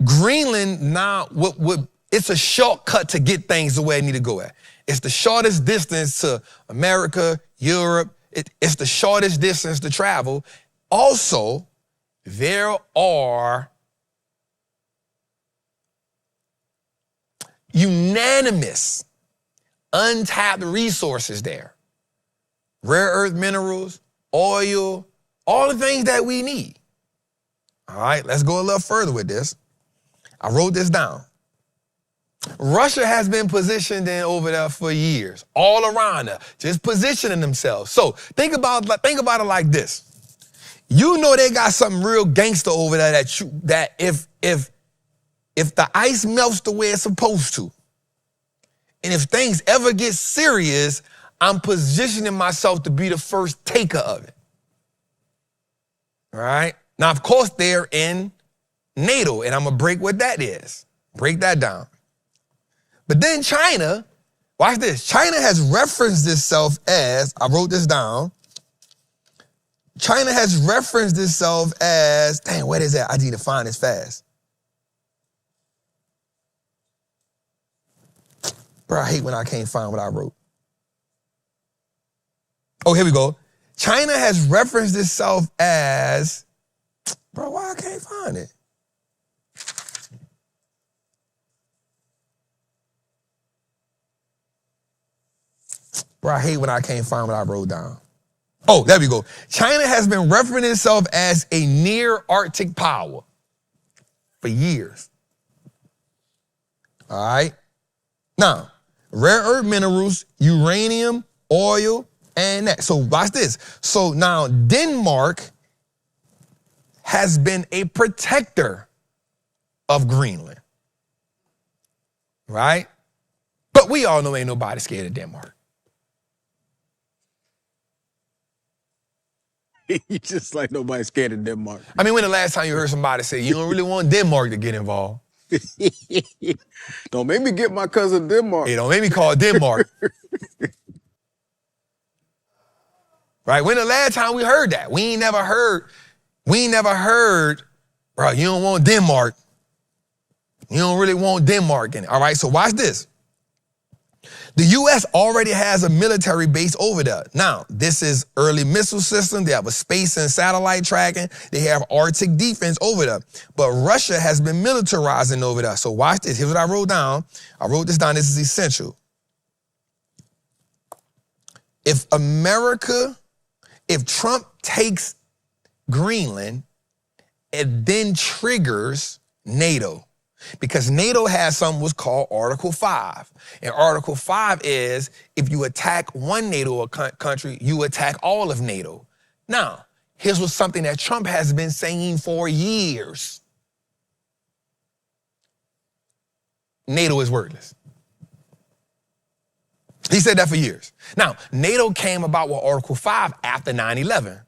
Greenland now, it's a shortcut to get things the way it need to go at. It's the shortest distance to America, Europe. It's the shortest distance to travel. Also, there are unanimous, untapped resources there. Rare earth minerals, oil, all the things that we need. All right, let's go a little further with this. I wrote this down. Russia has been positioned in over there for years, all around there, just positioning themselves. So think about it like this. You know they got something real gangster over there that if the ice melts the way it's supposed to, and if things ever get serious, I'm positioning myself to be the first taker of it. All right? Now, of course, they're in NATO, and I'm going to break what that is. Break that down. But then China, watch this. China has referenced itself as, I wrote this down. China has referenced itself as, dang, what is that? I need to find this fast. Bro, I hate when I can't find what I wrote. Oh, here we go. China has referenced itself as, bro, why I can't find it? Bro, I hate when I can't find what I wrote down. Oh, there we go. China has been referencing itself as a near Arctic power for years. All right? Now, rare earth minerals, uranium, oil, and that. So watch this. So now Denmark has been a protector of Greenland. Right? But we all know ain't nobody scared of Denmark. You just like nobody's scared of Denmark. I mean, when the last time you heard somebody say, you don't really want Denmark to get involved? Don't make me get my cousin Denmark. Hey, don't make me call Denmark. Right? When the last time we heard that? We ain't never heard, bro, you don't want Denmark. You don't really want Denmark in it. All right, so watch this. The U.S. already has a military base over there. Now, this is early missile system. They have a space and satellite tracking. They have Arctic defense over there. But Russia has been militarizing over there. So watch this. Here's what I wrote down. I wrote this down. This is essential. If Trump takes Greenland it then triggers NATO. Because NATO has something what's called Article 5. And Article 5 is if you attack one NATO country, you attack all of NATO. Now, here's what's something that Trump has been saying for years. NATO is worthless. He said that for years. Now, NATO came about with Article 5 after 9/11.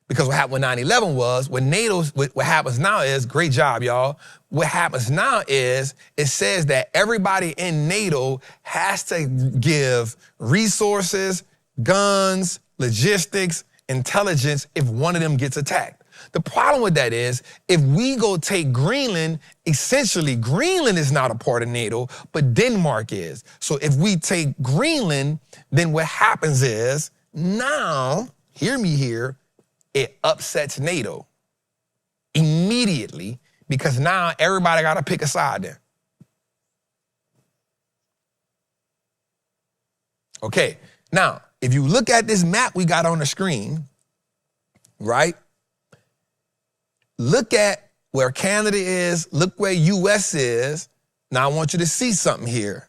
Because what happened with 9/11 was, what happens now is, great job, y'all. What happens now is, it says that everybody in NATO has to give resources, guns, logistics, intelligence if one of them gets attacked. The problem with that is, if we go take Greenland, essentially Greenland is not a part of NATO, but Denmark is. So if we take Greenland, then what happens is, now, hear me here, it upsets NATO immediately because now everybody got to pick a side then. Okay, now, if you look at this map we got on the screen, right? Look at where Canada is, look where US is. Now I want you to see something here.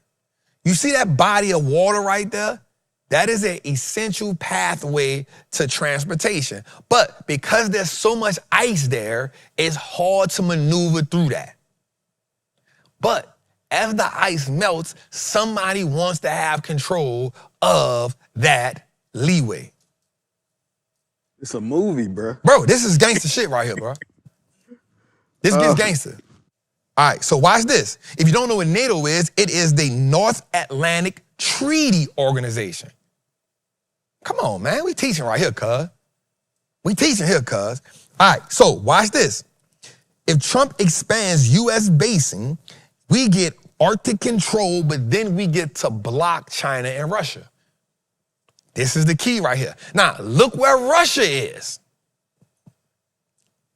You see that body of water right there? That is an essential pathway to transportation. But because there's so much ice there, it's hard to maneuver through that. But as the ice melts, somebody wants to have control of that leeway. It's a movie, bro. Bro, this is gangster shit right here, bro. This gets gangster. All right, so watch this. If you don't know what NATO is, it is the North Atlantic Treaty Organization. Come on, man. We teaching right here, cuz. We teaching here, cuz. All right, so watch this. If Trump expands U.S. basing, we get Arctic control, but then we get to block China and Russia. This is the key right here. Now, look where Russia is.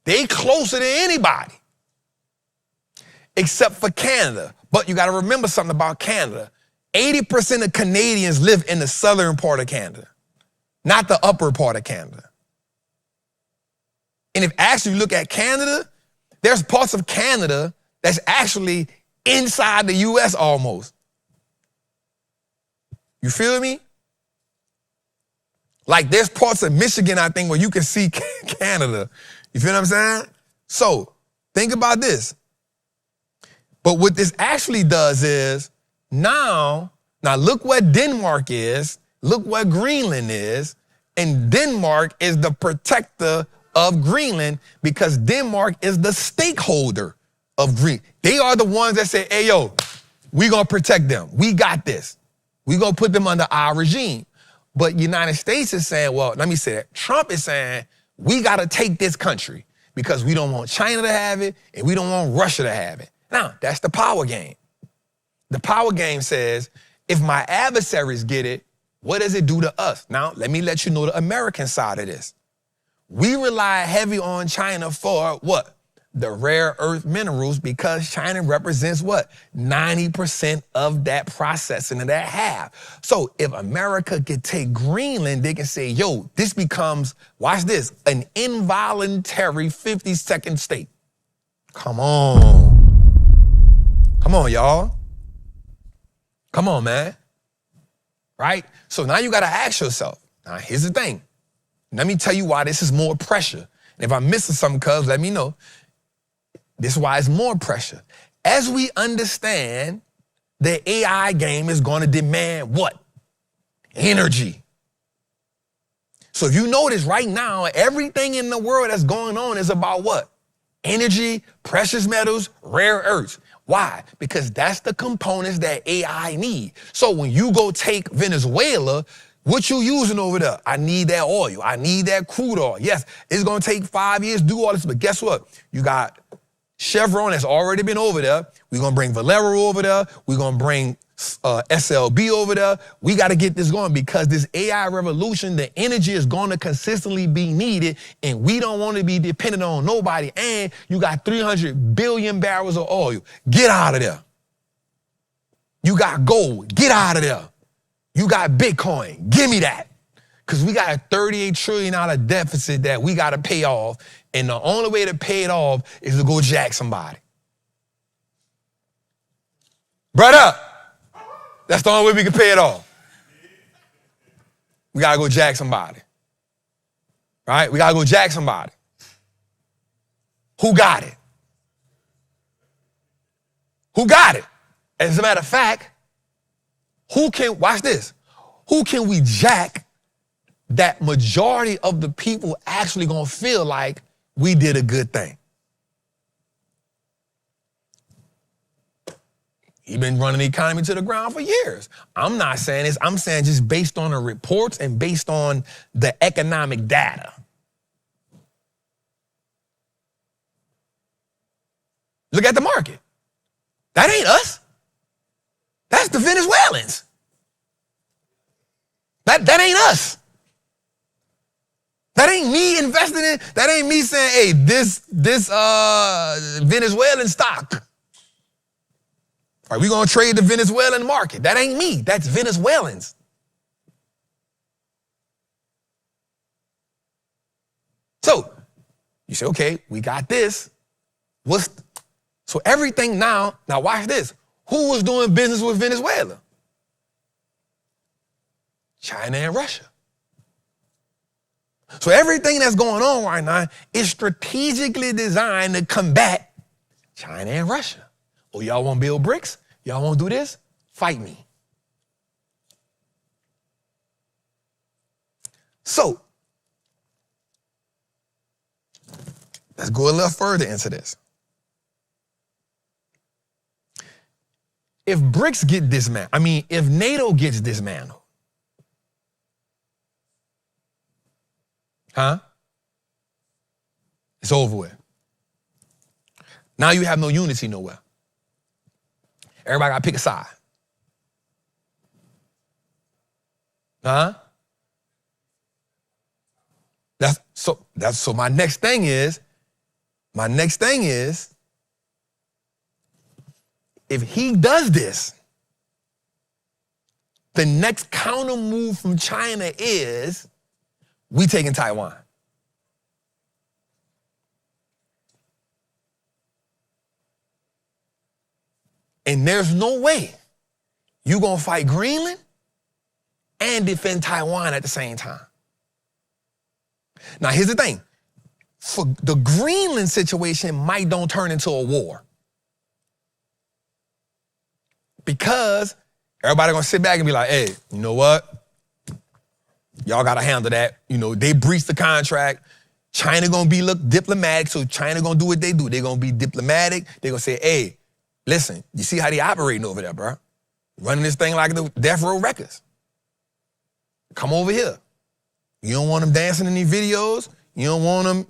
They closer than anybody, except for Canada. But you got to remember something about Canada. 80% of Canadians live in the southern part of Canada, not the upper part of Canada. And if actually you look at Canada, there's parts of Canada that's actually inside the U.S. almost. You feel me? Like there's parts of Michigan, I think, where you can see Canada. You feel what I'm saying? So think about this. But what this actually does is now look where Denmark is, look where Greenland is, and Denmark is the protector of Greenland because Denmark is the stakeholder of Greenland. They are the ones that say, hey, yo, we gonna protect them. We got this. We gonna put them under our regime. But United States is saying, well, let me say that. Trump is saying, we gotta take this country because we don't want China to have it and we don't want Russia to have it. Now, that's the power game. The power game says, if my adversaries get it, what does it do to us? Now, let me let you know the American side of this. We rely heavy on China for what? The rare earth minerals because China represents what? 90% of that processing of that half. So if America could take Greenland, they can say, yo, this becomes, watch this, an involuntary 52nd state. Come on. Come on, y'all. Come on, man. Right? So now you got to ask yourself, now here's the thing. Let me tell you why this is more pressure. And if I'm missing something, cuz, let me know. This is why it's more pressure. As we understand, the AI game is going to demand what? Energy. So if you notice right now, everything in the world that's going on is about what? Energy, precious metals, rare earths. Why? Because that's the components that AI need. So when you go take Venezuela, what you using over there? I need that oil. I need that crude oil. Yes, it's going to take 5 years to do all this, but guess what? You got Chevron has already been over there. We're going to bring Valero over there. We're going to bring SLB over there. We got to get this going because this AI revolution, the energy is going to consistently be needed, and we don't want to be dependent on nobody. And you got 300 billion barrels of oil. Get out of there. You got gold. Get out of there. You got Bitcoin. Give me that. Because we got a $38 trillion deficit that we got to pay off. And the only way to pay it off is to go jack somebody. Brother, that's the only way we can pay it off. We gotta go jack somebody. Right? We gotta go jack somebody. Who got it? Who got it? As a matter of fact, watch this, who can we jack that majority of the people actually gonna feel like we did a good thing? He's been running the economy to the ground for years. I'm not saying this, I'm saying just based on the reports and based on the economic data. Look at the market. That ain't us. That's the Venezuelans. That ain't us. That ain't me investing in, that ain't me saying, hey, this Venezuelan stock. Are we gonna trade the Venezuelan market? That ain't me, that's Venezuelans. So, you say, okay, we got this. So everything now watch this. Who was doing business with Venezuela? China and Russia. So everything that's going on right now is strategically designed to combat China and Russia. Oh, y'all want to build bricks? Y'all want to do this? Fight me. So, let's go a little further into this. If BRICS get dismantled, if NATO gets dismantled, it's over with. Now you have no unity nowhere. Everybody got to pick a side. So my next thing is, if he does this, the next counter move from China is we taking Taiwan. And there's no way you're going to fight Greenland and defend Taiwan at the same time. Now, here's the thing. For the Greenland situation might don't turn into a war. Because everybody going to sit back and be like, hey, you know what? Y'all got to handle that. They breached the contract. China going to look diplomatic, so China going to do what they do. They're going to be diplomatic. They're going to say, hey, listen, you see how they operating over there, bro? Running this thing like the Death Row Records. Come over here. You don't want them dancing in these videos. You don't want them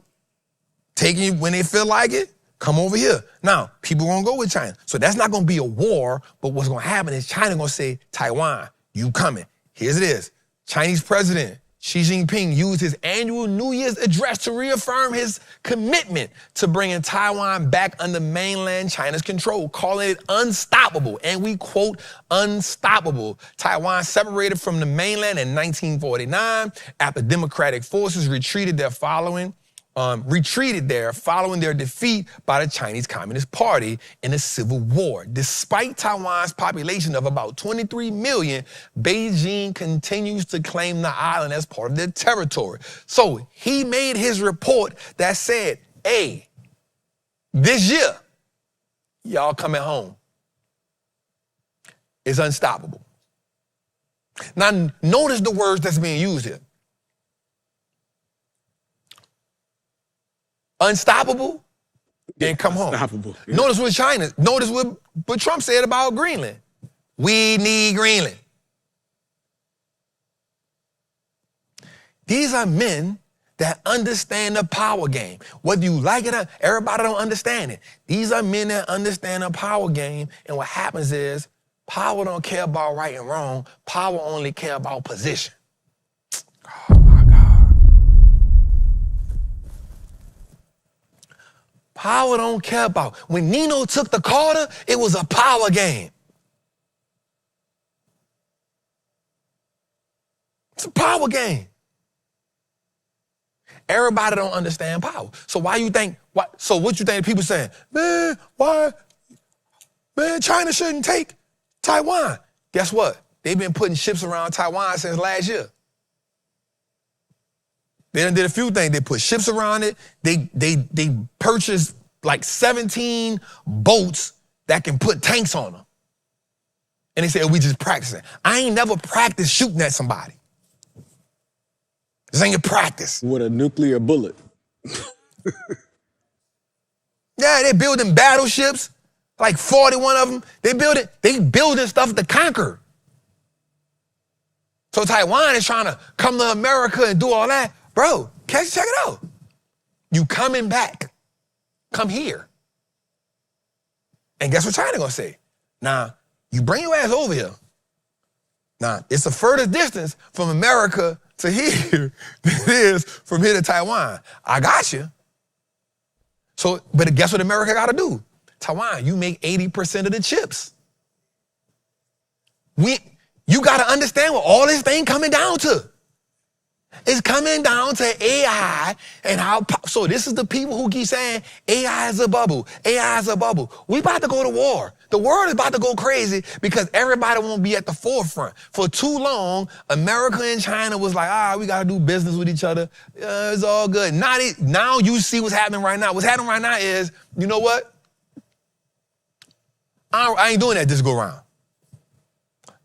taking you when they feel like it. Come over here. Now, people gonna go with China. So that's not gonna be a war, but what's gonna happen is China gonna say, Taiwan, you coming. Here's it is. Chinese President Xi Jinping used his annual New Year's address to reaffirm his commitment to bringing Taiwan back under mainland China's control, calling it unstoppable. And we quote, unstoppable. Taiwan separated from the mainland in 1949 after democratic forces retreated there following their defeat by the Chinese Communist Party in a civil war. Despite Taiwan's population of about 23 million, Beijing continues to claim the island as part of their territory. So he made his report that said, hey, this year, y'all coming home. It's unstoppable. Now, notice the words that's being used here. Unstoppable, then come home. Unstoppable. Yeah. Notice what Trump said about Greenland. We need Greenland. These are men that understand the power game. Whether you like it or not, everybody don't understand it. These are men that understand the power game, and what happens is power don't care about right and wrong. Power only care about position. Oh my God. Power don't care about. When Nino took the Carter, it was a power game. It's a power game. Everybody don't understand power. So why you think, so what you think people saying? Man, why? Man, China shouldn't take Taiwan. Guess what? They've been putting ships around Taiwan since last year. They done did a few things. They put ships around it. They purchased like 17 boats that can put tanks on them. And they say, oh, we just practicing. I ain't never practiced shooting at somebody. This ain't a practice. With a nuclear bullet. Yeah, they building battleships, like 41 of them. They building stuff to conquer. So Taiwan is trying to come to America and do all that. Bro, check it out. You coming back. Come here. And guess what China gonna say? Nah, you bring your ass over here. Nah, it's a further distance from America to here than it is from here to Taiwan. I got you. So, but guess what America gotta do? Taiwan, you make 80% of the chips. You gotta understand what all this thing coming down to. It's coming down to AI and how, so this is the people who keep saying AI is a bubble, AI is a bubble. We about to go to war. The world is about to go crazy because everybody won't be at the forefront. For too long, America and China was like, we got to do business with each other. It's all good. Now you see what's happening right now. What's happening right now is, you know what? I ain't doing that this go round.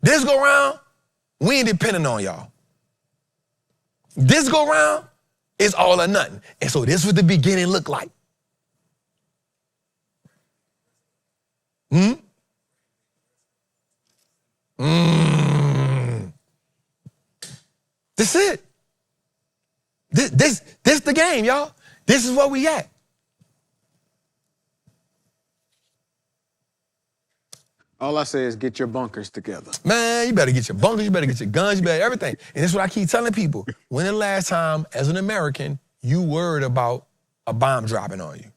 This go round, we ain't depending on y'all. This go round is all or nothing. And so this is what the beginning looked like. This it. This the game, y'all. This is where we at. All I say is get your bunkers together. Man, you better get your bunkers, you better get your guns, you better everything. And this is what I keep telling people. When the last time, as an American, you worried about a bomb dropping on you?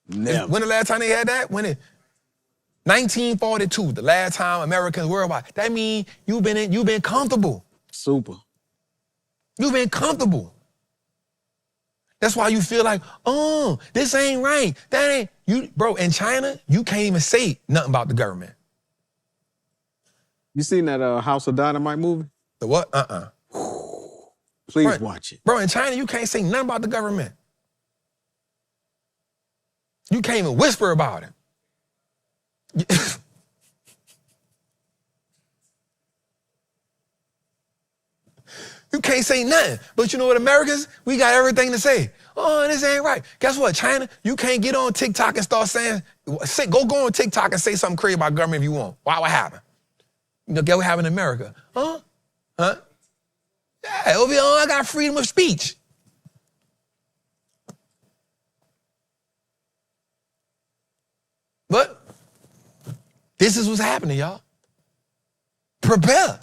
Never. When the last time they had that? 1942, the last time Americans worried about it. That means you've been comfortable. Super. You've been comfortable. That's why you feel like, this ain't right. That ain't, bro, in China, you can't even say nothing about the government. You seen that House of Dynamite movie? The what? Please watch it. Bro, in China, you can't say nothing about the government. You can't even whisper about it. You can't say nothing. But you know what, Americans? We got everything to say. Oh, this ain't right. Guess what, China? You can't get on TikTok and start saying, go on TikTok and say something crazy about government if you want. Why? What happened? You know, guess what happened in America? Huh? Yeah, over here, I got freedom of speech. But this is what's happening, y'all. Prepare.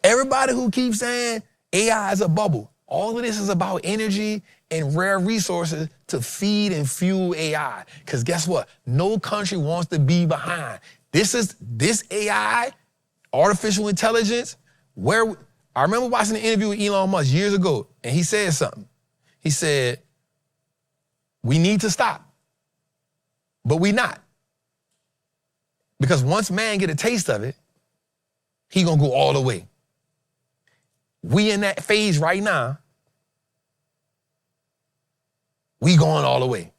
Everybody who keeps saying AI is a bubble, all of this is about energy and rare resources to feed and fuel AI. Because guess what? No country wants to be behind. This AI, artificial intelligence, I remember watching an interview with Elon Musk years ago, and he said something. He said, we need to stop, but we not. Because once man get a taste of it, he gonna go all the way. We in that phase right now. We going all the way.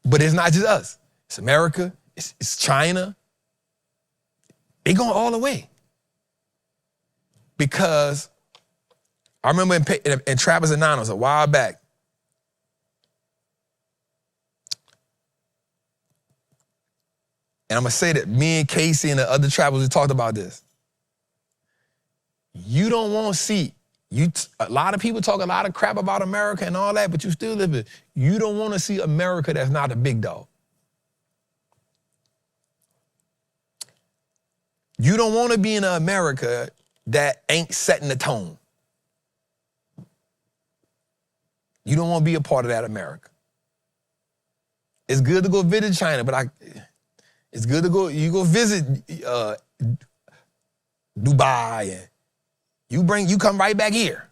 But it's not just us. It's America. It's China. They going all the way. Because I remember in Trappin Anonymous a while back, and I'm going to say that me and Casey and the other trappers, we talked about this. You don't want to see, a lot of people talk a lot of crap about America and all that, but you still live it. You don't want to see America that's not a big dog. You don't want to be in an America that ain't setting the tone. You don't want to be a part of that America. It's good to go visit China, but it's good to go visit Dubai and you come right back here.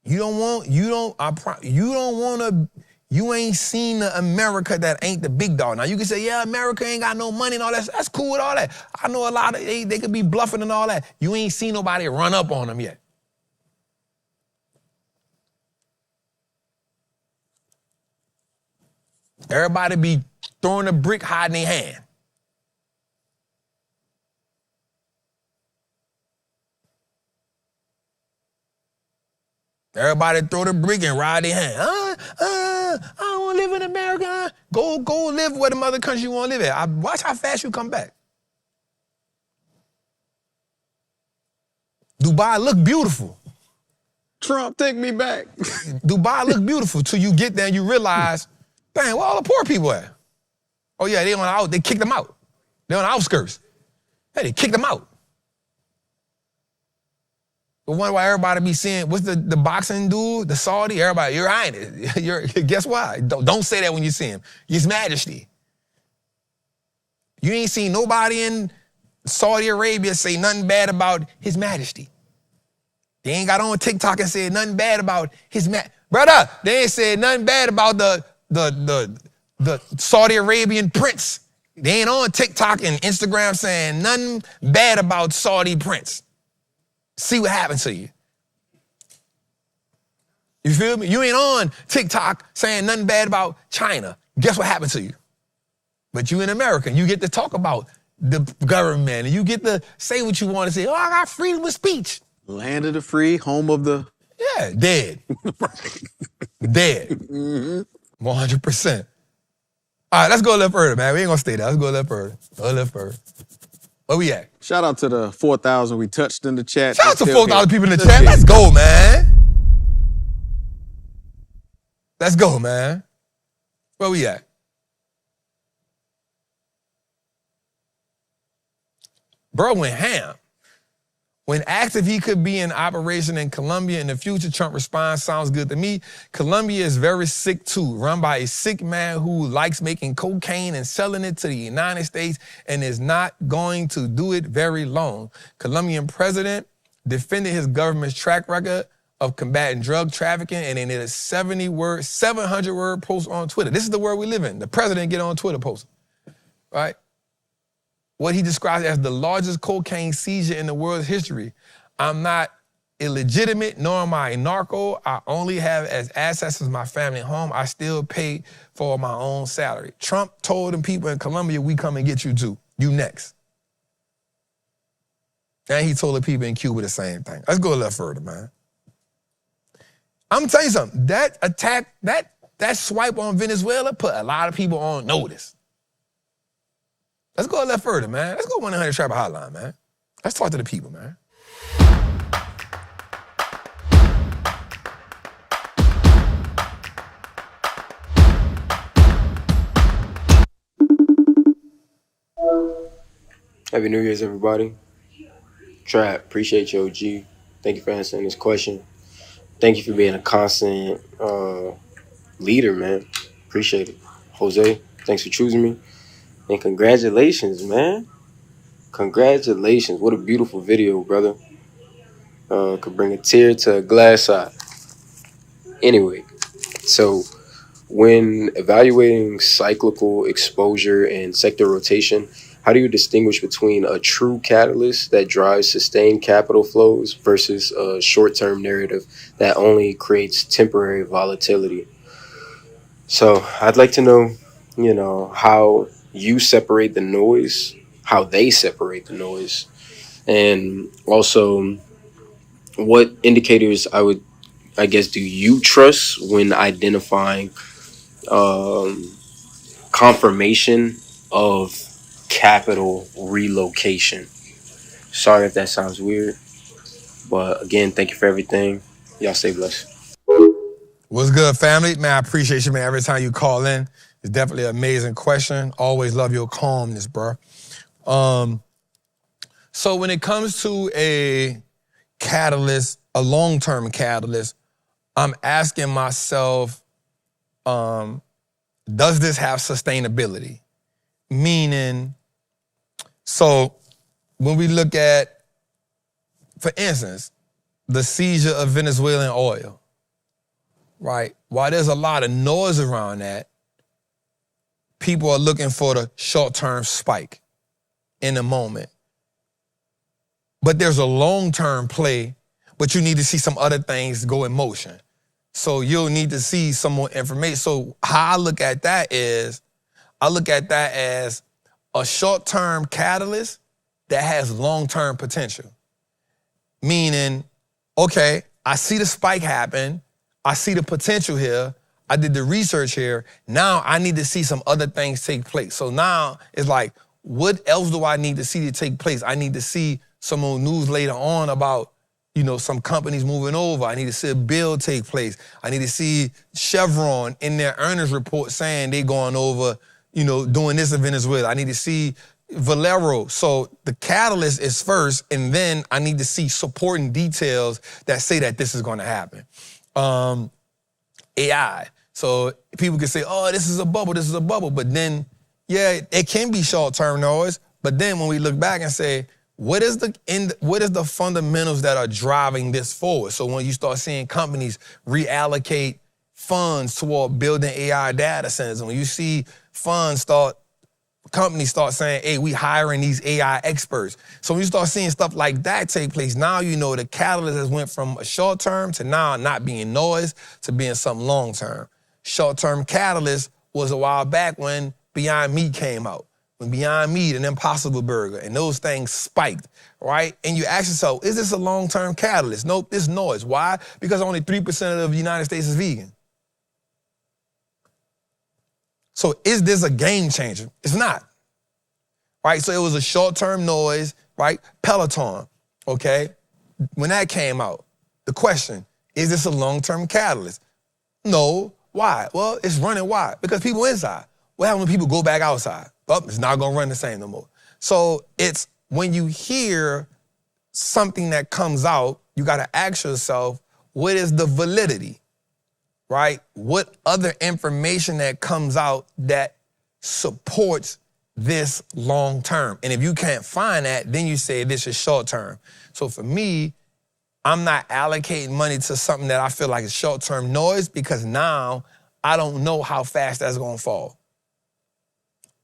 You don't want to, you ain't seen the America that ain't the big dog. Now you can say, yeah, America ain't got no money and all that. That's cool with all that. I know a lot of, they could be bluffing and all that. You ain't seen nobody run up on them yet. Everybody be throwing a brick, hiding their hand. Everybody throw the brick and ride their hand. I don't want to live in America. Go live where the mother country you want to live at. Watch how fast you come back. Dubai look beautiful. Trump, take me back. Dubai look beautiful till you get there and you realize, dang, where all the poor people at? Oh yeah, they kicked them out. They're on the outskirts. Hey, they kicked them out. The one where everybody be seeing, what's the boxing dude, the Saudi? Everybody, Your Highness. Guess why? Don't say that when you see him. His Majesty. You ain't seen nobody in Saudi Arabia say nothing bad about His Majesty. They ain't got on TikTok and said nothing bad about brother, they ain't said nothing bad about the Saudi Arabian prince. They ain't on TikTok and Instagram saying nothing bad about Saudi prince. See what happens to you. You feel me? You ain't on TikTok saying nothing bad about China. Guess what happened to you? But you in America, you get to talk about the government, and you get to say what you want to say. Oh, I got freedom of speech. Land of the free, home of the... Yeah, dead. Dead. 100%. All right, let's go a little further, man. We ain't gonna stay there. Let's go a little further. Where we at? Shout out to the 4,000 we touched in the chat. Shout out to 4,000 people in the chat. Let's go, man. Let's go, man. Where we at? Bro went ham. When asked if he could be in operation in Colombia in the future, Trump responds, sounds good to me. Colombia is very sick too, run by a sick man who likes making cocaine and selling it to the United States and is not going to do it very long. Colombian president defended his government's track record of combating drug trafficking and in a 700-word post on Twitter. This is the world we live in. The president get on Twitter posting, right? What he describes as the largest cocaine seizure in the world's history. I'm not illegitimate, nor am I a narco. I only have as assets as my family home. I still pay for my own salary. Trump told them people in Colombia, we come and get you too. You next. And he told the people in Cuba the same thing. Let's go a little further, man. I'm gonna tell you something. That attack, that swipe on Venezuela put a lot of people on notice. Let's go a little further, man. Let's go 100 Trapper Hotline, man. Let's talk to the people, man. Happy New Year's, everybody. Trap, appreciate you, OG. Thank you for answering this question. Thank you for being a constant leader, man. Appreciate it. Jose, thanks for choosing me. And congratulations, man. Congratulations. What a beautiful video, brother. Could bring a tear to a glass eye. Anyway, so when evaluating cyclical exposure and sector rotation, how do you distinguish between a true catalyst that drives sustained capital flows versus a short-term narrative that only creates temporary volatility? So I'd like to know, how you separate the noise, how they separate the noise, and also what indicators I guess do you trust when identifying confirmation of capital relocation? Sorry if that sounds weird, but again, thank you for everything. Y'all stay blessed. What's good, family? Man, I appreciate you, man. Every time you call in, it's definitely an amazing question. Always love your calmness, bro. So when it comes to a catalyst, a long-term catalyst, I'm asking myself, does this have sustainability? Meaning, so when we look at, for instance, the seizure of Venezuelan oil, right? While there's a lot of noise around that, people are looking for the short-term spike in the moment. But there's a long-term play, but you need to see some other things go in motion. So you'll need to see some more information. So how I look at that is, I look at that as a short-term catalyst that has long-term potential. Meaning, okay, I see the spike happen. I see the potential here. I did the research here. Now I need to see some other things take place. So now it's like, what else do I need to see to take place? I need to see some more news later on about, you know, some companies moving over. I need to see a bill take place. I need to see Chevron in their earnings report saying they going over, you know, doing this in Venezuela. I need to see Valero. So the catalyst is first, and then I need to see supporting details that say that this is going to happen. AI. So people can say, oh, this is a bubble, but then, yeah, it can be short-term noise, but then when we look back and say, what is the fundamentals that are driving this forward? So when you start seeing companies reallocate funds toward building AI data centers, and when you see companies start saying, hey, we hiring these AI experts. So when you start seeing stuff like that take place, now you know the catalyst has went from a short term to now not being noise to being something long term. Short-term catalyst was a while back when Beyond Meat came out. When Beyond Meat and Impossible Burger and those things spiked, right? And you ask yourself, is this a long-term catalyst? Nope, it's noise. Why? Because only 3% of the United States is vegan. So is this a game changer? It's not, right? So it was a short-term noise, right? Peloton, okay? When that came out, the question, is this a long-term catalyst? No. Why? Well, it's running why? Because people inside. What happens when people go back outside? Oh, it's not gonna run the same no more. So it's when you hear something that comes out, you gotta ask yourself, what is the validity, right? What other information that comes out that supports this long term? And if you can't find that, then you say this is short term. So for me, I'm not allocating money to something that I feel like is short-term noise because now I don't know how fast that's gonna fall.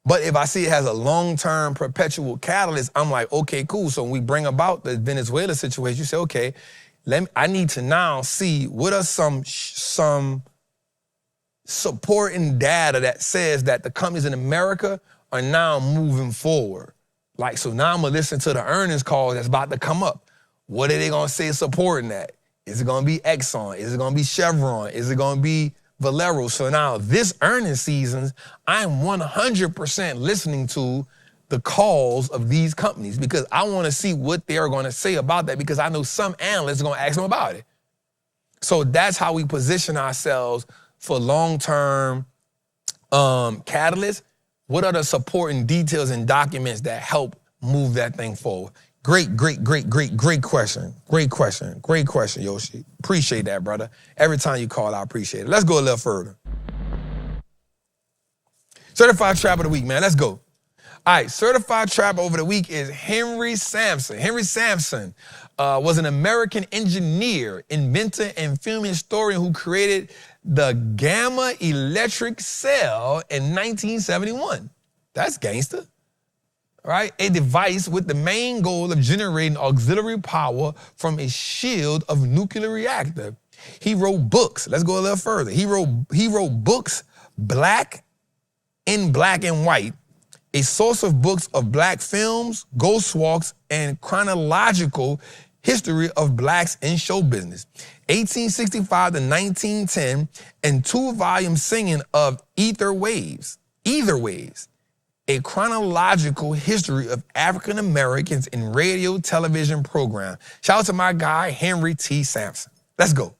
But if I see it has a long-term perpetual catalyst, I'm like, okay, cool. So when we bring about the Venezuela situation, you say, okay, I need to now see what are some supporting data that says that the companies in America are now moving forward. Like, so now I'm gonna listen to the earnings call that's about to come up. What are they gonna say supporting that? Is it gonna be Exxon? Is it gonna be Chevron? Is it gonna be Valero? So now this earnings season, I'm 100% listening to the calls of these companies because I wanna see what they are gonna say about that because I know some analysts are gonna ask them about it. So that's how we position ourselves for long-term catalysts. What are the supporting details and documents that help move that thing forward? Great question. Great question, Yoshi. Appreciate that, brother. Every time you call, I appreciate it. Let's go a little further. Certified Trapper of the Week, man. Let's go. All right, Certified Trapper over the week is Henry Sampson. Henry Sampson was an American engineer, inventor, and film historian who created the gamma electric cell in 1971. That's gangster. Right? A device with the main goal of generating auxiliary power from a shield of nuclear reactor. He wrote books. Let's go a little further. He wrote books, Black and White, a source of books of black films, ghost walks, and chronological history of blacks in show business. 1865 to 1910, and 2-volume singing of Either Waves. A chronological history of African Americans in radio, television program. Shout out to my guy, Henry T. Sampson. Let's go.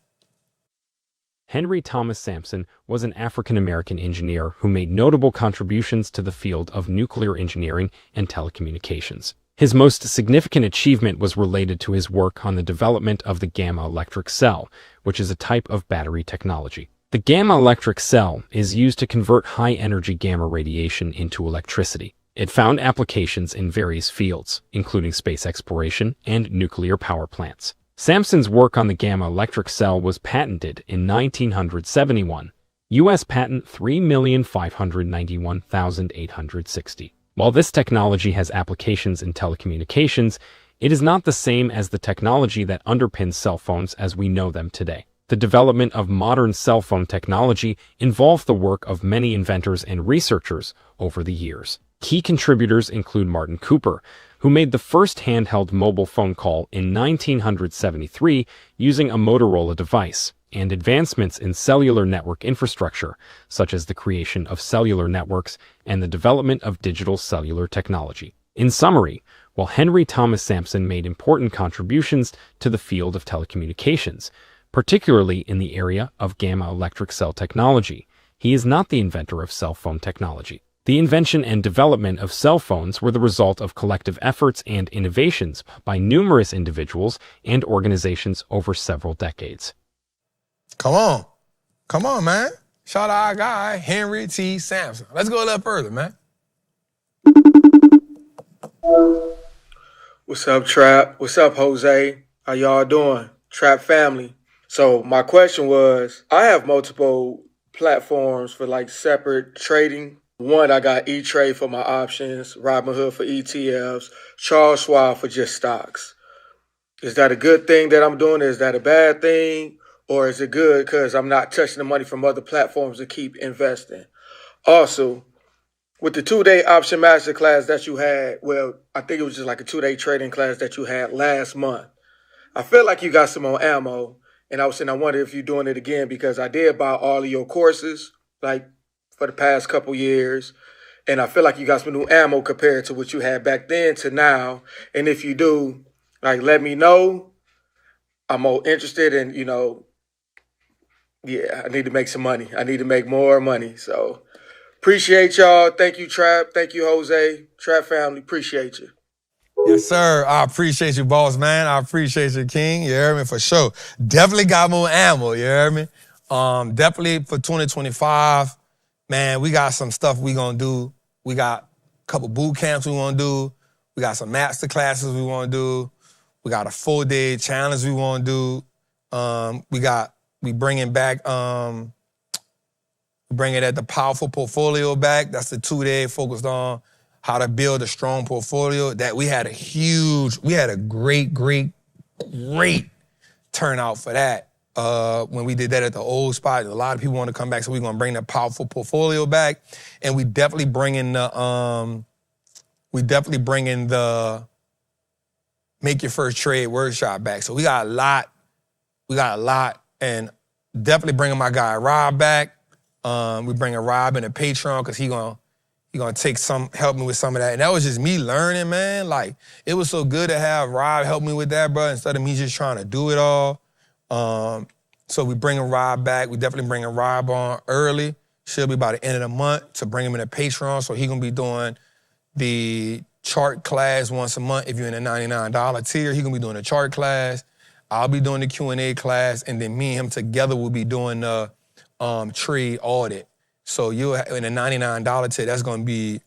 Henry Thomas Sampson was an African American engineer who made notable contributions to the field of nuclear engineering and telecommunications. His most significant achievement was related to his work on the development of the gamma electric cell, which is a type of battery technology. The gamma electric cell is used to convert high-energy gamma radiation into electricity. It found applications in various fields, including space exploration and nuclear power plants. Sampson's work on the gamma electric cell was patented in 1971. U.S. patent 3,591,860. While this technology has applications in telecommunications, it is not the same as the technology that underpins cell phones as we know them today. The development of modern cell phone technology involved the work of many inventors and researchers over the years. Key contributors include Martin Cooper, who made the first handheld mobile phone call in 1973 using a Motorola device, and advancements in cellular network infrastructure, such as the creation of cellular networks and the development of digital cellular technology. In summary, while Henry Thomas Sampson made important contributions to the field of telecommunications, particularly in the area of gamma electric cell technology, he is not the inventor of cell phone technology. The invention and development of cell phones were the result of collective efforts and innovations by numerous individuals and organizations over several decades. Come on, man. Shout out our guy, Henry T. Sampson. Let's go a little further, man. What's up, Trap? What's up, Jose? How y'all doing? Trap family. So my question was, I have multiple platforms for like separate trading. One, I got E-Trade for my options, Robinhood for ETFs, Charles Schwab for just stocks. Is that a good thing that I'm doing? Is that a bad thing? Or is it good because I'm not touching the money from other platforms to keep investing? Also, with the 2-day option masterclass that you had, well, I think it was just like a 2-day trading class that you had last month. I feel like you got some more ammo. And I was saying, I wonder if you're doing it again because I did buy all of your courses, like, for the past couple years. And I feel like you got some new ammo compared to what you had back then to now. And if you do, like, let me know. I'm more interested in, I need to make some money. I need to make more money. So appreciate y'all. Thank you, Trap. Thank you, Jose. Trap family, appreciate you. Yes, sir. I appreciate you, boss, man. I appreciate you, King. You hear me? For sure. Definitely got more ammo. You hear me? Definitely for 2025, man, we got some stuff we gonna do. We got a couple boot camps we wanna do. We got some master classes we wanna do. We got a 4-day challenge we wanna do. We bringing back, bringing the powerful portfolio back. That's the 2-day focused on how to build a strong portfolio. That we had a great turnout for that. When we did that at the old spot, a lot of people want to come back, so we're gonna bring the powerful portfolio back, and we definitely bringing the make your first trade workshop back. So we got a lot, and definitely bringing my guy Rob back. We bringing Rob in a Patreon because he gonna help me with some of that, and that was just me learning, man. Like it was so good to have Rob help me with that, bro, instead of me just trying to do it all. So we bringing Rob back. We definitely bringing Rob on early. Should be by the end of the month to bring him in a Patreon. So he gonna be doing the chart class once a month. If you're in the $99 tier, he gonna be doing a chart class. I'll be doing the Q&A class, and then me and him together will be doing the trade audit. So you'll in the $99 tier, that's gonna be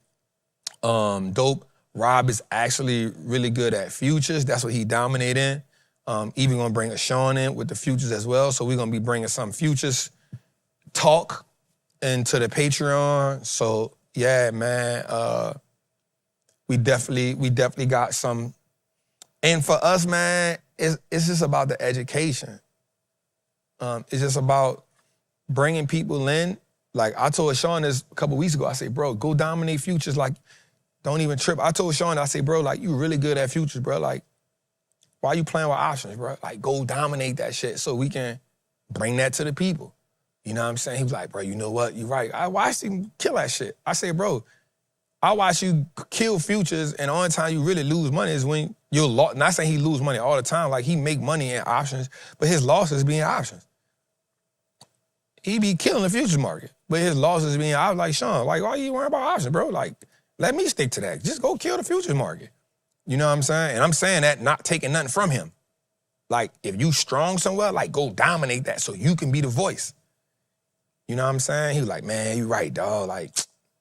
dope. Rob is actually really good at futures. That's what he dominate in. Even gonna bring a Sean in with the futures as well. So we're gonna be bringing some futures talk into the Patreon. So yeah, man, we definitely got some. And for us, man, it's just about the education. It's just about bringing people in. Like I told Sean this a couple weeks ago. I said, bro, go dominate futures. Like, don't even trip. I told Sean, I said, bro, like you really good at futures, bro. Like, why you playing with options, bro? Like, go dominate that shit so we can bring that to the people. You know what I'm saying? He was like, bro, you know what? You're right. I watched him kill that shit. I said, bro, I watch you kill futures, and the only time you really lose money is when you're lost. Not saying he lose money all the time. Like, he make money in options, but his losses be in options. He be killing the futures market, but his losses be in, I was like, Sean, like, why you worrying about options, bro? Like, let me stick to that. Just go kill the futures market. You know what I'm saying? And I'm saying that not taking nothing from him. Like, if you strong somewhere, like, go dominate that so you can be the voice. You know what I'm saying? He was like, man, you right, dog. Like,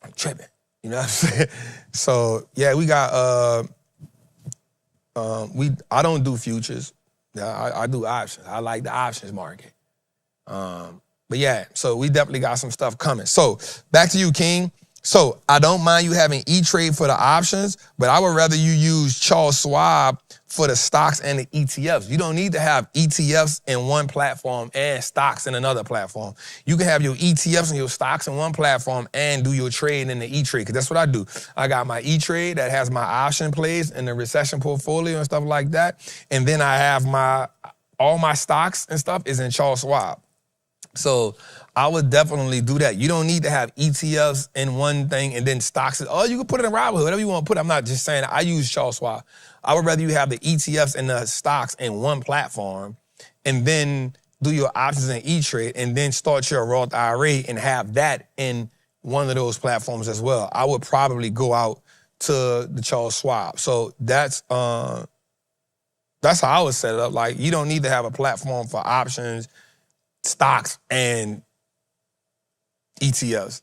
I'm tripping. You know what I'm saying? So, yeah, we got, I don't do futures. Yeah, I do options. I like the options market. But yeah, so we definitely got some stuff coming. So back to you, King. So I don't mind you having E-Trade for the options, but I would rather you use Charles Schwab for the stocks and the ETFs. You don't need to have ETFs in one platform and stocks in another platform. You can have your ETFs and your stocks in one platform and do your trade in the E-Trade, because that's what I do. I got my E-Trade that has my option plays in the recession portfolio and stuff like that. And then I have all my stocks and stuff is in Charles Schwab. So I would definitely do that. You don't need to have ETFs in one thing and then stocks. Oh, you can put it in Robinhood, whatever you want to put it. I'm not just saying I use Charles Schwab. I would rather you have the ETFs and the stocks in one platform and then do your options in E-Trade and then start your Roth IRA and have that in one of those platforms as well. I would probably go out to the Charles Schwab. So that's how I would set it up. Like, you don't need to have a platform for options, stocks, and ETFs.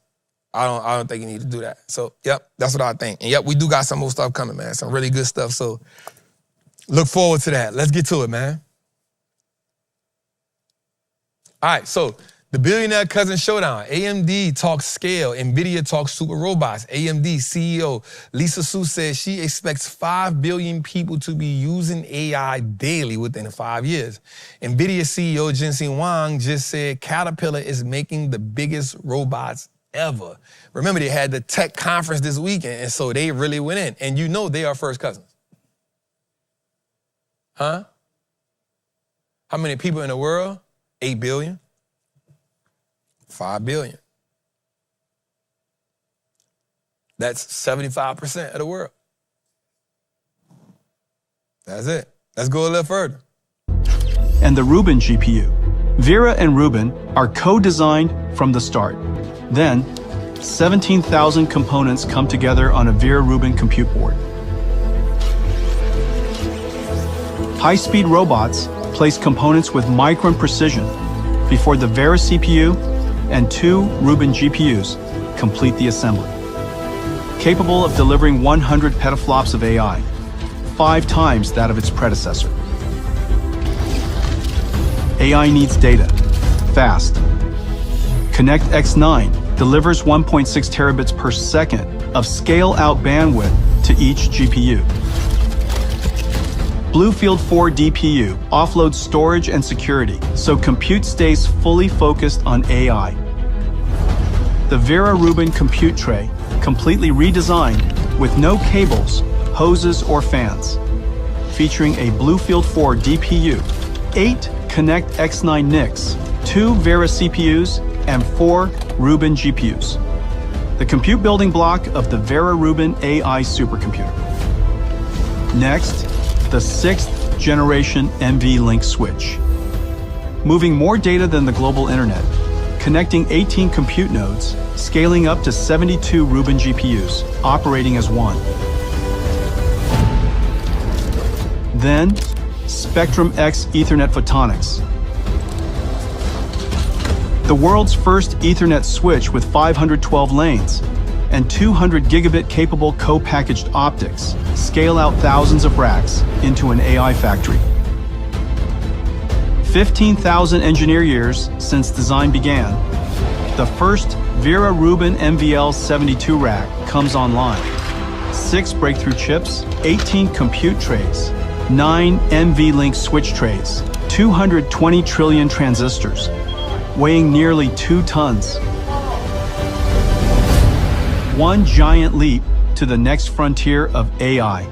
I don't think you need to do that. So, yep, that's what I think. And yep, we do got some more stuff coming, man. Some really good stuff. So, look forward to that. Let's get to it, man. All right, so the Billionaire Cousin Showdown. AMD talks scale. NVIDIA talks super robots. AMD CEO Lisa Su says she expects 5 billion people to be using AI daily within 5 years. NVIDIA CEO Jensen Huang just said Caterpillar is making the biggest robots ever. Remember, they had the tech conference this weekend, and so they really went in. And you know they are first cousins. Huh? How many people in the world? 8 billion. 5 billion. That's 75% of the world. That's it. Let's go a little further. And the Rubin GPU. Vera and Rubin are co-designed from the start. Then, 17,000 components come together on a Vera Rubin compute board. High-speed robots place components with micron precision before the Vera CPU and 2 Rubin GPUs complete the assembly. Capable of delivering 100 petaflops of AI, 5 times that of its predecessor. AI needs data, fast. Connect X9 delivers 1.6 terabits per second of scale-out bandwidth to each GPU. Bluefield 4 DPU offloads storage and security, so compute stays fully focused on AI. The Vera Rubin compute tray, completely redesigned with no cables, hoses, or fans. Featuring a Bluefield 4 DPU, 8 Connect X9 NICs, 2 Vera CPUs, and 4 Rubin GPUs. The compute building block of the Vera Rubin AI supercomputer. Next, the 6th generation NVLink switch. Moving more data than the global internet, connecting 18 compute nodes, scaling up to 72 Rubin GPUs, operating as one. Then, Spectrum X Ethernet Photonics. The world's first Ethernet switch with 512 lanes and 200 gigabit capable co-packaged optics scale out thousands of racks into an AI factory. 15,000 engineer years since design began, the first Vera Rubin NVL72 rack comes online. 6 breakthrough chips, 18 compute trays, 9 NVLink switch trays, 220 trillion transistors, weighing nearly 2 tons. One giant leap to the next frontier of AI.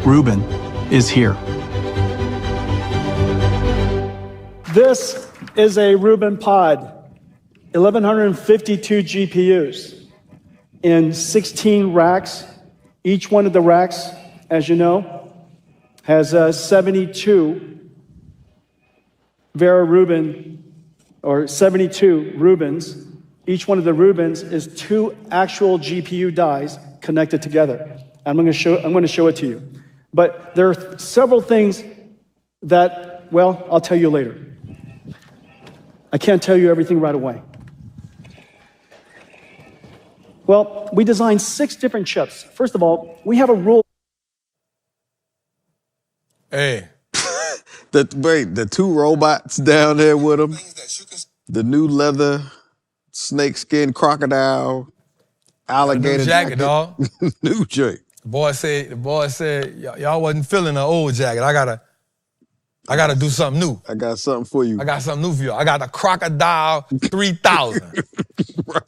Rubin is here. This is a Rubin pod, 1,152 GPUs in 16 racks. Each one of the racks, as you know, has 72 Vera Rubin, or 72 Rubins. Each one of the Rubins is 2 actual GPU dies connected together. I'm going to show it to you. But there are several things that, well, I'll tell you later. I can't tell you everything right away. Well, we designed 6 different chips. First of all, we have a rule. Hey, The two robots down there with them. The new leather, snakeskin crocodile, alligator new jacket, dog. New jacket. The boy said, y'all wasn't feeling the old jacket. I gotta do something new. I got something for you. I got something new for you. I got the Crocodile 3000. Right.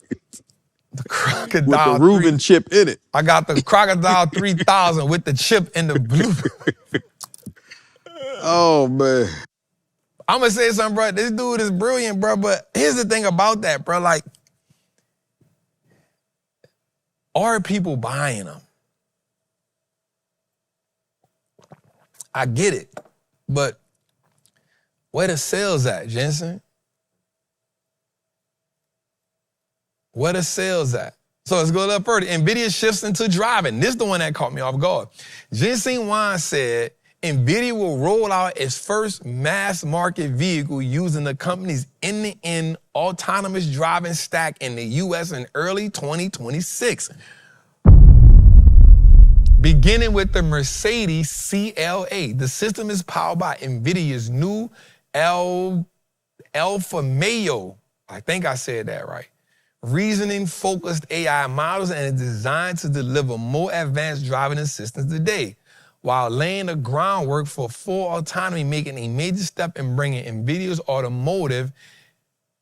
The Crocodile with the Reuben chip in it. I got the Crocodile 3000 with the chip in the blue. Oh, man. I'm going to say something, bro. This dude is brilliant, bro. But here's the thing about that, bro. Like, are people buying them? I get it. But where the sales at, Jensen? Where the sales at? So let's go a little further. NVIDIA shifts into driving. This is the one that caught me off guard. Jensen Huang said NVIDIA will roll out its first mass market vehicle using the company's end-to-end autonomous driving stack in the US in early 2026. Beginning with the Mercedes CLA. The system is powered by NVIDIA's new Alfa Romeo. I think I said that right. Reasoning-focused AI models and is designed to deliver more advanced driving assistance today, while laying the groundwork for full autonomy, making a major step in bringing NVIDIA's automotive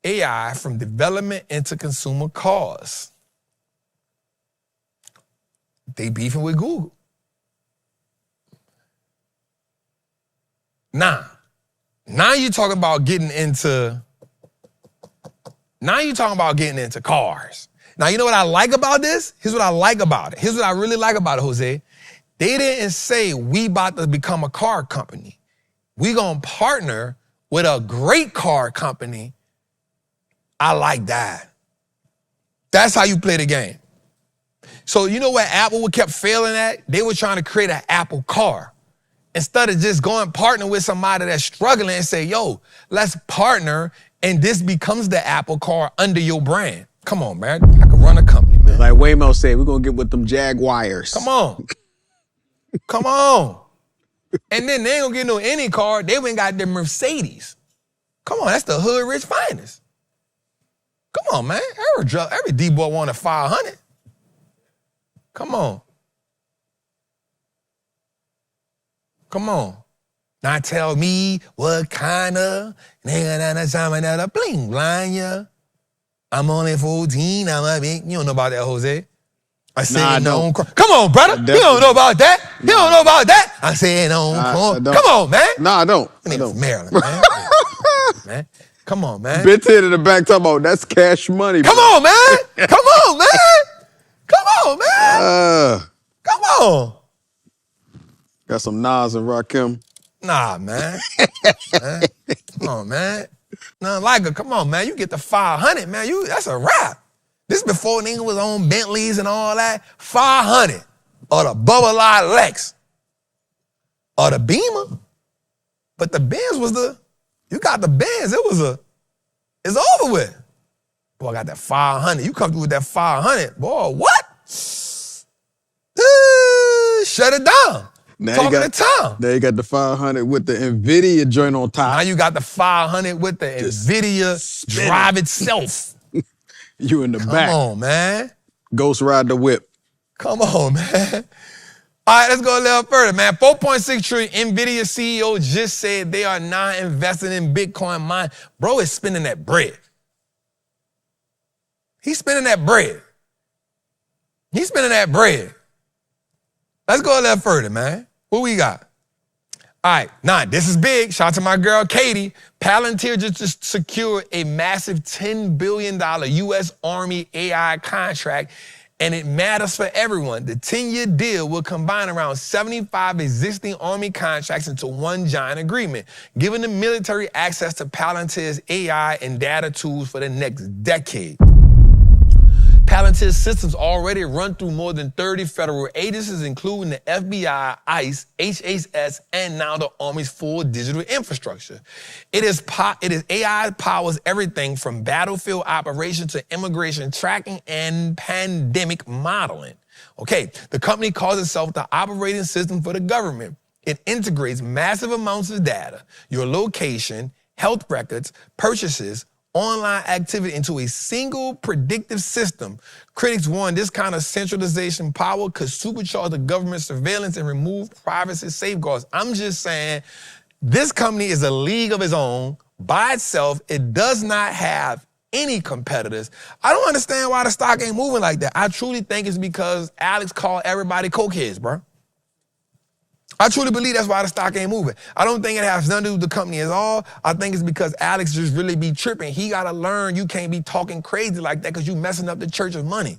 AI from development into consumer cars. They beefing with Google. Now you talk about getting into cars. Now, you know what I like about this? Here's what I like about it. Here's what I really like about it, Jose. They didn't say we about to become a car company. We gonna partner with a great car company. I like that. That's how you play the game. So you know what Apple kept failing at? They were trying to create an Apple car. Instead of just going partner with somebody that's struggling and say, yo, let's partner and this becomes the Apple car under your brand. Come on, man. I can run a company, man. Like Waymo said, we're going to get with them Jaguars. Come on. Come on. And then they ain't going to get no any car. They went got their Mercedes. Come on, that's the hood rich finest. Come on, man. Every D-boy wanted 500. Come on. Come on. Now tell me what kind of nigga bling blind ya. I'm only 14. I'm a big. You don't know about that, Jose. I said no. Come on, brother. You don't know about that. You don't know about that. I said no. Come on, man. No, I don't. Maryland, man. Man. Come on, man. Bitch hit in the back talking about that's cash money. Come on, man. Come on, man. Come on, man. Come on. Got some Nas and Rakim. Nah, man. Come on, man. Nothing like it. Come on, man. You get the 500, man. That's a wrap. This before nigga was on Bentleys and all that. 500. Or the Bubba Light Lex. Or the Beamer. But the Benz was you got the Benz. It's over with. Boy, I got that 500. You come through with that 500. Boy, what? Shut it down. Now you got the 500 with the NVIDIA joint on top. Now you got the 500 with the NVIDIA drive itself. You in the back. Come on, man. Ghost ride the whip. Come on, man. All right, let's go a little further, man. 4.6 trillion. NVIDIA CEO just said they are not investing in Bitcoin mining. Bro is spending that bread. He's spending that bread. He's spending that bread. Let's go a little further, man. What we got? All right, now this is big. Shout out to my girl, Katie. Palantir just secured a massive $10 billion U.S. Army AI contract, and it matters for everyone. The 10-year deal will combine around 75 existing Army contracts into one giant agreement, giving the military access to Palantir's AI and data tools for the next decade. Palantir systems already run through more than 30 federal agencies, including the FBI, ICE, HHS, and now the Army's full digital infrastructure. It is AI powers everything from battlefield operations to immigration tracking and pandemic modeling. Okay, the company calls itself the operating system for the government. It integrates massive amounts of data, your location, health records, purchases, online activity into a single predictive system. Critics warn this kind of centralization power could supercharge the government surveillance and remove privacy safeguards. I'm just saying, this company is a league of its own. By itself, it does not have any competitors. I don't understand why the stock ain't moving like that. I truly think it's because Alex called everybody cokeheads, bro. I truly believe that's why the stock ain't moving. I don't think it has nothing to do with the company at all. I think it's because Alex just really be tripping. He got to learn you can't be talking crazy like that because you messing up the church's money.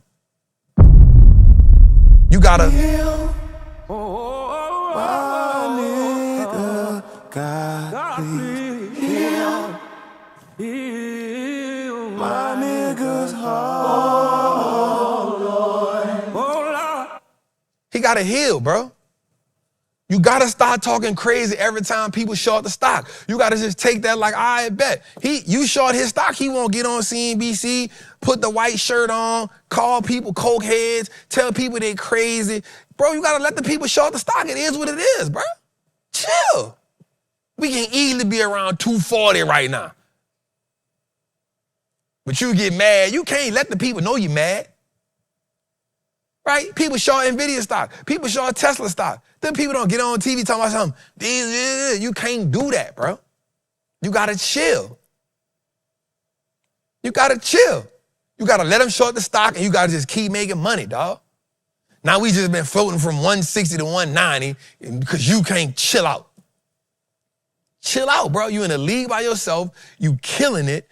You got to... God, please heal my nigga's heart. Oh, Lord. He got to heal, bro. You got to start talking crazy every time people short the stock. You got to just take that like, I bet. You short his stock, he won't get on CNBC, put the white shirt on, call people cokeheads, tell people they crazy. Bro, you got to let the people short the stock. It is what it is, bro. Chill. We can easily be around 240 right now. But you get mad. You can't let the people know you mad. Right? People short NVIDIA stock. People short Tesla stock. Them people don't get on TV talking about something. You can't do that, bro. You got to chill. You got to chill. You got to let them short the stock and you got to just keep making money, dog. Now we just been floating from 160 to 190 because you can't chill out. Chill out, bro. You in a league by yourself. You killing it.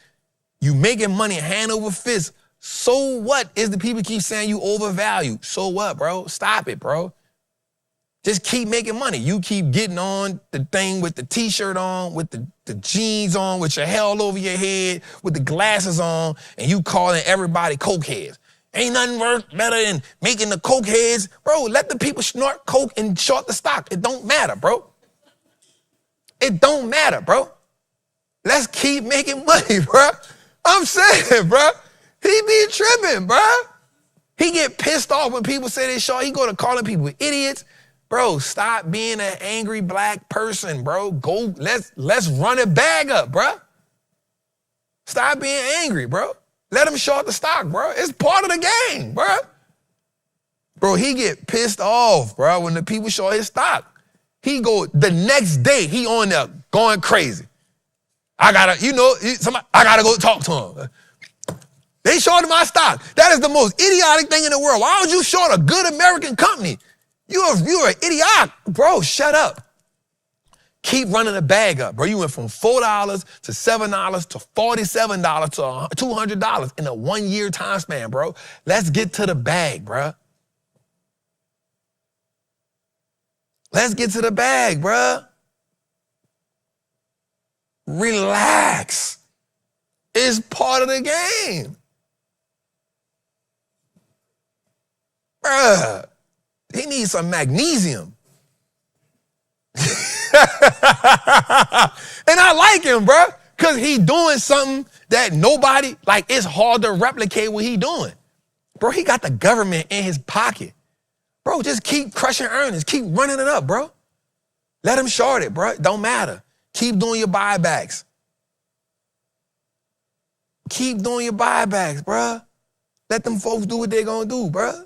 You making money hand over fist. So what is the people keep saying you overvalued? So what, bro? Stop it, bro. Just keep making money. You keep getting on the thing with the t-shirt on, with the jeans on, with your hair all over your head, with the glasses on, and you calling everybody cokeheads. Ain't nothing better than making the cokeheads. Bro, let the people snort coke and short the stock. It don't matter, bro. It don't matter, bro. Let's keep making money, bro. I'm saying, bro. He be tripping, bro. He get pissed off when people say they short. He go to calling people idiots. Bro, stop being an angry black person, bro. Go, let's run a bag up, bro. Stop being angry, bro. Let him short the stock, bro. It's part of the game, bro. Bro, he get pissed off, bro, when the people short his stock. He go, the next day, he on there going crazy. I gotta go talk to him. They shorted my stock. That is the most idiotic thing in the world. Why would you short a good American company? You're an idiot. Bro, shut up. Keep running the bag up, bro. You went from $4 to $7 to $47 to $200 in a 1 year time span, bro. Let's get to the bag, bro. Let's get to the bag, bruh. Relax. It's part of the game. Bruh, he needs some magnesium. And I like him, bruh, because he doing something that nobody, like, it's hard to replicate what he doing. Bro, he got the government in his pocket. Bro, just keep crushing earnings. Keep running it up, bro. Let him short it, bro. Don't matter. Keep doing your buybacks. Keep doing your buybacks, bro. Let them folks do what they're going to do, bro.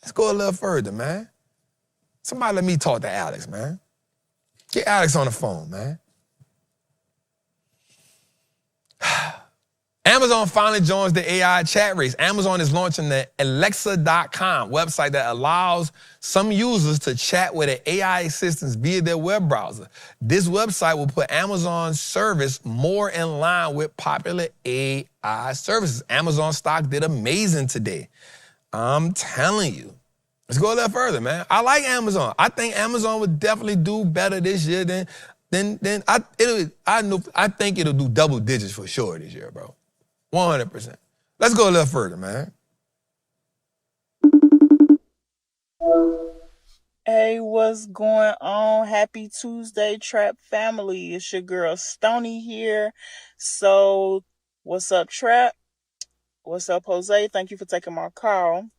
Let's go a little further, man. Somebody let me talk to Alex, man. Get Alex on the phone, man. Amazon finally joins the AI chat race. Amazon is launching the Alexa.com website that allows some users to chat with an AI assistant via their web browser. This website will put Amazon's service more in line with popular AI services. Amazon stock did amazing today. I'm telling you. Let's go a little further, man. I like Amazon. I think Amazon would definitely do better this year than I think it'll do double digits for sure this year, bro. 100%. Let's go a little further, man. Hey, what's going on? Happy Tuesday, Trap family. It's your girl Stony here. So, what's up, Trap? What's up, Jose? Thank you for taking my call.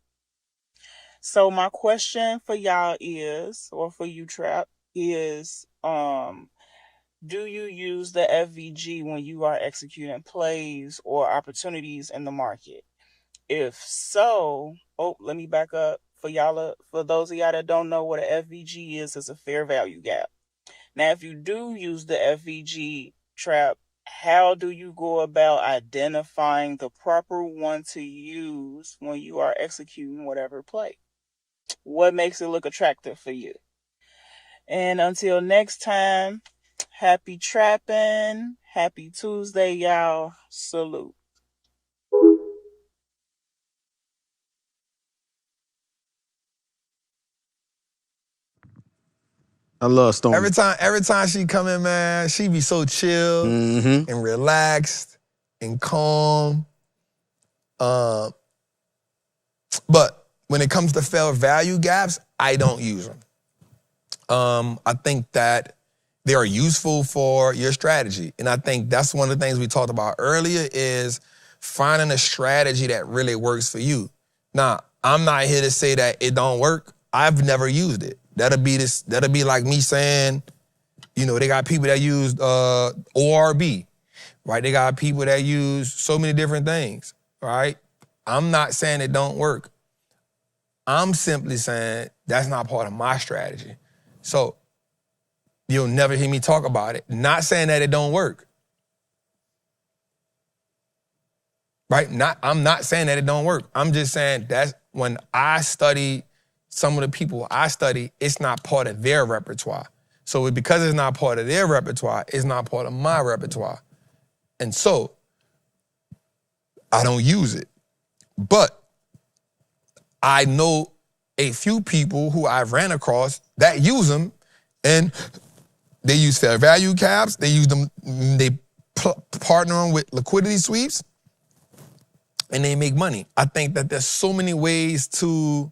So, my question for y'all is, or for you, Trap, is, do you use the FVG when you are executing plays or opportunities in the market? If so, let me back up. For those of y'all that don't know what a FVG is, it's a fair value gap. Now, if you do use the FVG trap, how do you go about identifying the proper one to use when you are executing whatever play? What makes it look attractive for you? And until next time, happy trapping. Happy Tuesday, y'all. Salute. I love Stormy. Every time she come in, man, she be so chill and relaxed and calm. But when it comes to fair value gaps, I don't use them. I think that they are useful for your strategy. And I think that's one of the things we talked about earlier is finding a strategy that really works for you. Now, I'm not here to say that it don't work. I've never used it. That'll be like me saying, you know, they got people that use ORB, right? They got people that use so many different things, right? I'm not saying it don't work. I'm simply saying that's not part of my strategy. So you'll never hear me talk about it. Not saying that it don't work. Right? I'm not saying that it don't work. I'm just saying that's when I study some of the people I study, it's not part of their repertoire. So because it's not part of their repertoire, it's not part of my repertoire. And so I don't use it. But I know a few people who I've ran across that use them, and they use fair value caps, they use them, they partner them with liquidity sweeps, and they make money. I think that there's so many ways to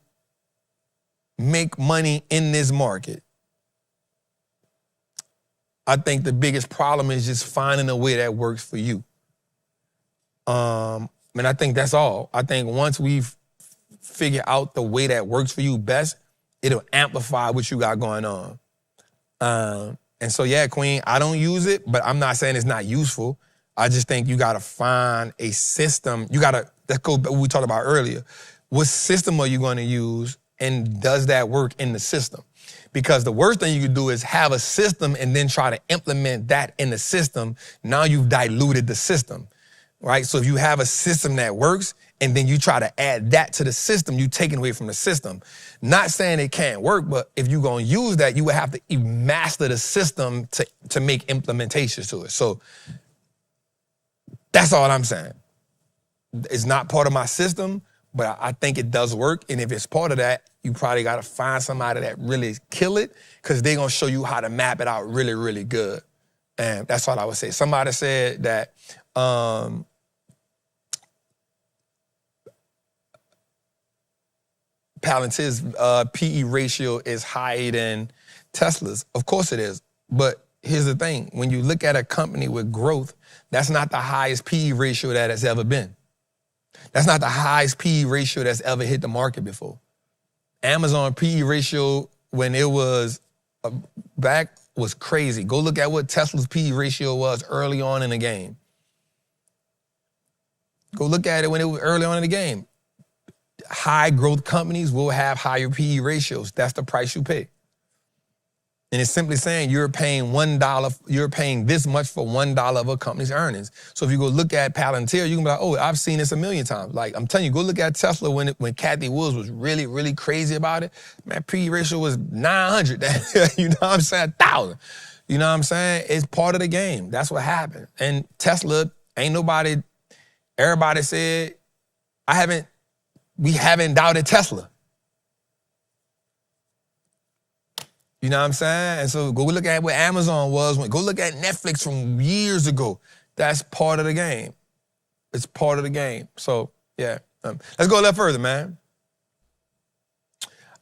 make money in this market. I think the biggest problem is just finding a way that works for you. And I think that's all. I think once we've figured out the way that works for you best, it'll amplify what you got going on. And so, yeah, Queen, I don't use it, but I'm not saying it's not useful. I just think you got to find a system. Let's go back to what we talked about earlier. What system are you going to use, and does that work in the system? Because the worst thing you could do is have a system and then try to implement that in the system. Now you've diluted the system, right? So if you have a system that works and then you try to add that to the system, you're taking away from the system. Not saying it can't work, but if you're going to use that, you would have to master the system to make implementations to it. So that's all I'm saying. It's not part of my system, but I think it does work. And if it's part of that, you probably got to find somebody that really kill it, because they're going to show you how to map it out really, really good. And that's all I would say. Somebody said that Palantir's PE ratio is higher than Tesla's. Of course it is. But here's the thing. When you look at a company with growth, that's not the highest PE ratio that has ever been. That's not the highest PE ratio that's ever hit the market before. Amazon PE ratio, when it was back, was crazy. Go look at what Tesla's PE ratio was early on in the game. Go look at it when it was early on in the game. High growth companies will have higher PE ratios. That's the price you pay. And it's simply saying you're paying $1, you're paying this much for $1 of a company's earnings. So if you go look at Palantir, you can be like, oh, I've seen this a million times. Like, I'm telling you, go look at Tesla when Kathy Woods was really, really crazy about it. Man, PE ratio was 900. You know what I'm saying? 1,000. You know what I'm saying? It's part of the game. That's what happened. And Tesla, everybody said, we haven't doubted Tesla. You know what I'm saying? And so go look at what Amazon was. Go look at Netflix from years ago. That's part of the game. It's part of the game. So, yeah. Let's go a little further, man.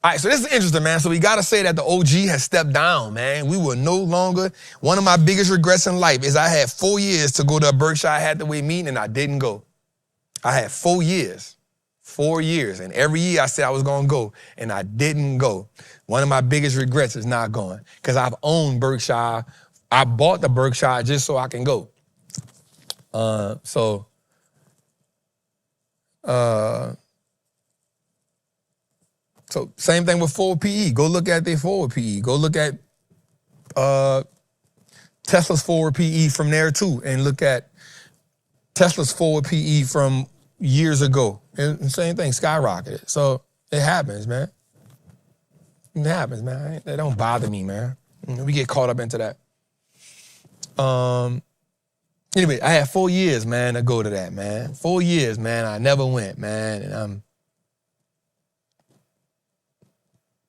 All right, so this is interesting, man. So we got to say that the OG has stepped down, man. We were no longer, one of my biggest regrets in life is I had 4 years to go to a Berkshire Hathaway meeting and I didn't go. I had 4 years. 4 years. And every year I said I was going to go, and I didn't go. One of my biggest regrets is not going, because I've owned Berkshire. I bought the Berkshire just so I can go. So same thing with forward PE. Go look at their forward PE. Go look at Tesla's forward PE from there too, and look at Tesla's forward PE from years ago. And same thing, skyrocketed. So it happens, man. It happens, man. That don't bother me, man. We get caught up into that. Anyway, I had 4 years, man, to go to that, man. 4 years, man. I never went, man. And I'm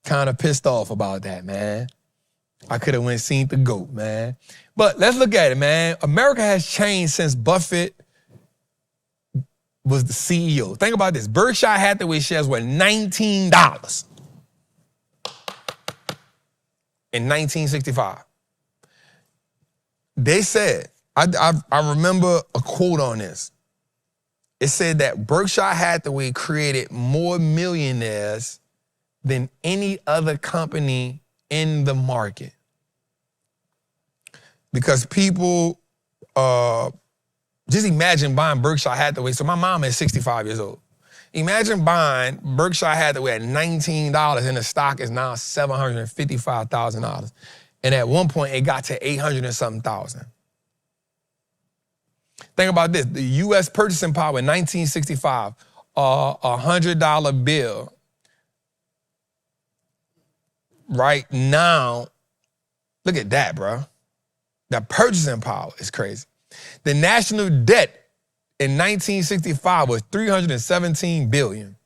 kind of pissed off about that, man. I could have went seen the GOAT, man. But let's look at it, man. America has changed since Buffett was the CEO. Think about this. Berkshire Hathaway shares were $19 in 1965. They said, I remember a quote on this. It said that Berkshire Hathaway created more millionaires than any other company in the market. Because people, just imagine buying Berkshire Hathaway. So my mom is 65 years old. Imagine buying Berkshire Hathaway at $19 and the stock is now $755,000. And at one point it got to 800 and something thousand. Think about this. The U.S. purchasing power in 1965, a $100 bill right now, look at that, bro. The purchasing power is crazy. The national debt in 1965 was $317 billion.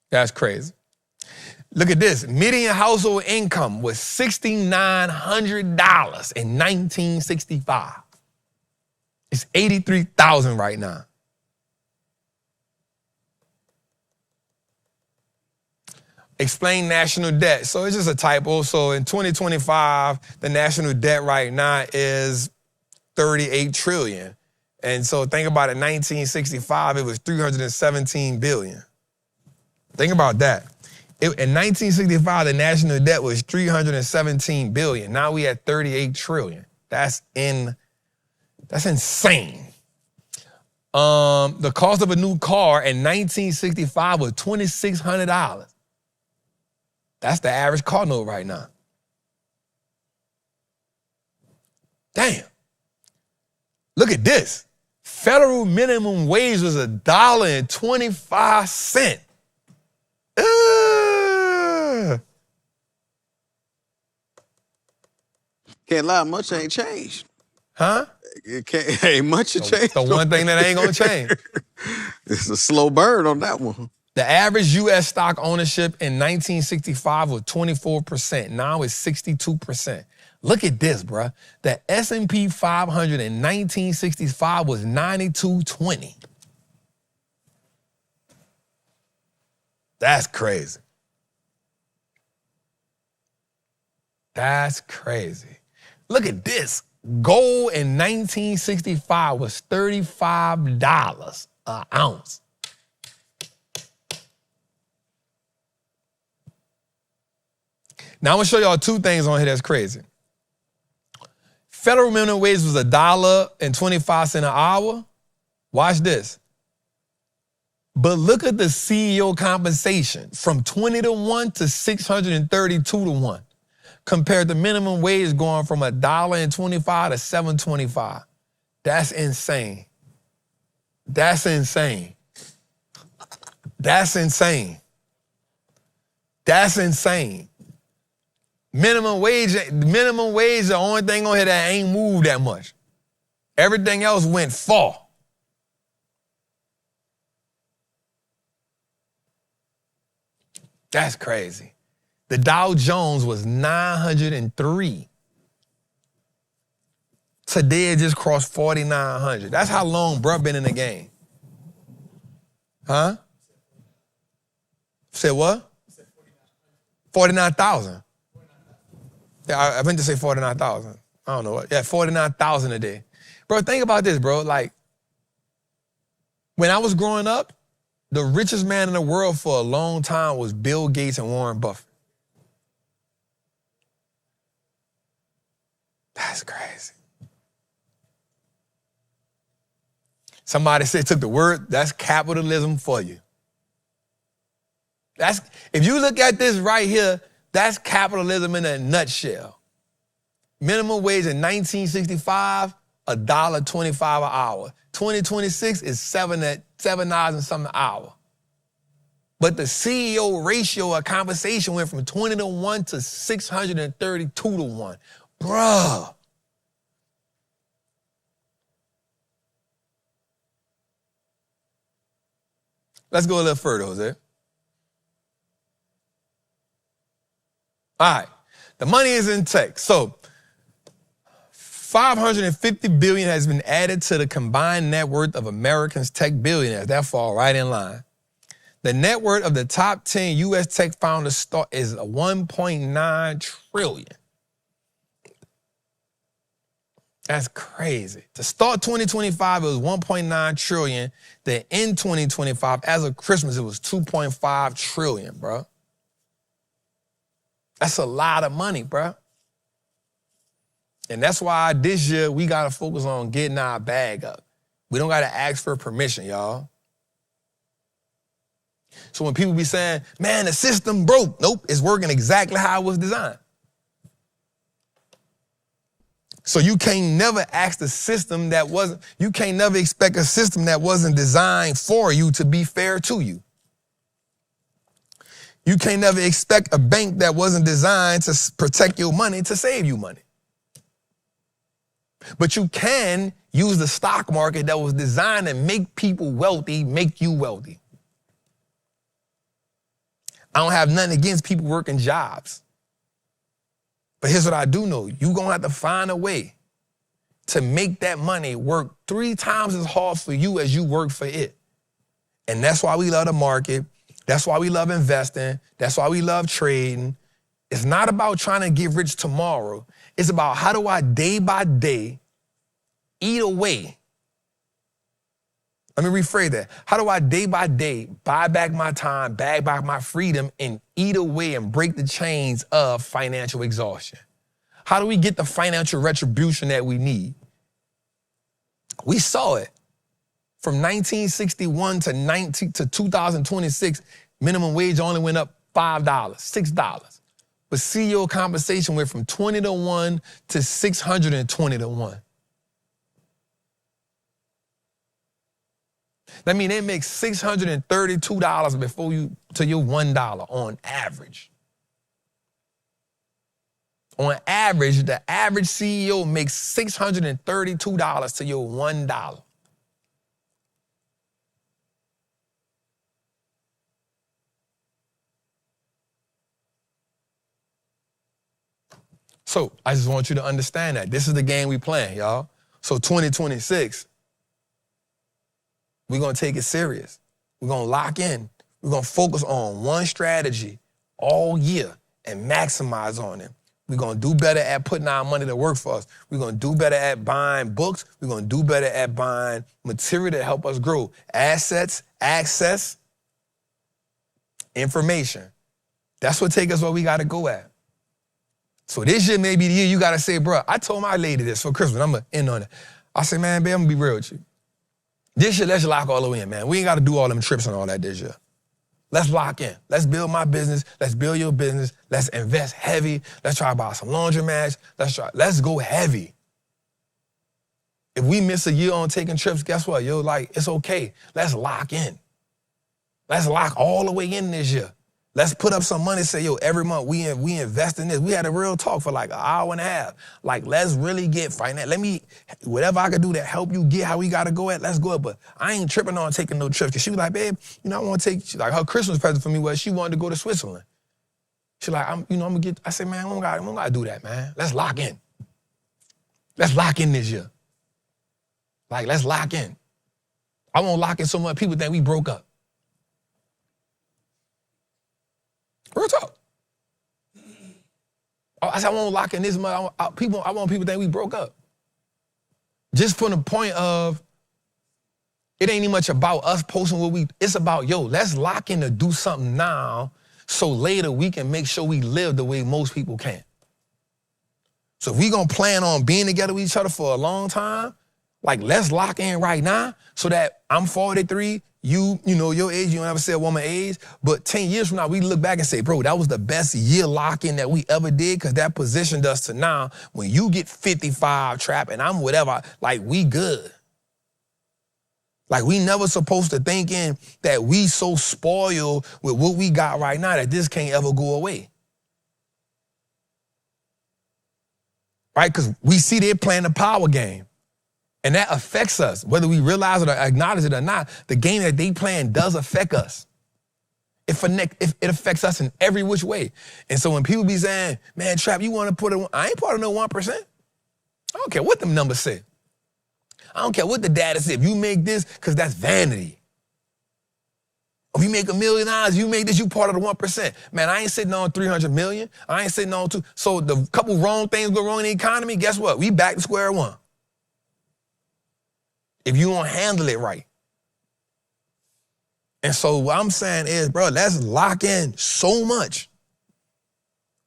That's crazy. Look at this. Median household income was $6,900 in 1965. It's $83,000 right now. Explain national debt. So it's just a typo. So in 2025, the national debt right now is $38 trillion. And so think about it, 1965, it was $317 billion. Think about that. In 1965, the national debt was $317 billion. Now we at $38 trillion. That's insane. The cost of a new car in 1965 was $2,600. That's the average car note right now. Damn. Look at this. Federal minimum wage was $1.25. Can't lie, much ain't changed. Huh? It ain't much to change. The one thing that ain't gonna change. It's a slow burn on that one. The average U.S. stock ownership in 1965 was 24%. Now it's 62%. Look at this, bruh. The S&P 500 in 1965 was 92.20. That's crazy. That's crazy. Look at this. Gold in 1965 was $35 an ounce. Now I'm gonna show y'all two things on here that's crazy. Federal minimum wage was $1.25 an hour. Watch this. But look at the CEO compensation from 20-1 to 632-1. Compared to minimum wage going from $1.25 to $7.25. That's insane. That's insane. That's insane. That's insane. Minimum wage, the only thing on here that ain't moved that much. Everything else went fall. That's crazy. The Dow Jones was 903. Today it just crossed 4,900. That's how long bruh been in the game. Huh? Said what? 49,000. Yeah, I meant to say 49,000. I don't know what. Yeah, 49,000 a day. Bro, think about this, bro. Like, when I was growing up, The richest man in the world for a long time was Bill Gates and Warren Buffett. That's crazy. Somebody said, took the word, that's capitalism for you. If you look at this right here, that's capitalism in a nutshell. Minimum wage in 1965, $1.25 an hour. 2026 is $7 and something an hour. But the CEO ratio of compensation went from 20 to 1 to 632 to 1. Bruh. Let's go a little further, Jose. All right. The money is in tech. So $550 billion has been added to the combined net worth of Americans' tech billionaires. That fall right in line. The net worth of the top 10 U.S. tech founders is $1.9 trillion. That's crazy. To start 2025, it was $1.9 trillion. Then in 2025, as of Christmas, it was $2.5 trillion, bro. That's a lot of money, bro. And that's why this year we got to focus on getting our bag up. We don't got to ask for permission, y'all. So when people be saying, man, the system broke. Nope, it's working exactly how it was designed. So you can't never ask the system you can't never expect a system that wasn't designed for you to be fair to you. You can't never expect a bank that wasn't designed to protect your money to save you money. But you can use the stock market that was designed to make people wealthy, make you wealthy. I don't have nothing against people working jobs. But here's what I do know. You're going to have to find a way to make that money work 3 times as hard for you as you work for it. And that's why we love the market. That's why we love investing. That's why we love trading. It's not about trying to get rich tomorrow. It's about how do I day by day eat away. Let me rephrase that. How do I day by day buy back my time, buy back my freedom, and eat away and break the chains of financial exhaustion? How do we get the financial retribution that we need? We saw it. From 1961 to 2026, minimum wage only went up $5, $6. But CEO compensation went from 20 to 1 to 620 to 1. That means they make $632 before you to your $1 on average. On average, the average CEO makes $632 to your $1. So I just want you to understand that. This is the game we playing, y'all. So 2026, we're going to take it serious. We're going to lock in. We're going to focus on one strategy all year and maximize on it. We're going to do better at putting our money to work for us. We're going to do better at buying books. We're going to do better at buying material to help us grow. Assets, access, information. That's what take us where we got to go at. So this year may be the year you got to say, bro, I told my lady this for Christmas. I'm going to end on it. I said, man, babe, I'm going to be real with you. This year, let's lock all the way in, man. We ain't got to do all them trips and all that this year. Let's lock in. Let's build my business. Let's build your business. Let's invest heavy. Let's try to buy some laundromats. Let's go heavy. If we miss a year on taking trips, guess what? Yo, like, it's okay. Let's lock in. Let's lock all the way in this year. Let's put up some money and say, yo, every month we invest in this. We had a real talk for like an hour and a half. Like, let's really get finance. Whatever I could do to help you get how we got to go at, let's go. But I ain't tripping on taking no trips. Cause she was like, babe, I want to take, her Christmas present for me was she wanted to go to Switzerland. She like, I'm gonna get, I said, man, we don't gotta do that, man. Let's lock in. Let's lock in this year. Like, let's lock in. I won't lock in so much people think we broke up. Real talk. I said, I won't lock in this much. I want people to think we broke up. Just from the point of It ain't even much about us posting what it's about, yo, let's lock in to do something now so later we can make sure we live the way most people can. So if we gonna plan on being together with each other for a long time, like let's lock in right now so that I'm 43, you know your age, you don't ever say a woman age, but 10 years from now, we look back and say, bro, that was the best year lock-in that we ever did because that positioned us to now, when you get 55, Trap, and I'm whatever, like we good. Like we never supposed to thinking that we so spoiled with what we got right now that this can't ever go away. Right? Because we see they're playing the power game. And that affects us, whether we realize it or acknowledge it or not. The game that they playing does affect us. It affects us in every which way. And so when people be saying, man, Trap, you want to put it, I ain't part of no 1%. I don't care what them numbers say. I don't care what the data said. If you make this, because that's vanity. If you make $1 million, you make this, you part of the 1%. Man, I ain't sitting on 300 million. I ain't sitting on 2. So the couple wrong things go wrong in the economy, guess what? We back to square one. If you don't handle it right. And so what I'm saying is, bro, let's lock in so much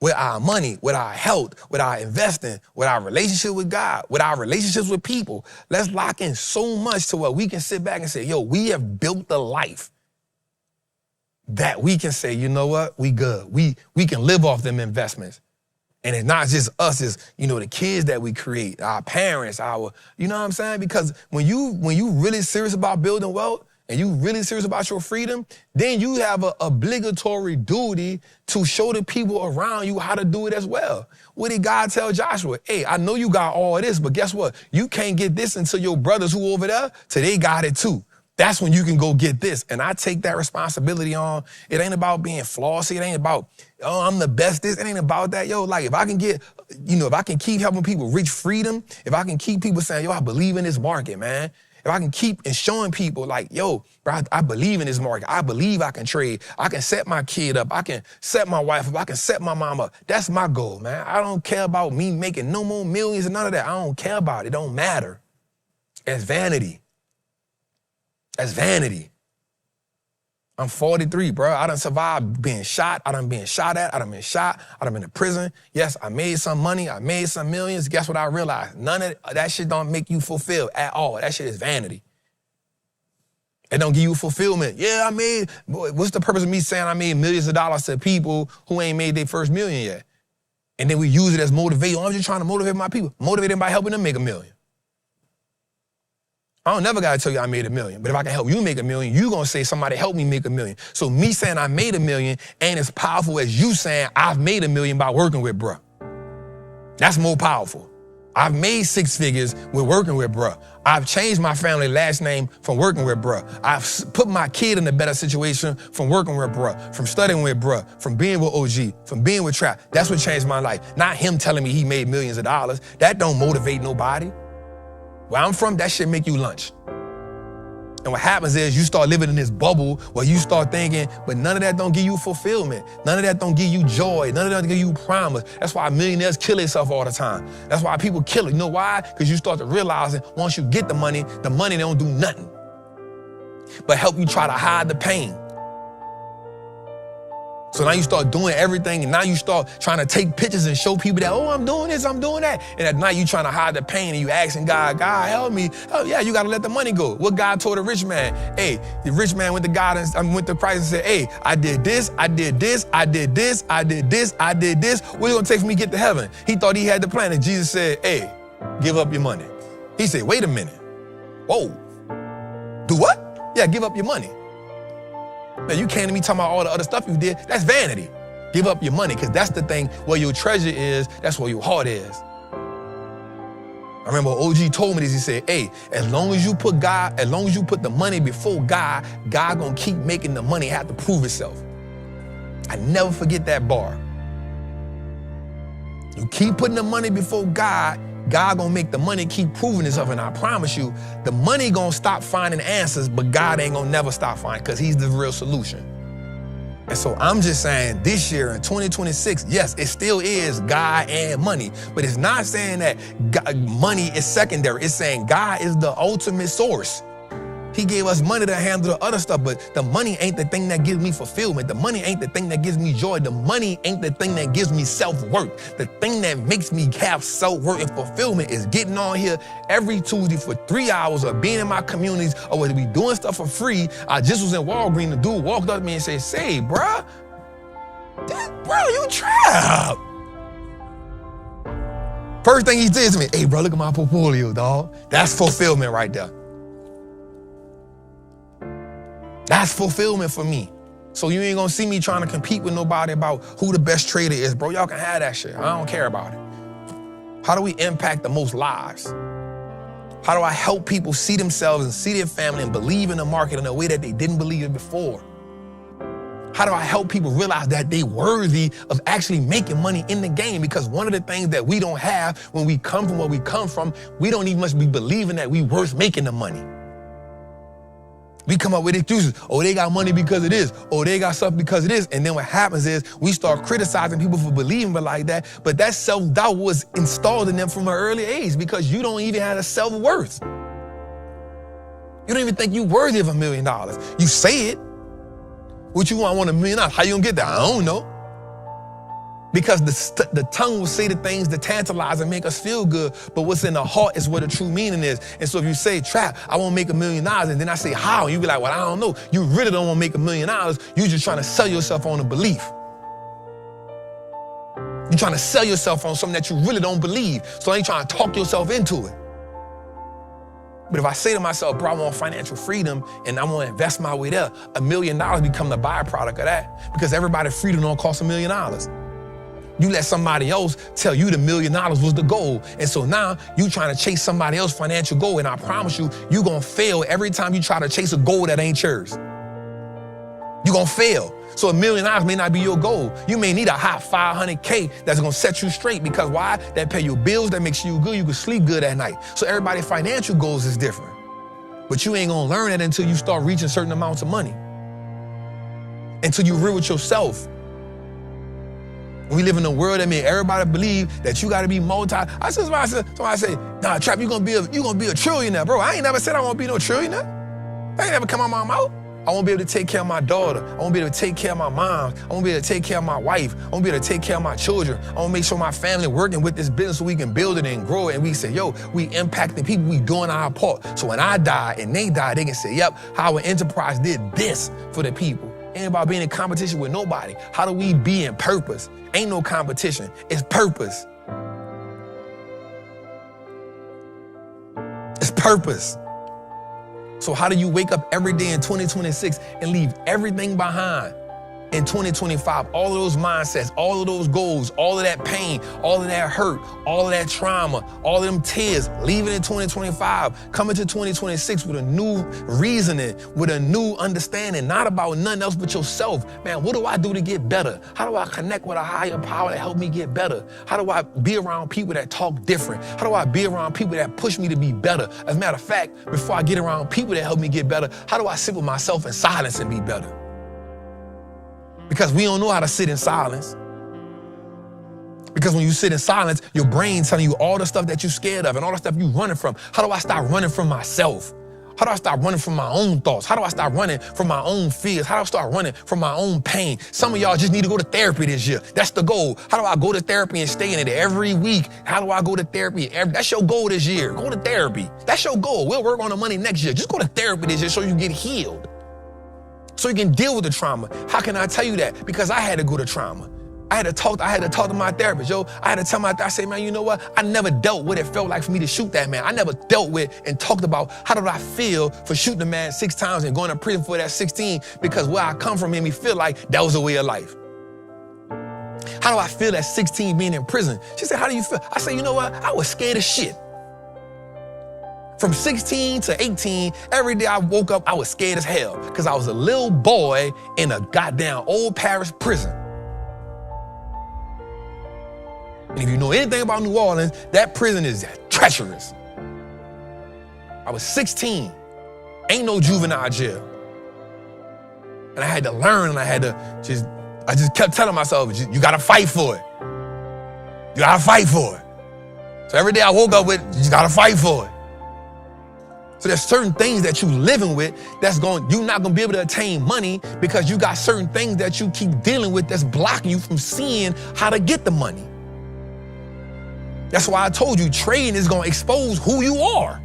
with our money, with our health, with our investing, with our relationship with God, with our relationships with people. Let's lock in so much to where we can sit back and say, yo, we have built the life that we can say, you know what, we good. We can live off them investments. And it's not just us, it's, the kids that we create, our parents, you know what I'm saying? Because when you really serious about building wealth and you really serious about your freedom, then you have an obligatory duty to show the people around you how to do it as well. What did God tell Joshua? Hey, I know you got all of this, but guess what? You can't get this until your brothers who over there, till they got it too. That's when you can go get this. And I take that responsibility on. It ain't about being flossy. It ain't about, oh, I'm the best this. It ain't about that. Yo, like if I can get, if I can keep helping people reach freedom, if I can keep people saying, yo, I believe in this market, man. If I can keep and showing people like, yo, bro, I believe in this market. I believe I can trade. I can set my kid up. I can set my wife up. I can set my mom up. That's my goal, man. I don't care about me making no more millions and none of that. I don't care about it. It don't matter. It's vanity. That's vanity. I'm 43, bro. I done survived being shot. I done been shot at. I done been shot. I done been in prison. Yes, I made some money. I made some millions. Guess what I realized? None of that shit don't make you fulfilled at all. That shit is vanity. It don't give you fulfillment. Yeah, what's the purpose of me saying I made millions of dollars to people who ain't made their first million yet? And then we use it as motivation. I'm just trying to motivate my people. Motivate them by helping them make $1 million. I don't never gotta tell you I made $1 million, but if I can help you make $1 million, you gonna say somebody help me make $1 million. So me saying I made $1 million ain't as powerful as you saying I've made $1 million by working with bruh. That's more powerful. I've made 6 figures with working with bruh. I've changed my family last name from working with bruh. I've put my kid in a better situation from working with bruh, from studying with bruh, from being with OG, from being with Trap. That's what changed my life. Not him telling me he made millions of dollars. That don't motivate nobody. Where I'm from, that shit make you lunch. And what happens is you start living in this bubble where you start thinking, but none of that don't give you fulfillment. None of that don't give you joy. None of that don't give you promise. That's why millionaires kill themselves all the time. That's why people kill it. You know why? Because you start to realize that once you get the money don't do nothing but help you try to hide the pain. So now you start doing everything, and now you start trying to take pictures and show people that, oh, I'm doing this, I'm doing that. And at night you trying to hide the pain, and you asking God, help me. Oh yeah, you got to let the money go. What God told the rich man? Hey, the rich man went to God and went to Christ and said, hey, I did this, I did this, I did this, I did this, I did this. What it gonna take for me to get to heaven? He thought he had the plan, and Jesus said, hey, give up your money. He said, wait a minute. Whoa. Do what? Yeah, give up your money. Now, you came to me talking about all the other stuff you did. That's vanity. Give up your money, because that's the thing. Where your treasure is, that's where your heart is. I remember OG told me this. He said, hey, as long as you put the money before God, God gonna keep making the money have to prove itself. I never forget that bar. You keep putting the money before God, God gonna make the money keep proving itself. And I promise you, the money gonna stop finding answers, but God ain't gonna never stop finding, because he's the real solution. And so I'm just saying, this year in 2026, yes, it still is God and money, but it's not saying that money is secondary. It's saying God is the ultimate source. He gave us money to handle the other stuff, but the money ain't the thing that gives me fulfillment. The money ain't the thing that gives me joy. The money ain't the thing that gives me self-worth. The thing that makes me have self-worth and fulfillment is getting on here every Tuesday for 3 hours, or being in my communities, or whether we doing stuff for free. I just was in Walgreens, the dude walked up to me and said, "Say, bro, you trap." First thing he did to me, "Hey, bro, look at my portfolio, dog." That's fulfillment right there. That's fulfillment for me. So you ain't gonna see me trying to compete with nobody about who the best trader is, bro. Y'all can have that shit. I don't care about it. How do we impact the most lives? How do I help people see themselves and see their family and believe in the market in a way that they didn't believe it before? How do I help people realize that they worthy of actually making money in the game? Because one of the things that we don't have when we come from where we come from, we don't even must be believing that we worth making the money. We come up with excuses. Oh, they got money because of this. Oh, they got stuff because of this. And then what happens is we start criticizing people for believing like that. But that self-doubt was installed in them from an early age because you don't even have a self-worth. You don't even think you're worthy of $1 million. You say it. What you want $1 million? How you gonna get that? I don't know. Because the tongue will say the things that tantalize and make us feel good, but what's in the heart is what the true meaning is. And so if you say, Trap, I want to make $1 million, and then I say, how? And you be like, well, I don't know. You really don't want to make $1 million. You're just trying to sell yourself on a belief. You're trying to sell yourself on something that you really don't believe. So I ain't trying to talk yourself into it. But if I say to myself, bro, I want financial freedom and I want to invest my way there, $1 million become the byproduct of that, because everybody's freedom don't cost $1 million. You let somebody else tell you the $1 million was the goal. And so now you trying to chase somebody else's financial goal. And I promise you, you're going to fail every time you try to chase a goal that ain't yours. You're going to fail. So $1 million may not be your goal. You may need a hot $500K that's going to set you straight, because why? That pay your bills, that makes you good. You can sleep good at night. So everybody's financial goals is different. But you ain't going to learn that until you start reaching certain amounts of money. Until you real with yourself. We live in a world that made everybody believe that you got to be somebody say, nah, Trap, you gonna be a trillionaire, bro. I ain't never said I want to be no trillionaire. That ain't never come out of my mouth. I want to be able to take care of my daughter. I want to be able to take care of my mom. I want to be able to take care of my wife. I want to be able to take care of my children. I want to make sure my family working with this business so we can build it and grow it. And we say, yo, we impacting people. We doing our part. So when I die and they die, they can say, yep, our enterprise did this for the people. Ain't about being in competition with nobody. How do we be in purpose? Ain't no competition, it's purpose. It's purpose. So how do you wake up every day in 2026 and leave everything behind in 2025? All of those mindsets, all of those goals, all of that pain, all of that hurt, all of that trauma, all of them tears, leave it in 2025, come into 2026 with a new reasoning, with a new understanding, not about nothing else but yourself. Man, what do I do to get better? How do I connect with a higher power that help me get better? How do I be around people that talk different? How do I be around people that push me to be better? As a matter of fact, before I get around people that help me get better, how do I sit with myself in silence and be better? Because we don't know how to sit in silence. Because when you sit in silence, your brain's telling you all the stuff that you're scared of and all the stuff you're running from. How do I stop running from myself? How do I stop running from my own thoughts? How do I stop running from my own fears? How do I start running from my own pain? Some of y'all just need to go to therapy this year. That's the goal. How do I go to therapy and stay in it every week? How do I go to therapy? That's your goal this year. Go to therapy. That's your goal. We'll work on the money next year. Just go to therapy this year so you get healed. So you can deal with the trauma. How can I tell you that? Because I had to go to trauma. I had to talk to my therapist, yo. I had to tell my therapist, I say, man, you know what? I never dealt with what it felt like for me to shoot that man. I never dealt with and talked about how did I feel for shooting a man 6 times and going to prison for that 16, because where I come from made me feel like that was a way of life. How do I feel at 16 being in prison? She said, how do you feel? I said, you know what? I was scared as shit. From 16 to 18, every day I woke up, I was scared as hell because I was a little boy in a goddamn old Paris prison. And if you know anything about New Orleans, that prison is treacherous. I was 16, ain't no juvenile jail. And I had to learn, and I just kept telling myself, you gotta fight for it. You gotta fight for it. So every day I woke up with, you gotta fight for it. So there's certain things that you living with you're not gonna be able to attain money because you got certain things that you keep dealing with that's blocking you from seeing how to get the money. That's why I told you trading is gonna expose who you are.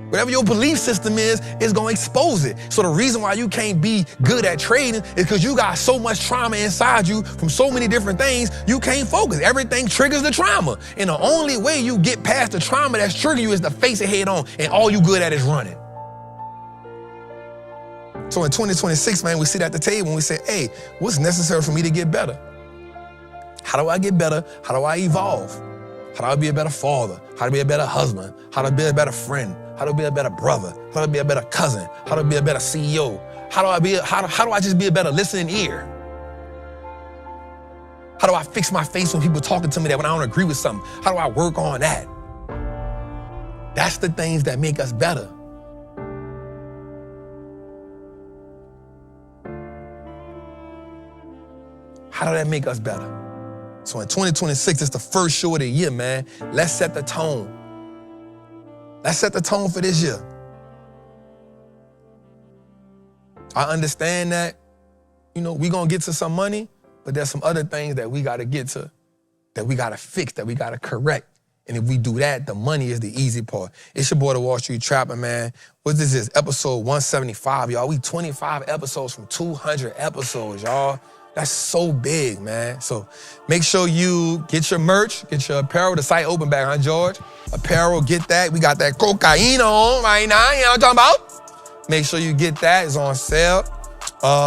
Whatever your belief system is gonna expose it. So the reason why you can't be good at trading is because you got so much trauma inside you from so many different things, you can't focus. Everything triggers the trauma. And the only way you get past the trauma that's triggering you is to face it head on, and all you good at is running. So in 2026, man, we sit at the table and we say, hey, what's necessary for me to get better? How do I get better? How do I evolve? How do I be a better father? How to be a better husband? How to be a better friend? How to be a better brother? How to be a better cousin? How to be a better CEO? How do I just be a better listening ear? How do I fix my face when people talking to me that when I don't agree with something? How do I work on that? That's the things that make us better. How do that make us better? So in 2026, it's the first show of the year, man. Let's set the tone. Let's set the tone for this year. I understand that, we're going to get to some money, but there's some other things that we got to get to, that we got to fix, that we got to correct. And if we do that, the money is the easy part. It's your boy, the Wallstreet Trappin, man. What this is, episode 175, y'all. We 25 episodes from 200 episodes, y'all. That's so big, man. So make sure you get your merch, get your apparel. The site open back, huh, George? Apparel, get that. We got that cocaine on right now, you know what I'm talking about? Make sure you get that. It's on sale.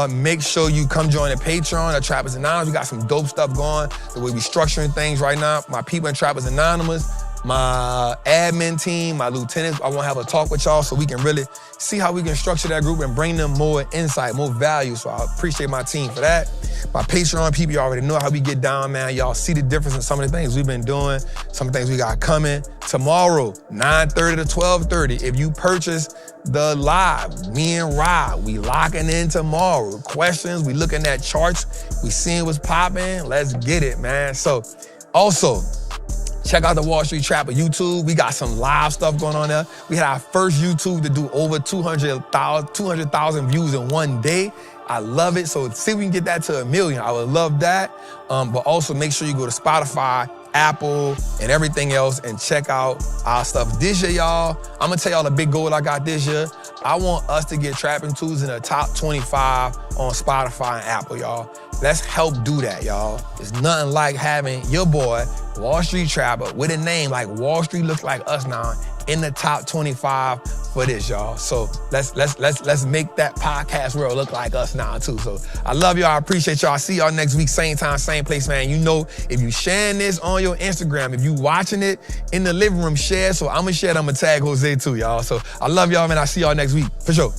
Make sure you come join the Patreon at Trappers Anonymous. We got some dope stuff going. The way we structuring things right now. My people in Trappers Anonymous, my admin team, my lieutenants, I want to have a talk with y'all so we can really see how we can structure that group and bring them more insight, more value. So I appreciate my team for that. My Patreon people, you already know how we get down, man. Y'all see the difference in some of the things we've been doing, some of the things we got coming. Tomorrow, 9:30 to 12:30. If you purchase the live, me and Rob, we locking in tomorrow. Questions, we looking at charts, we seeing what's popping. Let's get it, man. So also, check out the Wallstreet Trapper YouTube. We got some live stuff going on there. We had our first YouTube to do over 200,000 views in one day. I love it. So see if we can get that to 1 million. I would love that. But also make sure you go to Spotify, Apple, and everything else and check out our stuff. This year, y'all, I'm gonna tell y'all the big goal I got this year. I want us to get Trappin' Tools in the top 25 on Spotify and Apple, y'all. Let's help do that, y'all. It's nothing like having your boy, Wallstreet Trapper, with a name like Wallstreet looks like us now, in the top 25 for this, y'all. So let's make that podcast world look like us now too. So I love y'all. I appreciate y'all. I see y'all next week, same time, same place, man. You know, if you sharing this on your Instagram, if you watching it in the living room, share. So I'm gonna share it. I'm gonna tag Jose too, y'all. So I love y'all, man. I see y'all next week for sure.